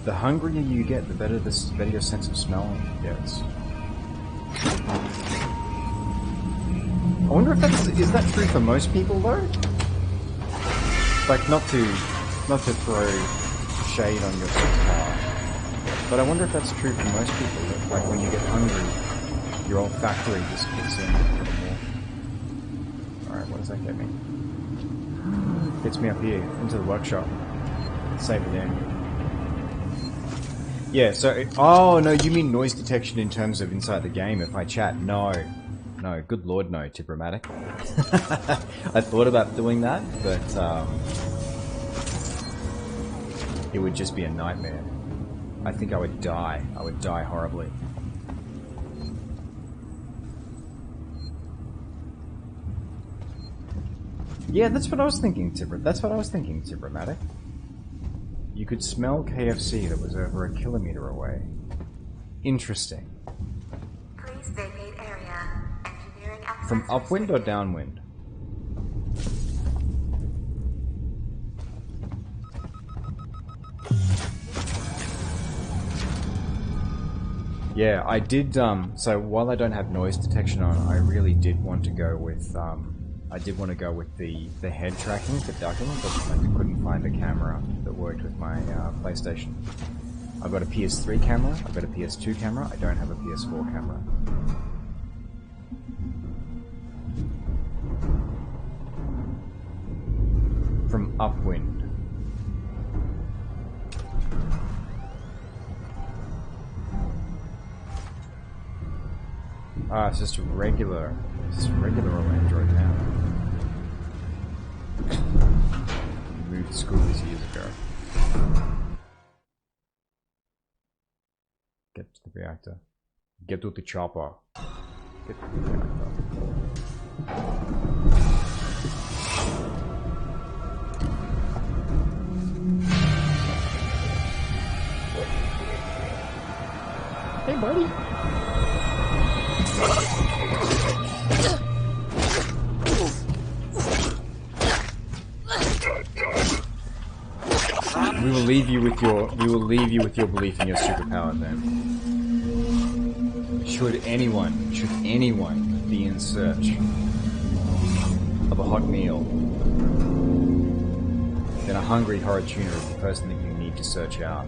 The hungrier you get, the better your sense of smell gets. I wonder if is that true for most people though? Like not to throw shade on your superpower, But I wonder if that's true for most people. That, like when you get hungry, your olfactory just kicks in a little more. Alright, what does that get me? Gets me up here, into the workshop. Save it in. Yeah, so... oh, no, you mean noise detection in terms of inside the game if I chat? No. No, good lord no, Tipromatic. I thought about doing that, but it would just be a nightmare. I think I would die. I would die horribly. Yeah, that's what I was thinking, Tipromatic. You could smell KFC that was over a kilometer away. Interesting. Please vacate area. Engineering access From upwind or downwind? Yeah, I did, so while I don't have noise detection on, I really did want to go with, the head tracking for ducking, but I couldn't find a camera that worked with my PlayStation. I've got a PS3 camera, I've got a PS2 camera, I don't have a PS4 camera. From upwind. Ah, it's just a regular old Android now. Moved schools years ago. Get to the reactor. Get to the chopper. Get to the reactor. Hey, buddy. We will leave you with your belief in your superpower then. Should anyone be in search of a hot meal, then a hungry horror tuner is the person that you need to search out.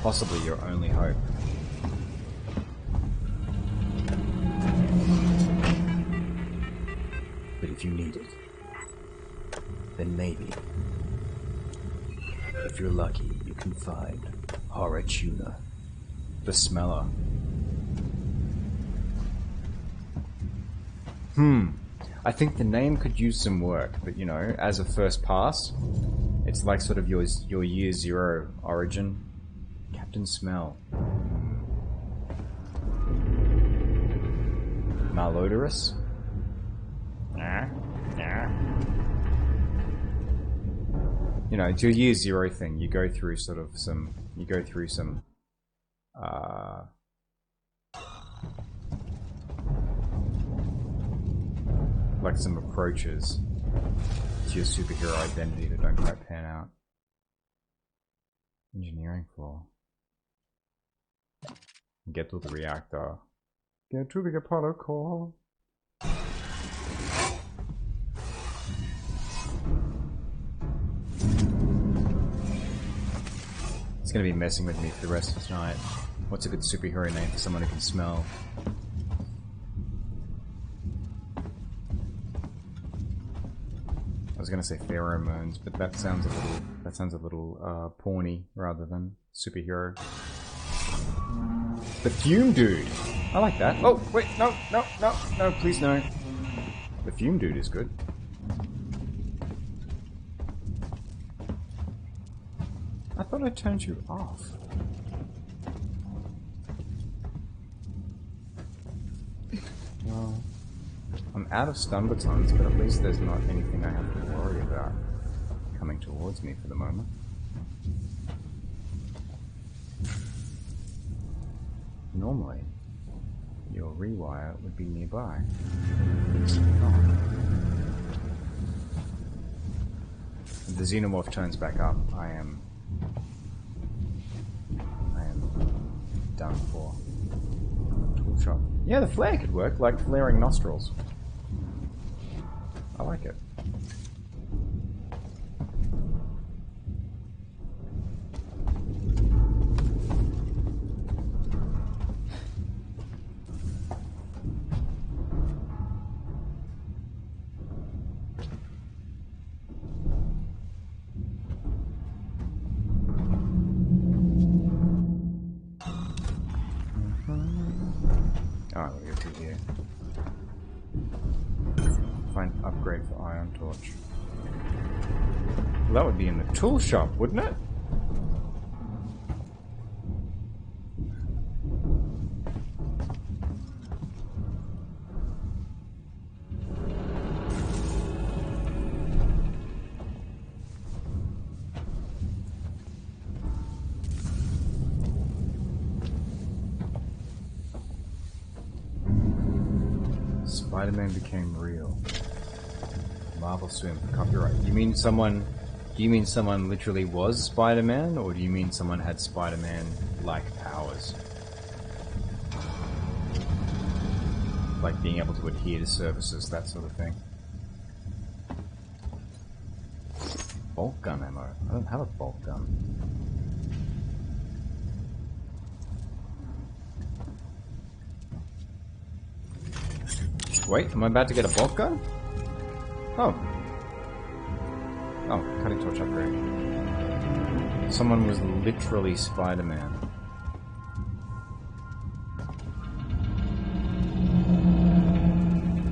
Possibly your only hope. But if you need it, then maybe, if you're lucky, you can find Horror Tuna, the smeller. I think the name could use some work, but you know, as a first pass, it's like sort of your year zero origin. Captain Smell. Malodorous? Nah. You know, it's your year zero thing. You go through some, like some approaches to your superhero identity that don't quite pan out. Engineering floor. Get to the reactor. Get to the Apollo core. It's gonna be messing with me for the rest of the night. What's a good superhero name for someone who can smell? I was gonna say pheromones, but that sounds a little porny rather than superhero. The Fume Dude! I like that. Oh, wait, no, please no. The Fume Dude is good. I thought I turned you off. Well, I'm out of stun batons, but at least there's not anything I have to worry about coming towards me for the moment. Normally, your rewire would be nearby. Oh. If the xenomorph turns back up, I am done for. Tool shop. Yeah, the flare could work, like flaring nostrils. I like it. Alright, we'll go through here. Find upgrade for iron torch. Well, that would be in the tool shop, wouldn't it? Spider-Man became real. Marvel Swim, copyright. You mean someone... Do you mean someone literally was Spider-Man, or do you mean someone had Spider-Man-like powers? Like being able to adhere to services, that sort of thing. Bolt gun ammo. I don't have a bolt gun. Wait, am I about to get a bolt gun? Oh. Oh, cutting torch upgrade. Someone was literally Spider-Man.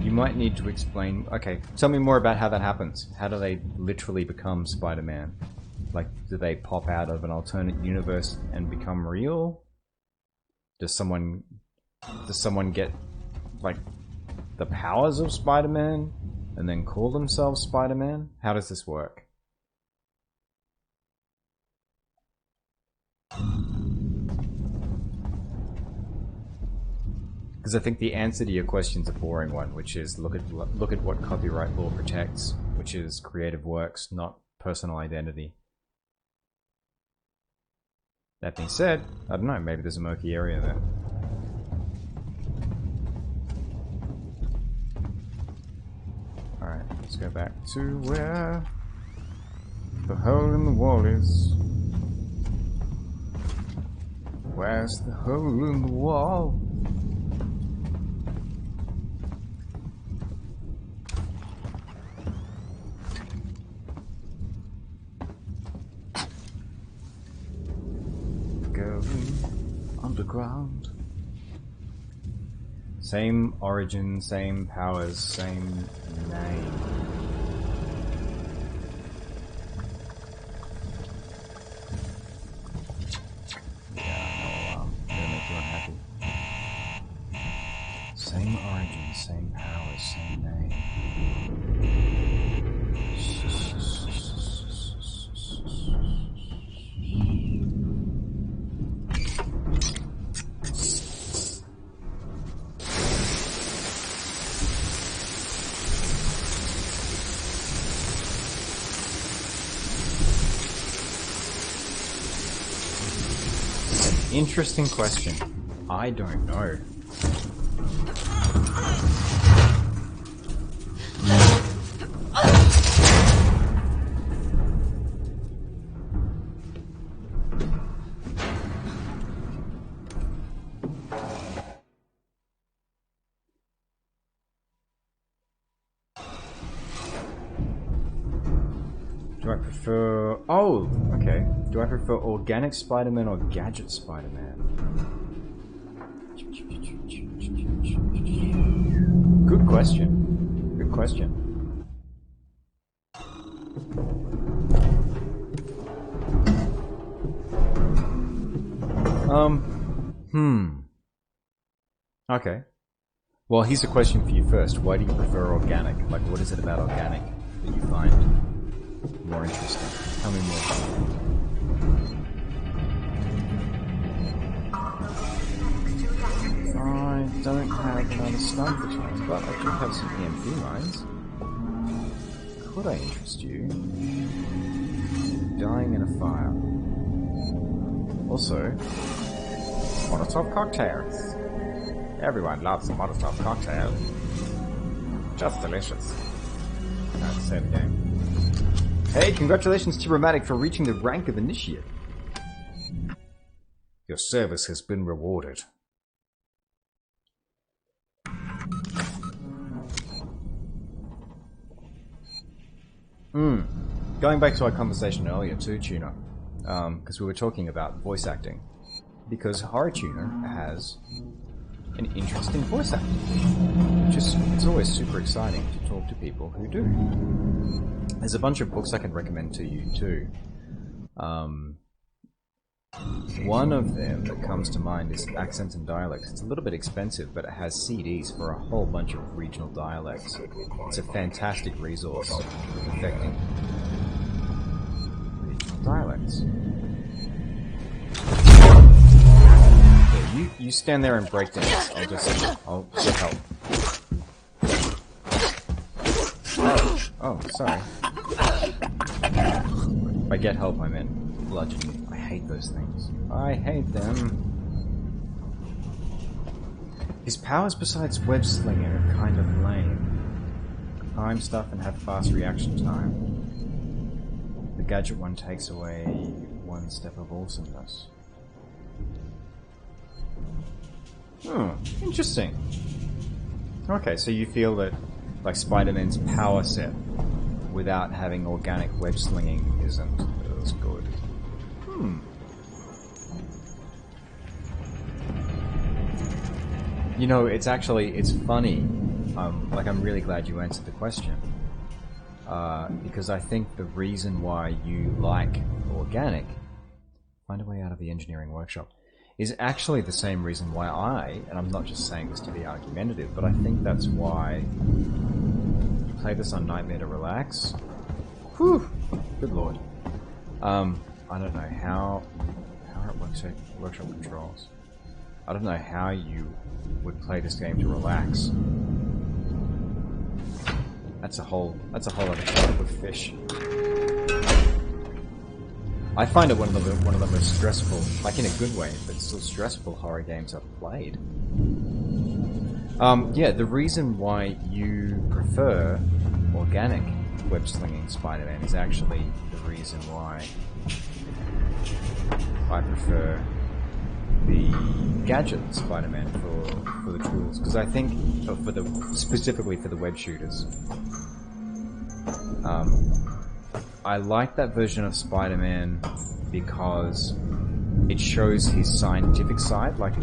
You might need to explain... Okay, tell me more about how that happens. How do they literally become Spider-Man? Like, do they pop out of an alternate universe and become real? Does someone get, like, the powers of Spider-Man and then call themselves Spider-Man? How does this work? Because I think the answer to your question's a boring one, which is look at what copyright law protects, which is creative works, not personal identity. That being said, I don't know, maybe there's a murky area there. Alright, let's go back to where the hole in the wall is. Where's the hole in the wall? Going underground. Same origin, same powers, same name. Yeah, no, gonna make you unhappy. Same origin, same powers, same name. Interesting question. I don't know. Do I prefer... Oh, okay. Do I prefer organic Spider-Man or gadget Spider-Man? Good question. Good question. Okay. Well, here's a question for you first. Why do you prefer organic? Like, what is it about organic that you find more interesting? Tell me more. I don't have another sniper time, but I do have some EMP mines. Could I interest you? Dying in a fire. Also, Molotov cocktails. Everyone loves a Molotov cocktail. Just delicious. That's the game. Hey, congratulations to Romatic for reaching the rank of Initiate. Your service has been rewarded. Going back to our conversation earlier too, Tuner, because we were talking about voice acting. Because Horror Tuner has an interesting voice actor. It's always super exciting to talk to people who do. There's a bunch of books I can recommend to you too. One of them that comes to mind is Accents and Dialects. It's a little bit expensive, but it has CDs for a whole bunch of regional dialects. It's a fantastic resource for perfecting regional dialects. Yeah, you stand there and break dance. I'll get help. Oh, sorry. By get help, I meant bludgeon you. I hate those things. I hate them. His powers besides web slinging are kind of lame. Climb stuff and have fast reaction time. The gadget one takes away one step of awesomeness. Interesting. Okay, so you feel that, like, Spider-Man's power set without having organic web slinging isn't as good. You know, it's funny. Like, I'm really glad you answered the question. Because I think the reason why you like organic, find a way out of the engineering workshop, is actually the same reason why and I'm not just saying this to be argumentative, but I think that's why you play this on Nightmare to relax. Whew! Good lord. I don't know how it works at workshop controls. I don't know how you would play this game to relax. That's a whole other kettle of fish. I find it one of the most stressful, like in a good way, but still stressful horror games I've played. Yeah, the reason why you prefer organic web-slinging Spider-Man is actually the reason why I prefer the gadget Spider-Man for the tools, because I think specifically for the web shooters. I like that version of Spider-Man because it shows his scientific side, like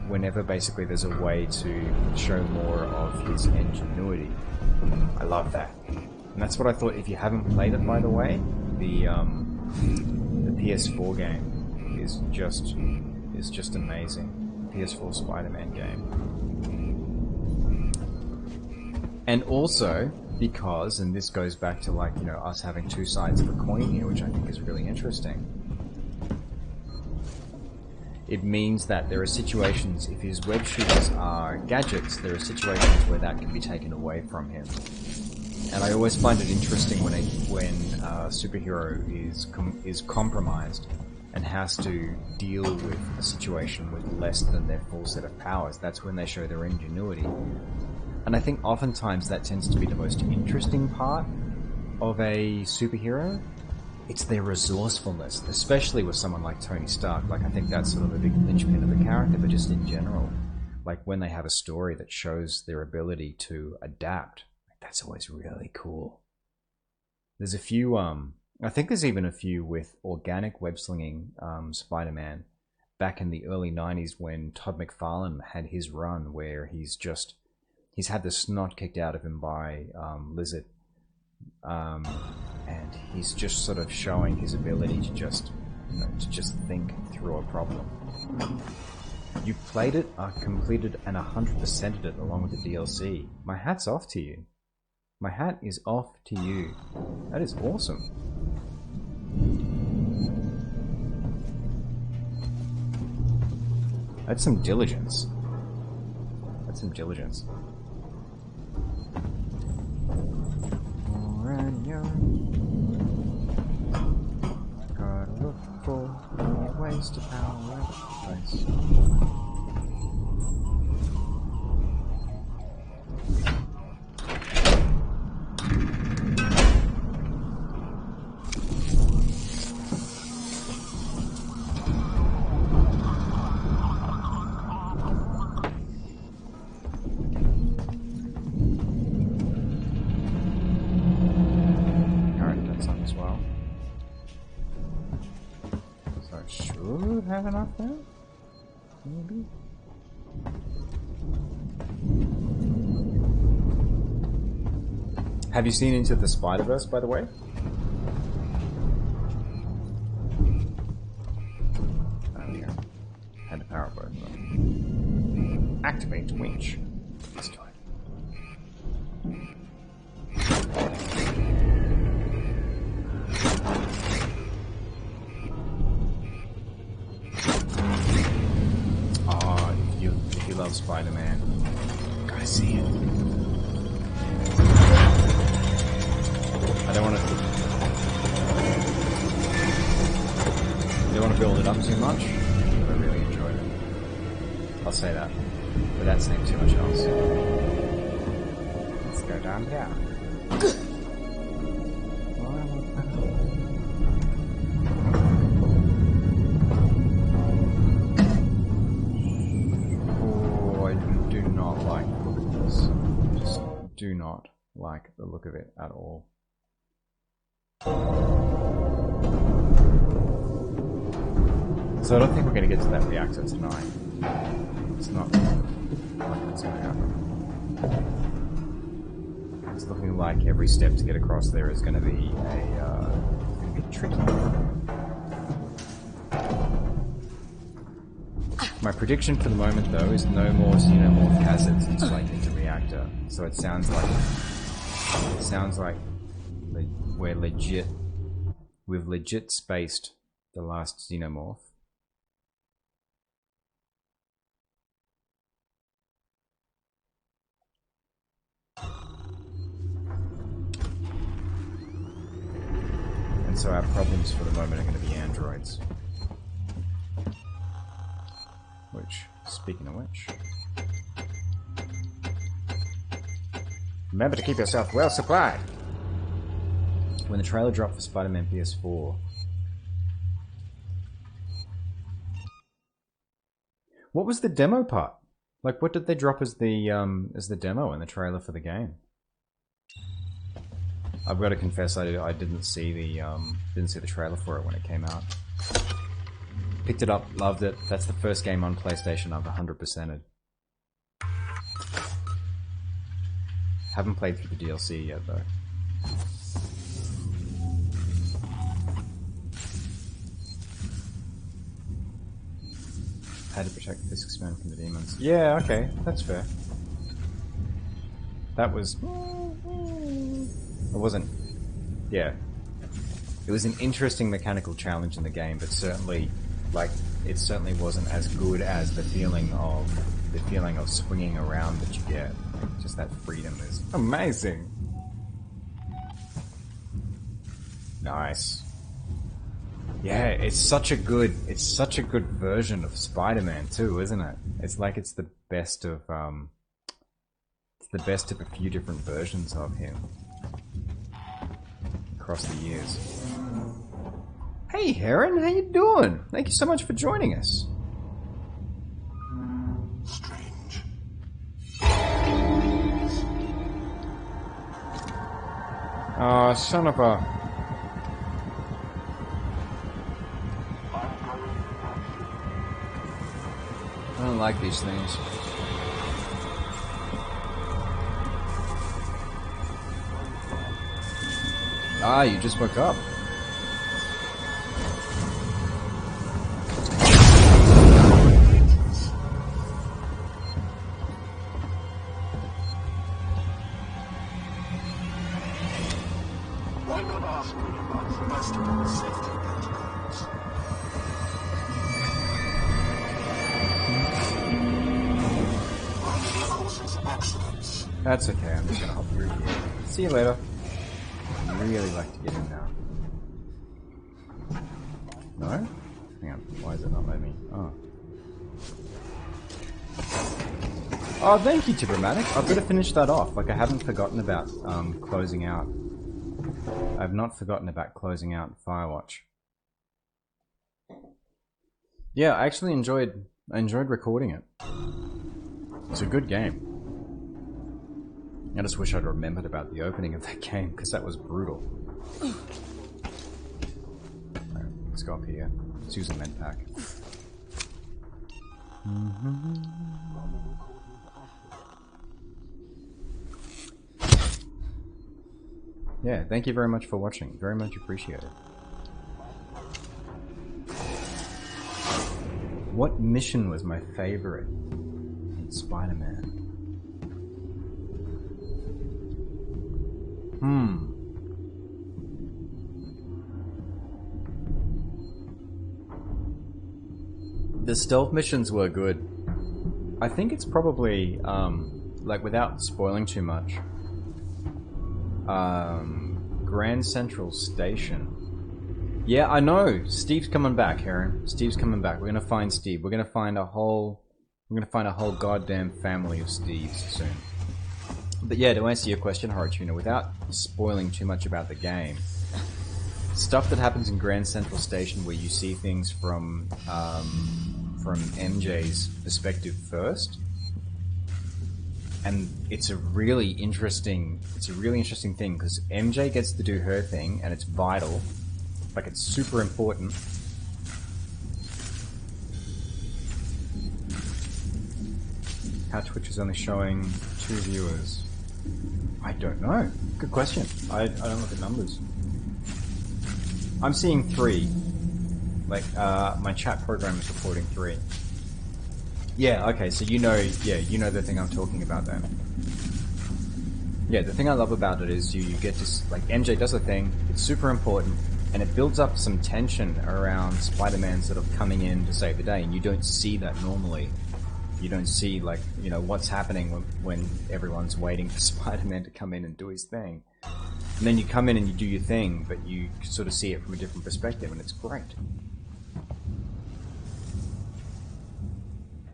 whenever basically there's a way to show more of his ingenuity. I love that. And that's what I thought. If you haven't played it, by the way, the PS4 game is just amazing. PS4 Spider-Man game. And also because, and this goes back to, like, you know, us having two sides of a coin here, which I think is really interesting. It means that there are situations, if his web shooters are gadgets, there are situations where that can be taken away from him. And I always find it interesting when a superhero is compromised and has to deal with a situation with less than their full set of powers. That's when they show their ingenuity. And I think oftentimes that tends to be the most interesting part of a superhero. It's their resourcefulness, especially with someone like Tony Stark. Like, I think that's sort of a big linchpin of the character, but just in general. Like, when they have a story that shows their ability to adapt, that's always really cool. There's a few, I think there's even a few with organic web-slinging Spider-Man back in the early 90s when Todd McFarlane had his run where he's had the snot kicked out of him by Lizard. And he's just sort of showing his ability to just think through a problem. You played it, completed, and 100%ed it along with the DLC. My hat's off to you. My hat is off to you. That is awesome. That's some diligence. That's some diligence. Gotta look for more ways to power up the place. Have enough there? Maybe? Have you seen Into the Spider-Verse, by the way? Oh, yeah. Had to power both of them. Activate winch. Let's do it. Oh, if you love Spider-Man, gotta see it. I don't want to build it up too much, but I really enjoyed it. I'll say that, without saying too much else. Let's go down here. Oh, I do not like the look of this. Just do not like the look of it at all. So I don't think we're going to get to that reactor tonight. It's not like that's going to happen. It's looking like every step to get across there is going to be tricky. My prediction for the moment, though, is no more xenomorph hazards into the reactor. So it sounds like we've legit spaced the last xenomorph. And so our problems for the moment are going to be androids. Which, speaking of which, remember to keep yourself well supplied. When the trailer dropped for Spider-Man PS4, what was the demo part? Like, what did they drop as the demo in the trailer for the game? I've got to confess, I didn't see the trailer for it when it came out. Picked it up, loved it. That's the first game on PlayStation I've 100%ed. Haven't played through the DLC yet, though. How to protect the physics man from the demons. Yeah, okay, that's fair. That was... It wasn't... Yeah. It was an interesting mechanical challenge in the game, but certainly, like, it certainly wasn't as good as the feeling of swinging around that you get. Just that freedom is amazing. Nice. Yeah, it's such a good version of Spider-Man too, isn't it? It's like it's the best of a few different versions of him across the years. Hey Heron, how you doing? Thank you so much for joining us. Strange. Oh, son of a... I don't like these things. Ah, you just woke up. Why not ask me about the rest of the safety protocols? Accidents. That's okay, I'm just gonna hop through here. See you later. I'd really like to get in now. No? Hang on, why is it not letting me? Oh. Oh, thank you, Tibermatic. I've got to finish that off. Like, I haven't forgotten about closing out. I've not forgotten about closing out Firewatch. Yeah, I actually enjoyed recording it. It's a good game. I just wish I'd remembered about the opening of that game, because that was brutal. Alright, let's go up here. Let's use a med pack. Yeah, thank you very much for watching. Very much appreciated. What mission was my favorite in Spider-Man? The stealth missions were good. I think it's probably, like without spoiling too much, Grand Central Station. Yeah, I know. Steve's coming back, Heron. Steve's coming back. We're gonna find Steve. We're gonna find a whole goddamn family of Steves soon. But yeah, to answer your question, Horror-Tuna, without spoiling too much about the game, stuff that happens in Grand Central Station where you see things from MJ's perspective first, and it's a really interesting thing because MJ gets to do her thing and it's vital, like it's super important. How Twitch is only showing 2 viewers? I don't know. Good question. I don't look at numbers. I'm seeing 3. Like, my chat program is reporting 3. Yeah, okay, so you know the thing I'm talking about then. Yeah, the thing I love about it is you get to, like, MJ does a thing, it's super important, and it builds up some tension around Spider-Man sort of coming in to save the day, and you don't see that normally. You don't see, like, you know, what's happening when everyone's waiting for Spider-Man to come in and do his thing. And then you come in and you do your thing, but you sort of see it from a different perspective, and it's great.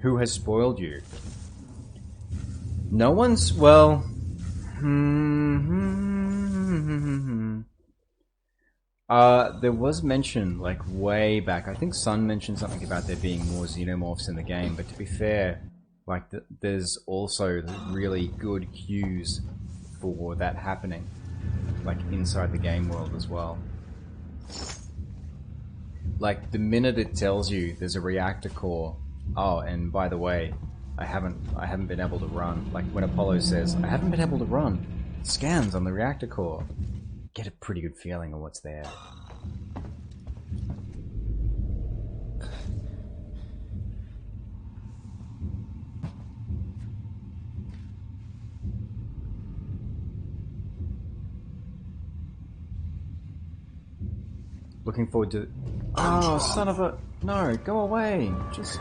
Who has spoiled you? No one's, well... there was mention, like, way back. I think Sun mentioned something about there being more xenomorphs in the game, but to be fair, like, there's also really good cues for that happening, like, inside the game world as well. Like, the minute it tells you there's a reactor core, oh, and by the way, I haven't been able to run. Like, when Apollo says, I haven't been able to run, scans on the reactor core, get a pretty good feeling of what's there. Looking forward to... Oh, son of a... No, go away! Just...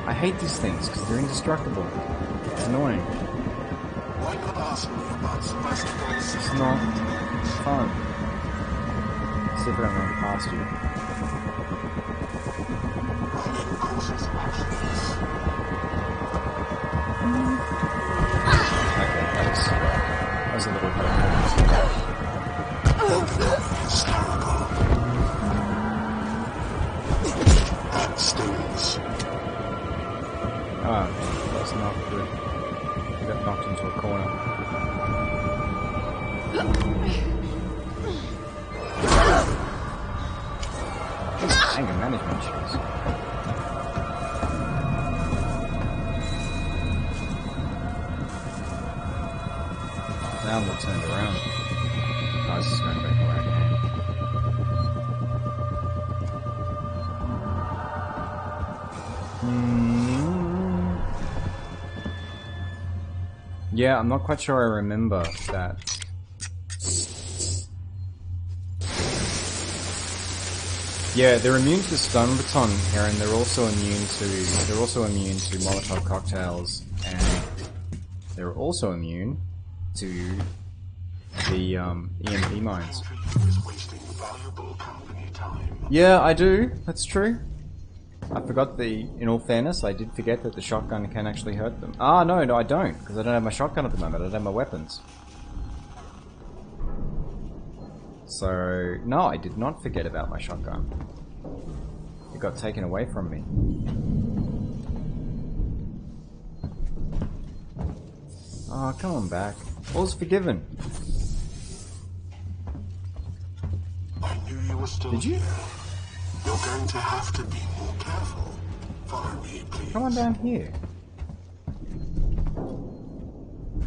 I hate these things, because they're indestructible. It's annoying. Why not ask me about Sebastopol's... It's not fun. See if I don't run past you. Running causes accidents. Okay, that was a little bit... Hysterical. That stings. Ah, that's not good. I got knocked into a corner. These anger management issues. Now I'm all turned around. I was just going back where I came. Yeah, I'm not quite sure I remember that. Yeah, they're immune to stun baton, Heron. They're also immune to Molotov cocktails, and they're also immune to the EMP mines. Yeah, I do. That's true. I forgot in all fairness, I did forget that the shotgun can actually hurt them. Ah, no, I don't, because I don't have my shotgun at the moment. I don't have my weapons. So, no, I did not forget about my shotgun. It got taken away from me. Oh, come on back. All's forgiven. I knew you were still Did you? here. You're going to have to be more careful. Follow me, please. Come on down here.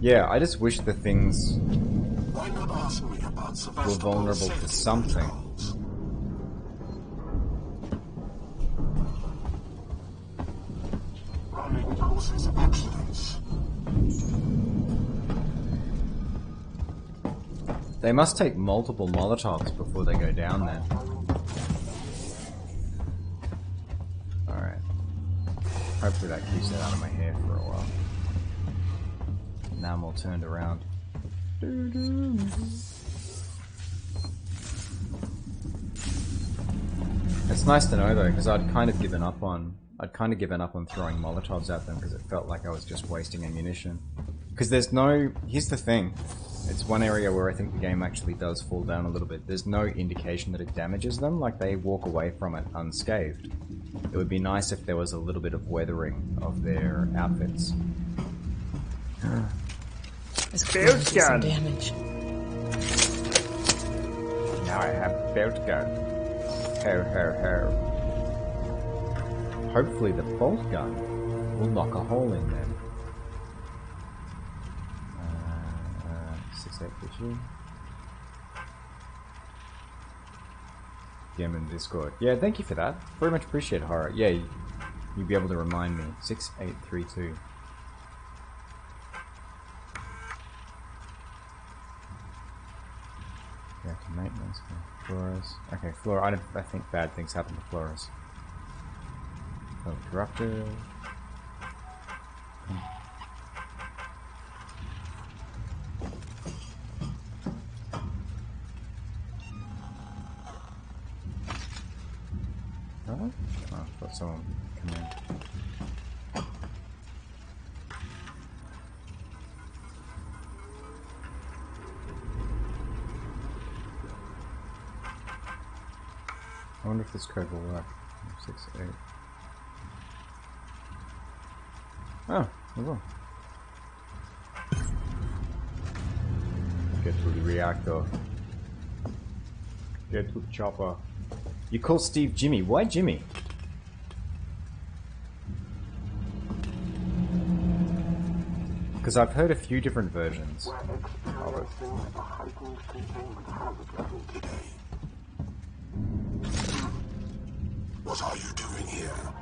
Yeah, I just wish the things ask me about We're Sevastopol's vulnerable to safety something. protocols. Running causes accidents. They must take multiple Molotovs before they go down there. Alright. Hopefully that keeps it out of my hair for a while. Now I'm all turned around. It's nice to know though, because I'd kind of given up on throwing Molotovs at them because it felt like I was just wasting ammunition. Because there's no... Here's the thing. It's one area where I think the game actually does fall down a little bit. There's no indication that it damages them, like they walk away from it unscathed. It would be nice if there was a little bit of weathering of their outfits. This could do some damage. Now I have belt gun. Ho ho ho. Hopefully the bolt gun will knock a hole in them. 6-8 pitching. DM in Discord. Yeah, thank you for that. Very much appreciate it, Horror. Yeah, you'd be able to remind me. 6832. Yeah, to maintenance. Floras. Okay, Flora. I think bad things happen to Floras. Oh, corrupted. Oh, I thought someone come in. I wonder if this code will work. 6, 8. Oh, it will. Get to the reactor. Get to the chopper. You call Steve Jimmy. Why Jimmy? Because I've heard a few different versions of it. What are you doing here?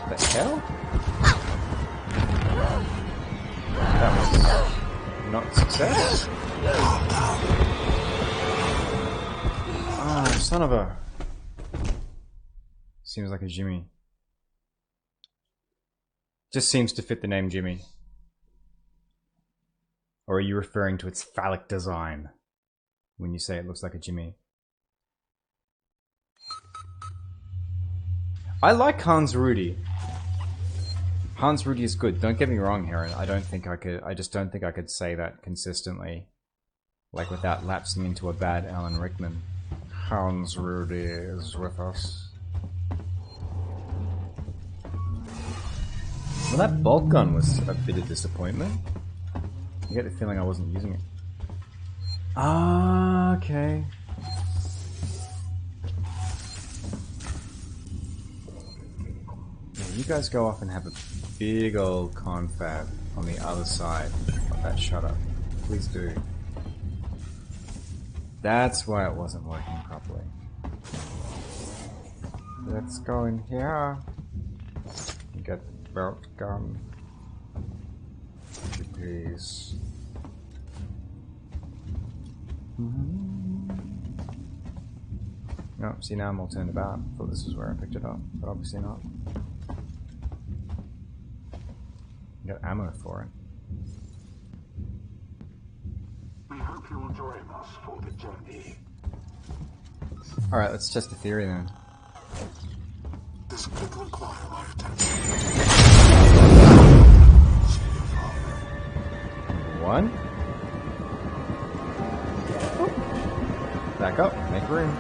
The hell? That was not success. Oh, son of a... Seems like a Jimmy. Just seems to fit the name Jimmy. Or are you referring to its phallic design when you say it looks like a Jimmy? I like Hans Rudy. Hans Rudy is good. Don't get me wrong, Heron. I just don't think I could say that consistently. Like without lapsing into a bad Alan Rickman. Hans Rudy is with us. Well, that bolt gun was a bit of disappointment. I get the feeling I wasn't using it. Ah, okay. Yeah, you guys go off and have a big old confab on the other side of that shutter. Please do. That's why it wasn't working properly. Let's go in here and get the belt gun. Would you please? No, see now I'm all turned about. Thought this is where I picked it up, but obviously not. Got ammo for it. We hope you'll join us for the journey. Alright, let's test the theory then. This could require my attention. One. Back up, make room.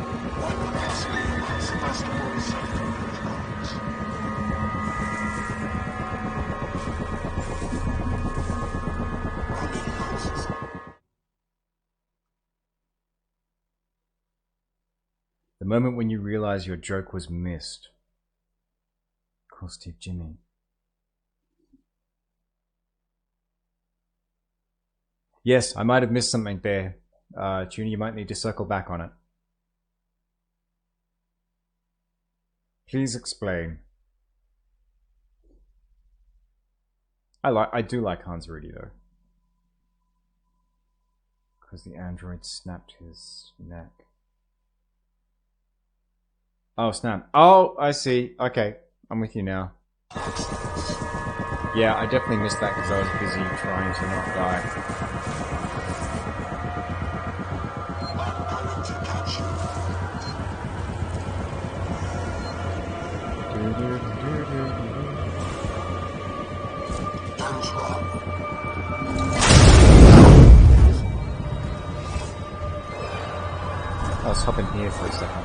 The moment when you realize your joke was missed. Call Steve Jimmy. Yes, I might have missed something there. Tuna, you might need to circle back on it. Please explain. I do like Hans Rudy though. Because the android snapped his neck. Oh, snap. Oh, I see. Okay, I'm with you now. Yeah, I definitely missed that because I was busy trying to not die. Let's hop in here for a second.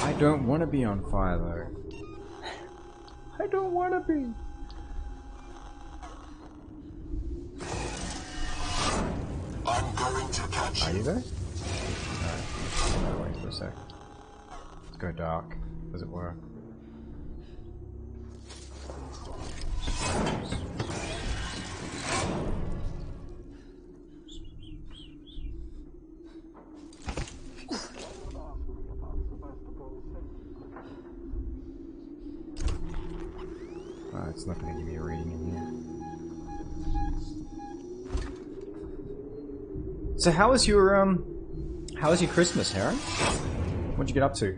I don't want to be on fire though. I don't want to be. I'm going to catch Are you there? No, wait for a sec. Let's go dark, as it were. It's not going to give me a reading in here. So how was your Christmas, Heron? What'd you get up to?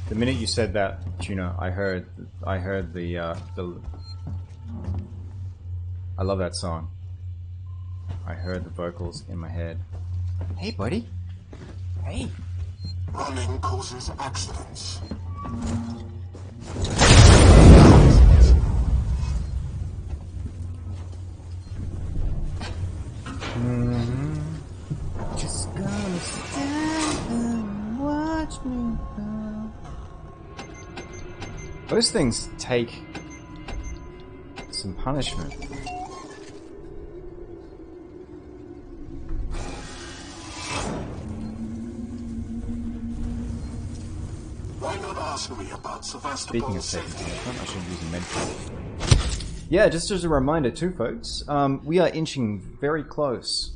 The minute you said that, Tuna, I heard the I love that song. I heard the vocals in my head. Hey, buddy. Hey. Running causes accidents. Just gonna stand and watch me fall. Those things take some punishment. Speaking of taking punishment, I should use a medkit. Yeah, just as a reminder too, folks, we are inching very close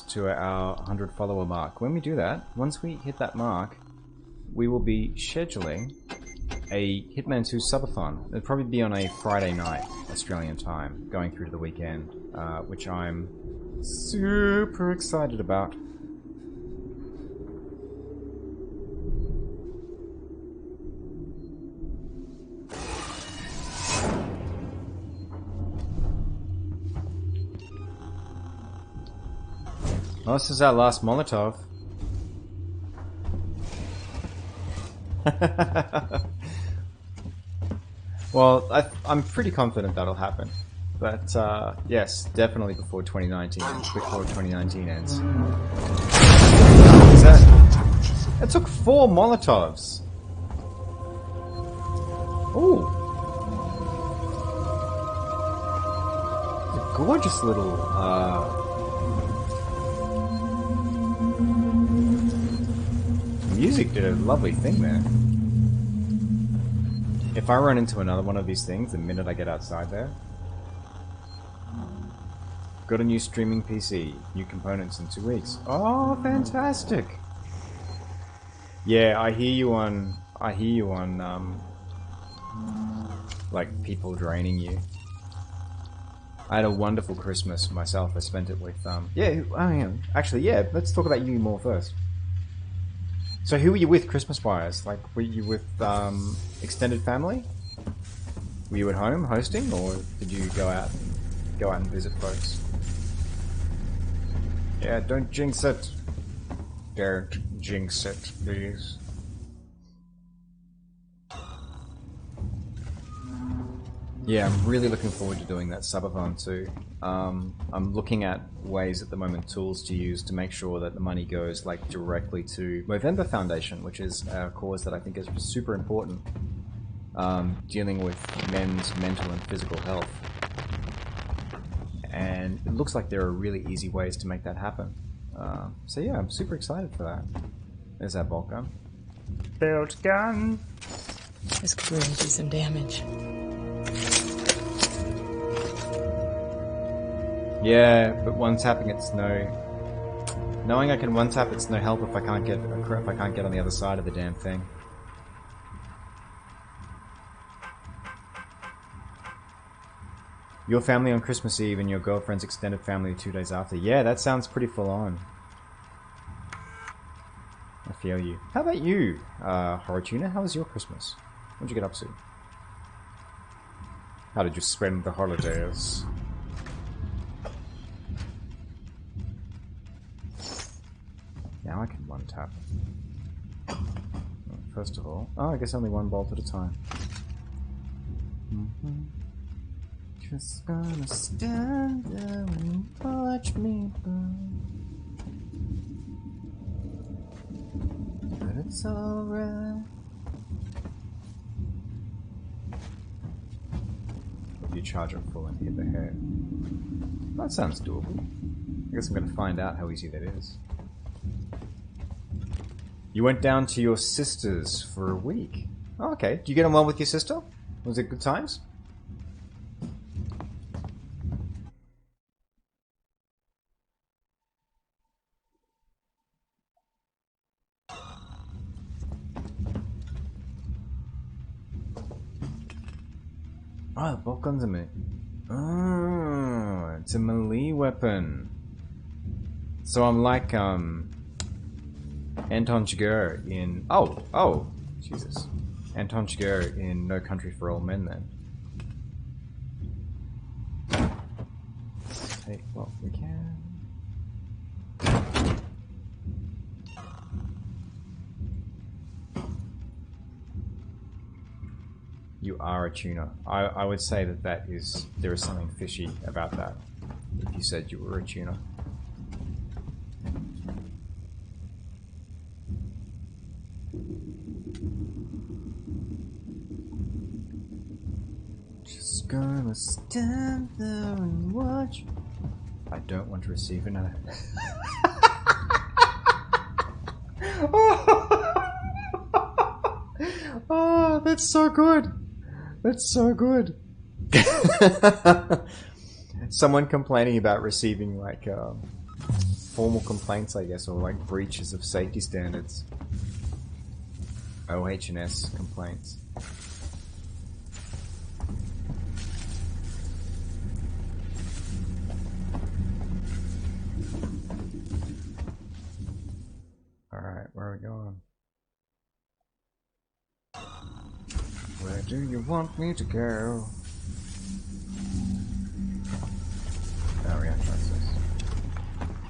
to our 100 follower mark. When we do that, once we hit that mark, we will be scheduling a Hitman 2 subathon. It'll probably be on a Friday night, Australian time, going through to the weekend, which I'm super excited about. Oh, this is our last Molotov. Well, I'm pretty confident that'll happen. But, yes, definitely before 2019. Before 2019 ends. It took 4 Molotovs. Ooh. It's a gorgeous little, music did a lovely thing there. If I run into another one of these things the minute I get outside there... Got a new streaming PC. New components in 2 weeks. Oh, fantastic! Yeah, I hear you on... like, people draining you. I had a wonderful Christmas myself. I spent it with, yeah, I mean, actually, yeah, let's talk about you more first. So who were you with Christmas-wise? Like, were you with extended family? Were you at home hosting, or did you go out and visit folks? Yeah, don't jinx it. Don't jinx it, please. Yeah, I'm really looking forward to doing that subathon too. I'm looking at ways at the moment, tools to use to make sure that the money goes like directly to Movember Foundation, which is a cause that I think is super important. dealing with men's mental and physical health. And it looks like there are really easy ways to make that happen. So yeah, I'm super excited for that. There's that bolt gun. Bolt gun! This could really do some damage. Yeah, but one tapping it's no... Knowing I can one tap it's no help if I can't get on the other side of the damn thing. Your family on Christmas Eve and your girlfriend's extended family 2 days after. Yeah, that sounds pretty full on. I feel you. How about you, Horotuna? How was your Christmas? What'd you get up to? How did you spend the holidays? Now I can one tap. First of all... Oh, I guess only one bolt at a time. Just gonna stand there and watch me burn. But it's alright. If you charge it full and hit the head. That sounds doable. I guess I'm gonna find out how easy that is. You went down to your sister's for a week. Oh, okay. Did you get on well with your sister? Was it good times? Oh, the bolt gun's a melee. Oh, it's a melee weapon. So I'm like, Anton Chigurh in... Oh! Jesus. Anton Chigurh in No Country for Old Men, then. Let's take what we can. You are a tuner. I would say that there is something fishy about that. If you said you were a tuner. Just gonna stand there and watch. I don't want to receive a note. Oh, that's so good. That's so good. Someone complaining about receiving like formal complaints, I guess, or like breaches of safety standards. OH&S complaints. Alright, where are we going? Where do you want me to go? Oh, we're gonna try this.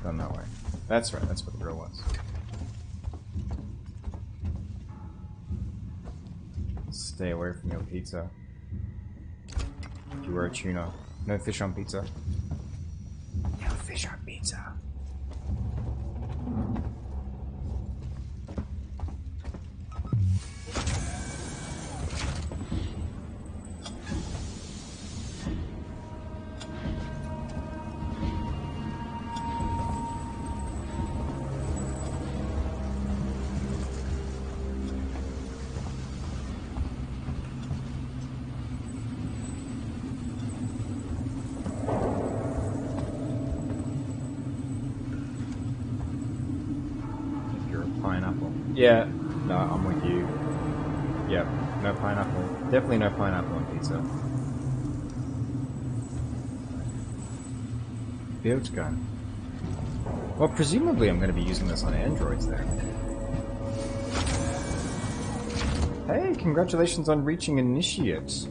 Going that way. That's right, that's what the drill was. Stay away from your pizza. You were a tuna. No fish on pizza. No fish on pizza. Yeah, no, I'm with you. Yep, no pineapple. Definitely no pineapple on pizza. Build gun. Well, presumably I'm going to be using this on androids then. Hey, congratulations on reaching Initiate.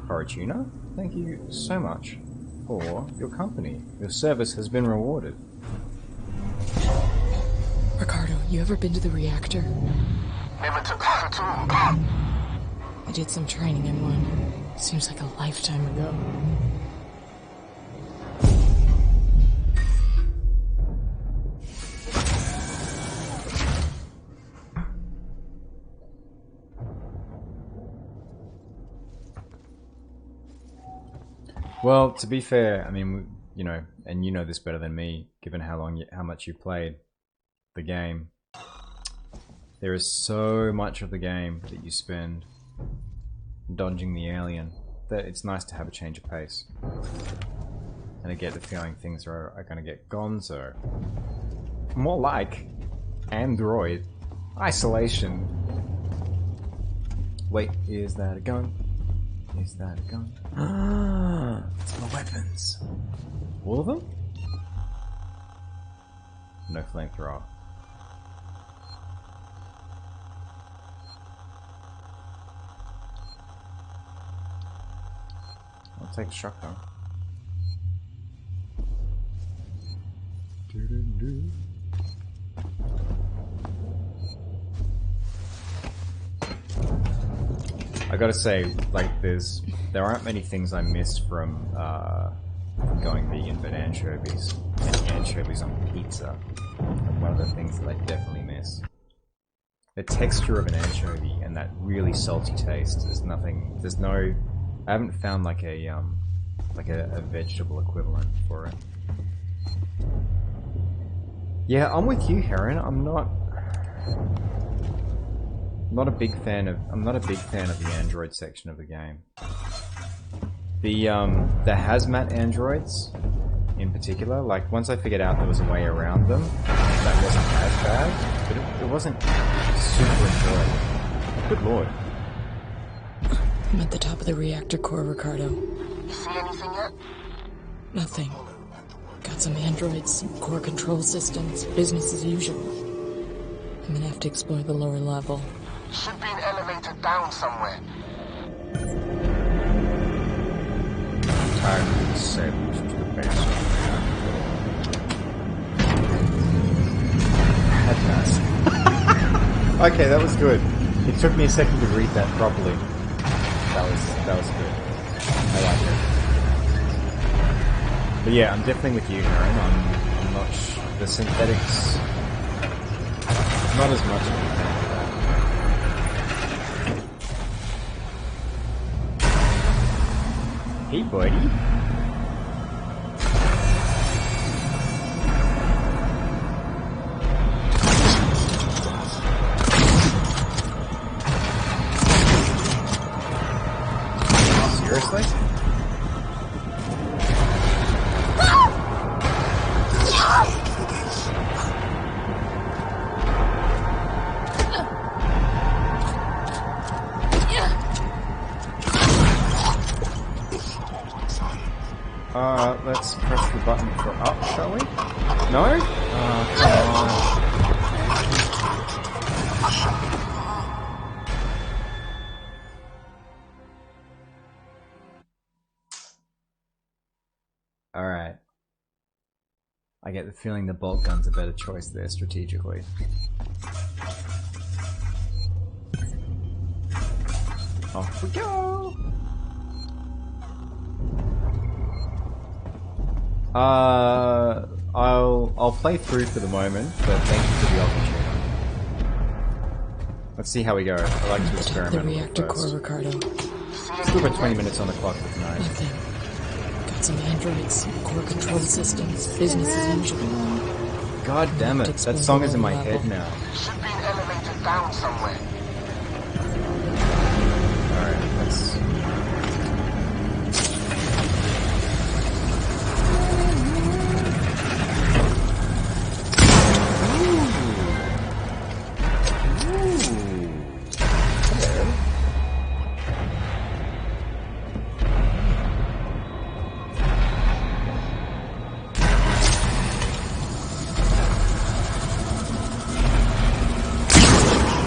Fortuna, thank you so much for your company. Your service has been rewarded. Ricardo, you ever been to the reactor? Never took that at all. I did some training in one. Seems like a lifetime ago. Well, to be fair, I mean, you know, and you know this better than me, given how much you played the game. There is so much of the game that you spend dodging the alien that it's nice to have a change of pace. And I get the feeling things are going to get gonzo. More like Android isolation. Wait, is that a gun? Is that a gun? Ah, it's my weapons. All of them? No flamethrower. I'll take a shotgun. I gotta say, like, there aren't many things I missed from going vegan, but anchovies and anchovies on pizza are one of the things that I definitely miss. The texture of an anchovy and that really salty taste. I haven't found like a vegetable equivalent for it. Yeah, I'm with you, Heron. I'm not a big fan of the android section of the game. The hazmat androids in particular, like once I figured out there was a way around them that wasn't as bad, but it wasn't super enjoyable. Good lord. I'm at the top of the reactor core, Ricardo. You see anything yet? Nothing. Got some androids, some core control systems, business as usual. I'm gonna have to explore the lower level. Should be an elevator down somewhere. Time to sail to the base. Okay, that was good. It took me a second to read that properly. That was good. I like it. But yeah, I'm definitely with you, Heron. I'm not the synthetics. Not as much of a fan of that. Hey, buddy. Seriously? Let's press the button for up, shall we? No? Come on. Alright. I get the feeling the bolt gun's a better choice there strategically. Off we go! I'll play through for the moment, but thank you for the opportunity. Let's see how we go. I like to experiment the reactor first. core, Ricardo. Still got 20 minutes on the clock for tonight. Nothing. Got some androids, some core control systems, business as usual. God damn it, that song is in my head now. Should be an elevator down somewhere. Alright, let's...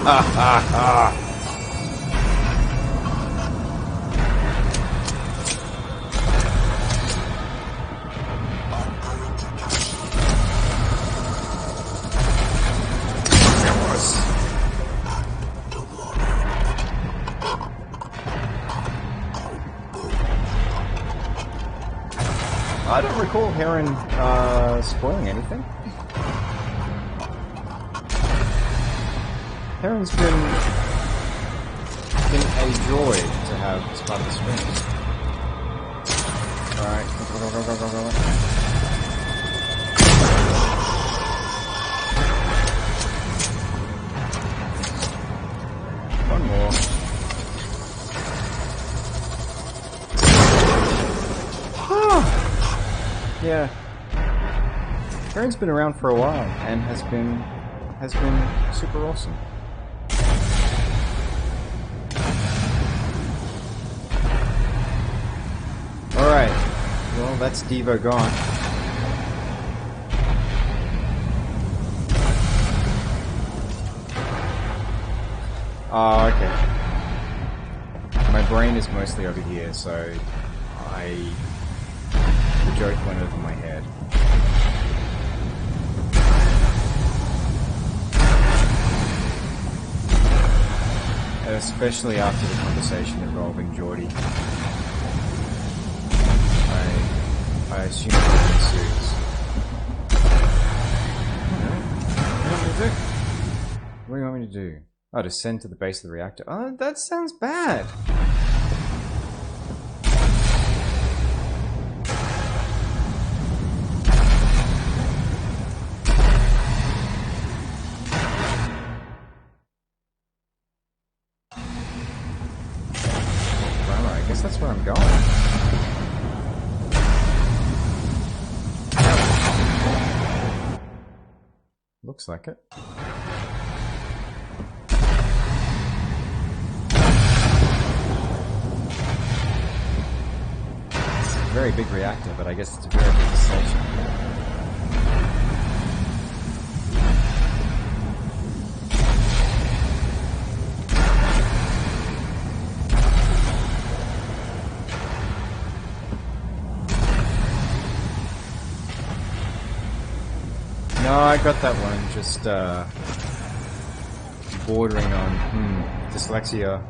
Ha ha ha! I don't recall Heron spoiling anything. Heron's been a joy to have as part of the stream. Alright, go. One more. Yeah. Karen's been around for a while and has been super awesome. Alright. Well, that's Devo gone. Oh, okay. My brain is mostly over here, so the joke went over my head. And especially after the conversation involving Geordie. I assume it's something serious. What do you want me to do? Oh, descend to the base of the reactor. Oh, that sounds bad. Well, I guess that's where I'm going. Looks like it. It's a very big reactor, but I guess it's a very big station. No, I got that one, just bordering on dyslexia.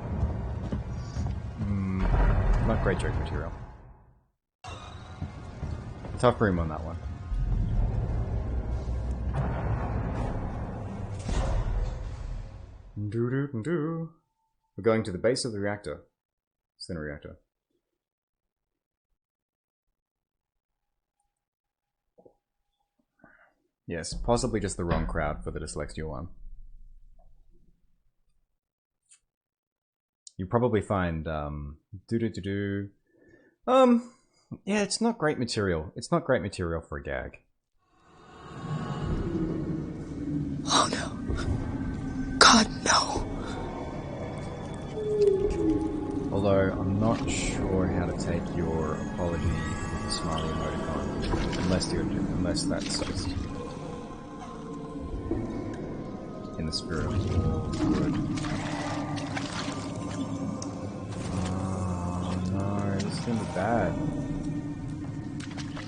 Not great joke material. Tough room on that one. We're going to the base of the reactor. Center reactor. Yes, possibly just the wrong crowd for the dyslexia one. You probably find yeah, it's not great material. It's not great material for a gag. Oh no. God, no. Although, I'm not sure how to take your apology with the smiley emoticon. Unless that's just in the spirit of good. Oh no, this is gonna be bad.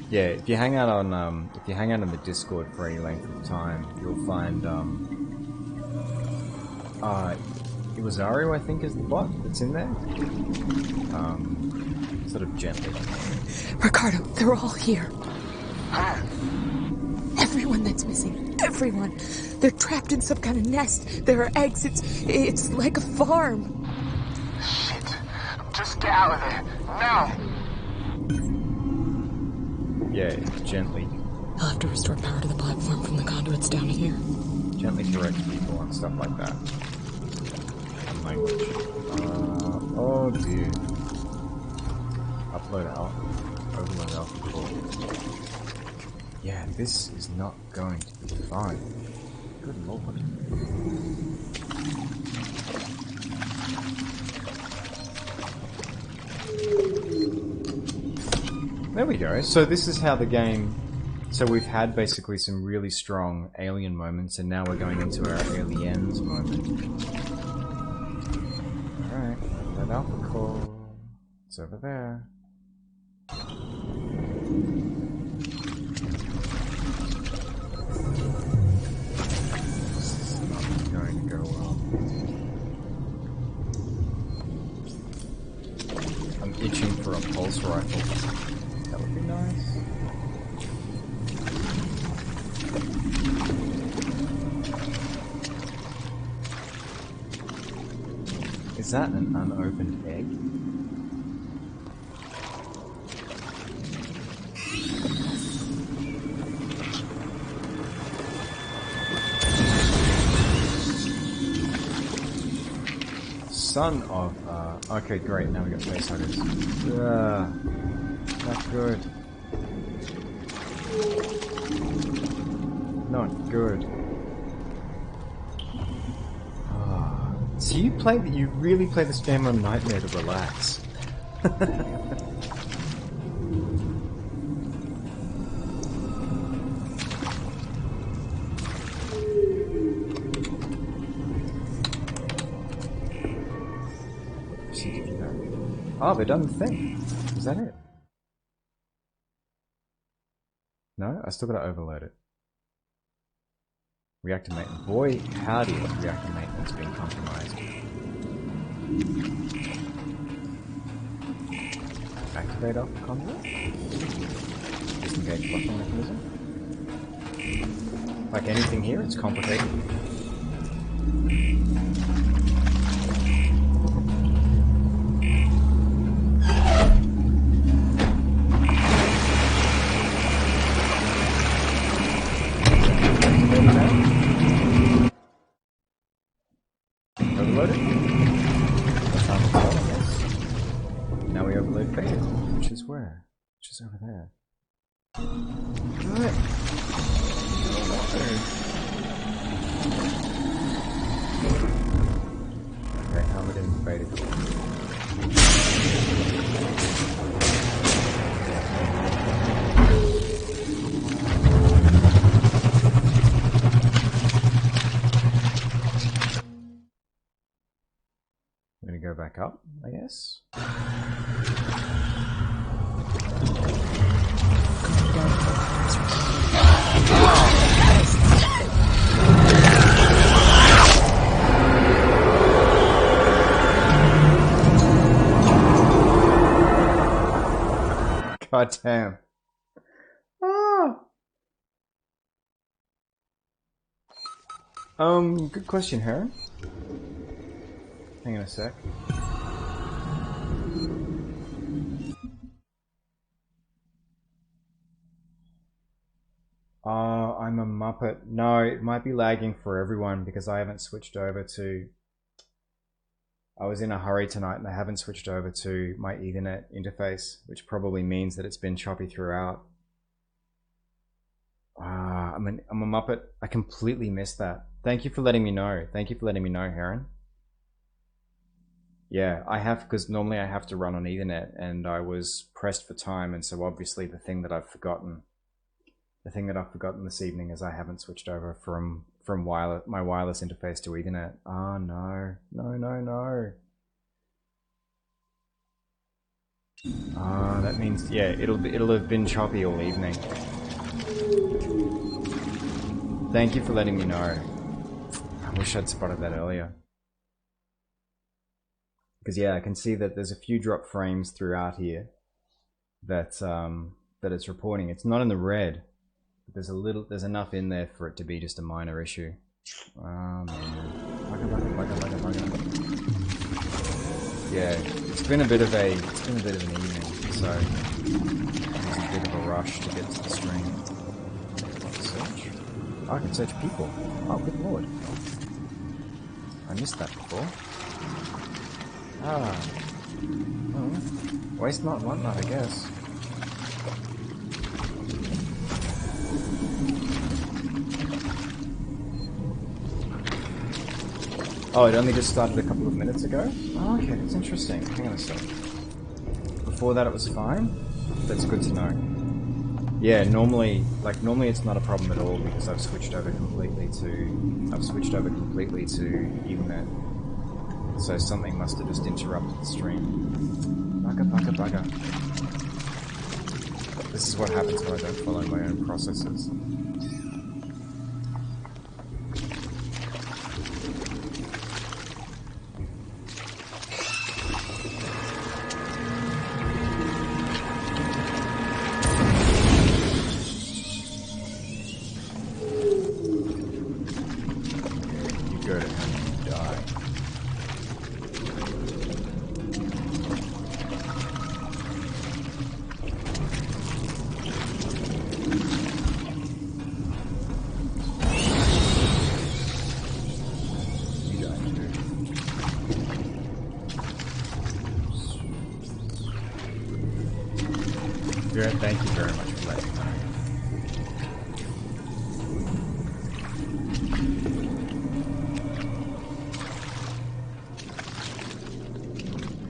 Yeah, if you hang out on the Discord for any length of time, you'll find Iwazaru, I think, is the bot that's in there. Sort of gently. Ricardo, they're all here. Everyone that's missing. Everyone. They're trapped in some kind of nest. There are eggs. It's like a farm. Shit. Just get out of there. Now. Yeah, gently. I'll have to restore power to the platform from the conduits down here. Gently correct people and stuff like that. And language. Oh dear. Upload out. Overload alpha core. Yeah, this is not going to be fun. Good lord. There we go. So this is how the game... So we've had basically some really strong alien moments, and now we're going into our aliens moment. Alright, that alpha core. It's over there. This is not going to go well. I'm itching for a pulse rifle. That would be nice. Is that an unopened egg? son of, okay, great, now we got face huggers. Not good. Not good. So you really play this game on Nightmare to relax. Oh, they've done the thing. Is that it? No? I still gotta overload it. Reactor maintenance. Boy, howdy, reactor maintenance being compromised. Activate off the conduit? Disengage locking mechanism? Like anything here, it's complicated. Which is over there. Good. Okay, how am I getting beta core? I'm gonna go back up, I guess. God damn. Good question, Heron. Hang on a sec. I'm a Muppet. No, it might be lagging for everyone because I haven't switched over to... I was in a hurry tonight and I haven't switched over to my Ethernet interface, which probably means that it's been choppy throughout. I'm a Muppet. I completely missed that. Thank you for letting me know. Thank you for letting me know, Heron. Yeah, I have, because normally I have to run on Ethernet and I was pressed for time, and so obviously the thing that I've forgotten this evening is I haven't switched over from my wireless interface to Ethernet. Oh no. No. That means, yeah, it'll have been choppy all evening. Thank you for letting me know. I wish I'd spotted that earlier. Because yeah, I can see that there's a few drop frames throughout here that it's reporting. It's not in the red. There's enough in there for it to be just a minor issue. Oh man. Bugger. Yeah, it's been a bit of an evening, so it's a bit of a rush to get to the stream. Search? Oh, I can search people. Oh, good lord. I missed that before. Waste not, want not, I guess. Oh, it only just started a couple of minutes ago? Oh, okay, that's interesting. Hang on a sec. Before that it was fine? That's good to know. Yeah, normally it's not a problem at all because I've switched over completely to Ethernet. So something must have just interrupted the stream. Bugger. This is what happens when I don't follow my own processes.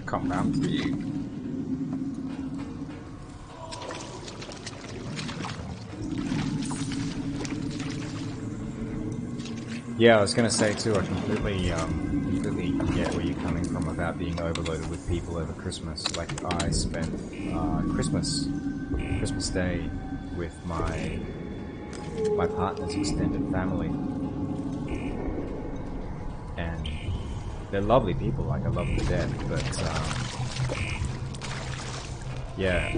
come round to you. Yeah, I was gonna say too, I completely get where you're coming from about being overloaded with people over Christmas. Like, I spent Christmas Day with my partner's extended family, and they're lovely people. Like, I love them to death. But yeah,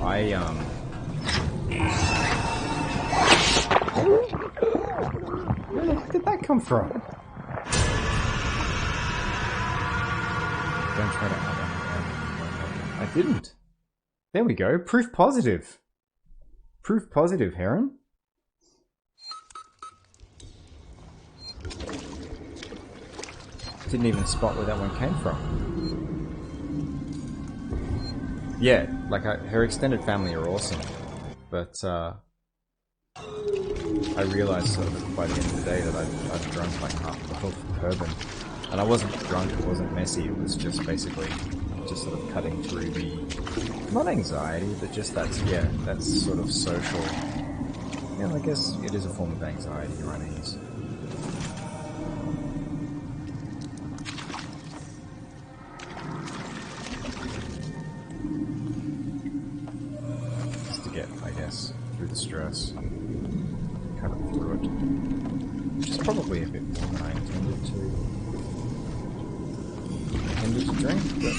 where did that come from? Don't try to I didn't. There we go. Proof positive. Proof positive, Heron. Didn't even spot where that one came from. Yeah, like her extended family are awesome, but I realized sort of by the end of the day that I'd drunk like half a bottle of bourbon. And I wasn't drunk, it wasn't messy, it was just basically just sort of cutting through the, not anxiety, but just that's sort of social, I guess it is a form of anxiety or unease. Just to get, I guess, through the stress, cut it through it, which is probably a bit more than I intended to drink, but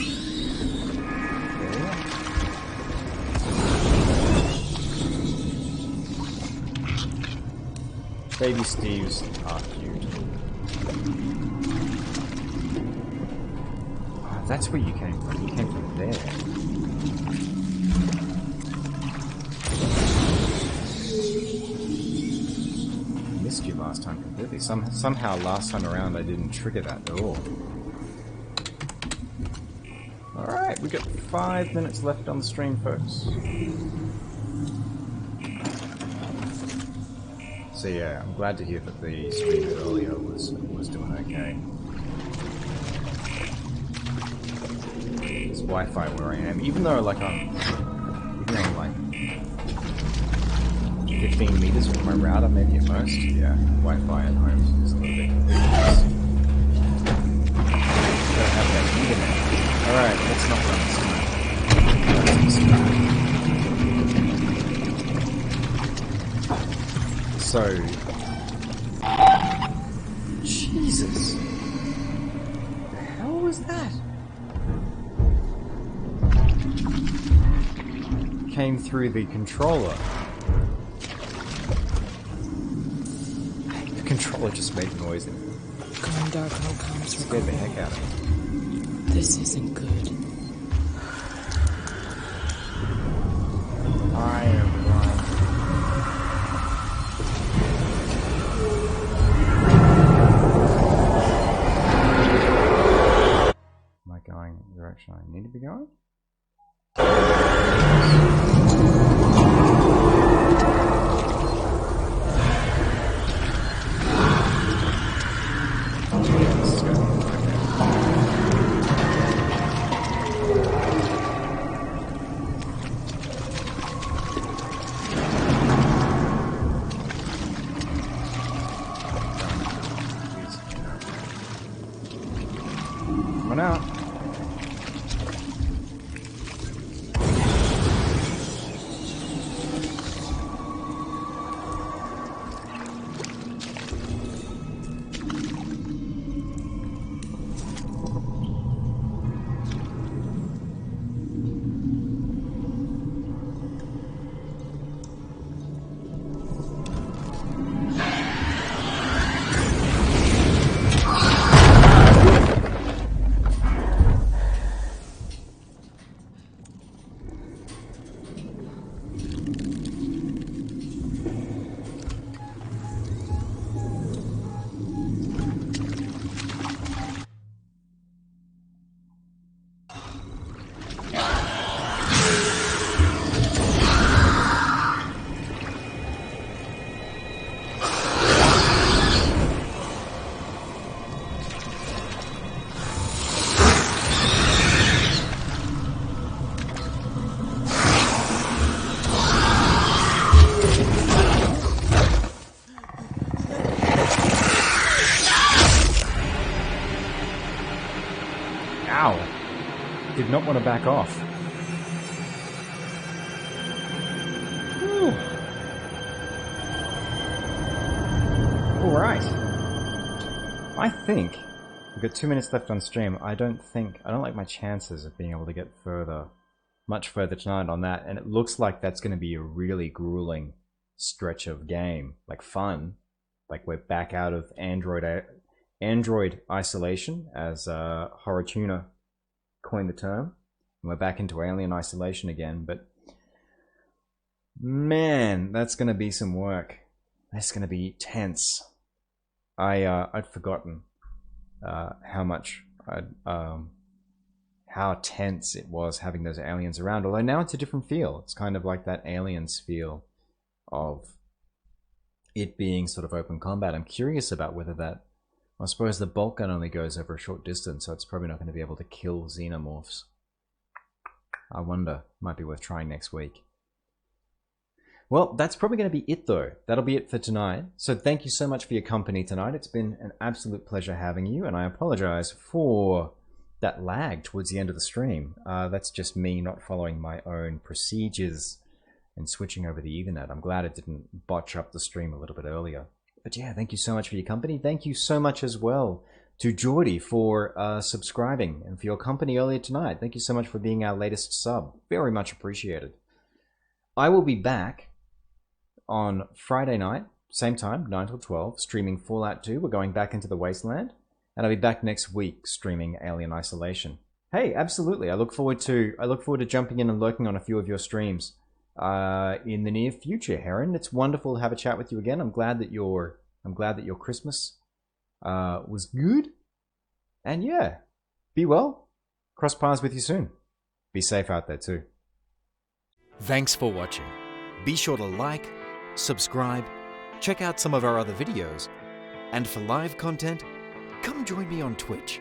there we are. Baby Steves are cute. Oh, that's where you came from. You came from there. I missed you last time completely. Somehow last time around I didn't trigger that at all. Alright, we got 5 minutes left on the stream, folks. So yeah, I'm glad to hear that the stream earlier was doing okay. There's Wi-Fi where I am, even though like I'm like 15 meters from my router, maybe at most. Yeah, Wi-Fi at home is a little bit ridiculous. Don't have that internet. Alright, let's not run this So... Jesus! The hell was that? Came through the controller. The controller just made noise and Going dark, no comms. scared the heck out of me. This isn't good. Hi, everyone. Am I going in the direction I need to be going? This is going to be Coming out. did not want to back off. Whew. All right. I think we've got 2 minutes left on stream. I don't like my chances of being able to get much further tonight on that. And it looks like that's going to be a really grueling stretch of game, like fun. Like we're back out of Android isolation, as Horatuna coined the term. And we're back into alien isolation again. But man, that's going to be some work. That's going to be tense. I'd forgotten how tense it was having those aliens around. Although now it's a different feel. It's kind of like that Aliens feel of it being sort of open combat. I'm curious about whether that... I suppose the bolt gun only goes over a short distance, so it's probably not going to be able to kill xenomorphs. I wonder. Might be worth trying next week. Well, that's probably going to be it, though. That'll be it for tonight. So thank you so much for your company tonight. It's been an absolute pleasure having you, and I apologize for that lag towards the end of the stream. That's just me not following my own procedures and switching over the Ethernet. I'm glad it didn't botch up the stream a little bit earlier. But yeah, thank you so much for your company. Thank you so much as well to Geordie for subscribing and for your company earlier tonight. Thank you so much for being our latest sub. Very much appreciated. I will be back on Friday night, same time, 9 till 12, streaming Fallout 2. We're going back into the Wasteland. And I'll be back next week streaming Alien Isolation. Hey, absolutely. I look forward to jumping in and lurking on a few of your streams in the near future, Heron. It's wonderful to have a chat with you again. I'm glad that your Christmas was good. And yeah, be well. Cross paths with you soon. Be safe out there too. Thanks for watching. Be sure to like, subscribe, check out some of our other videos, and for live content, come join me on Twitch.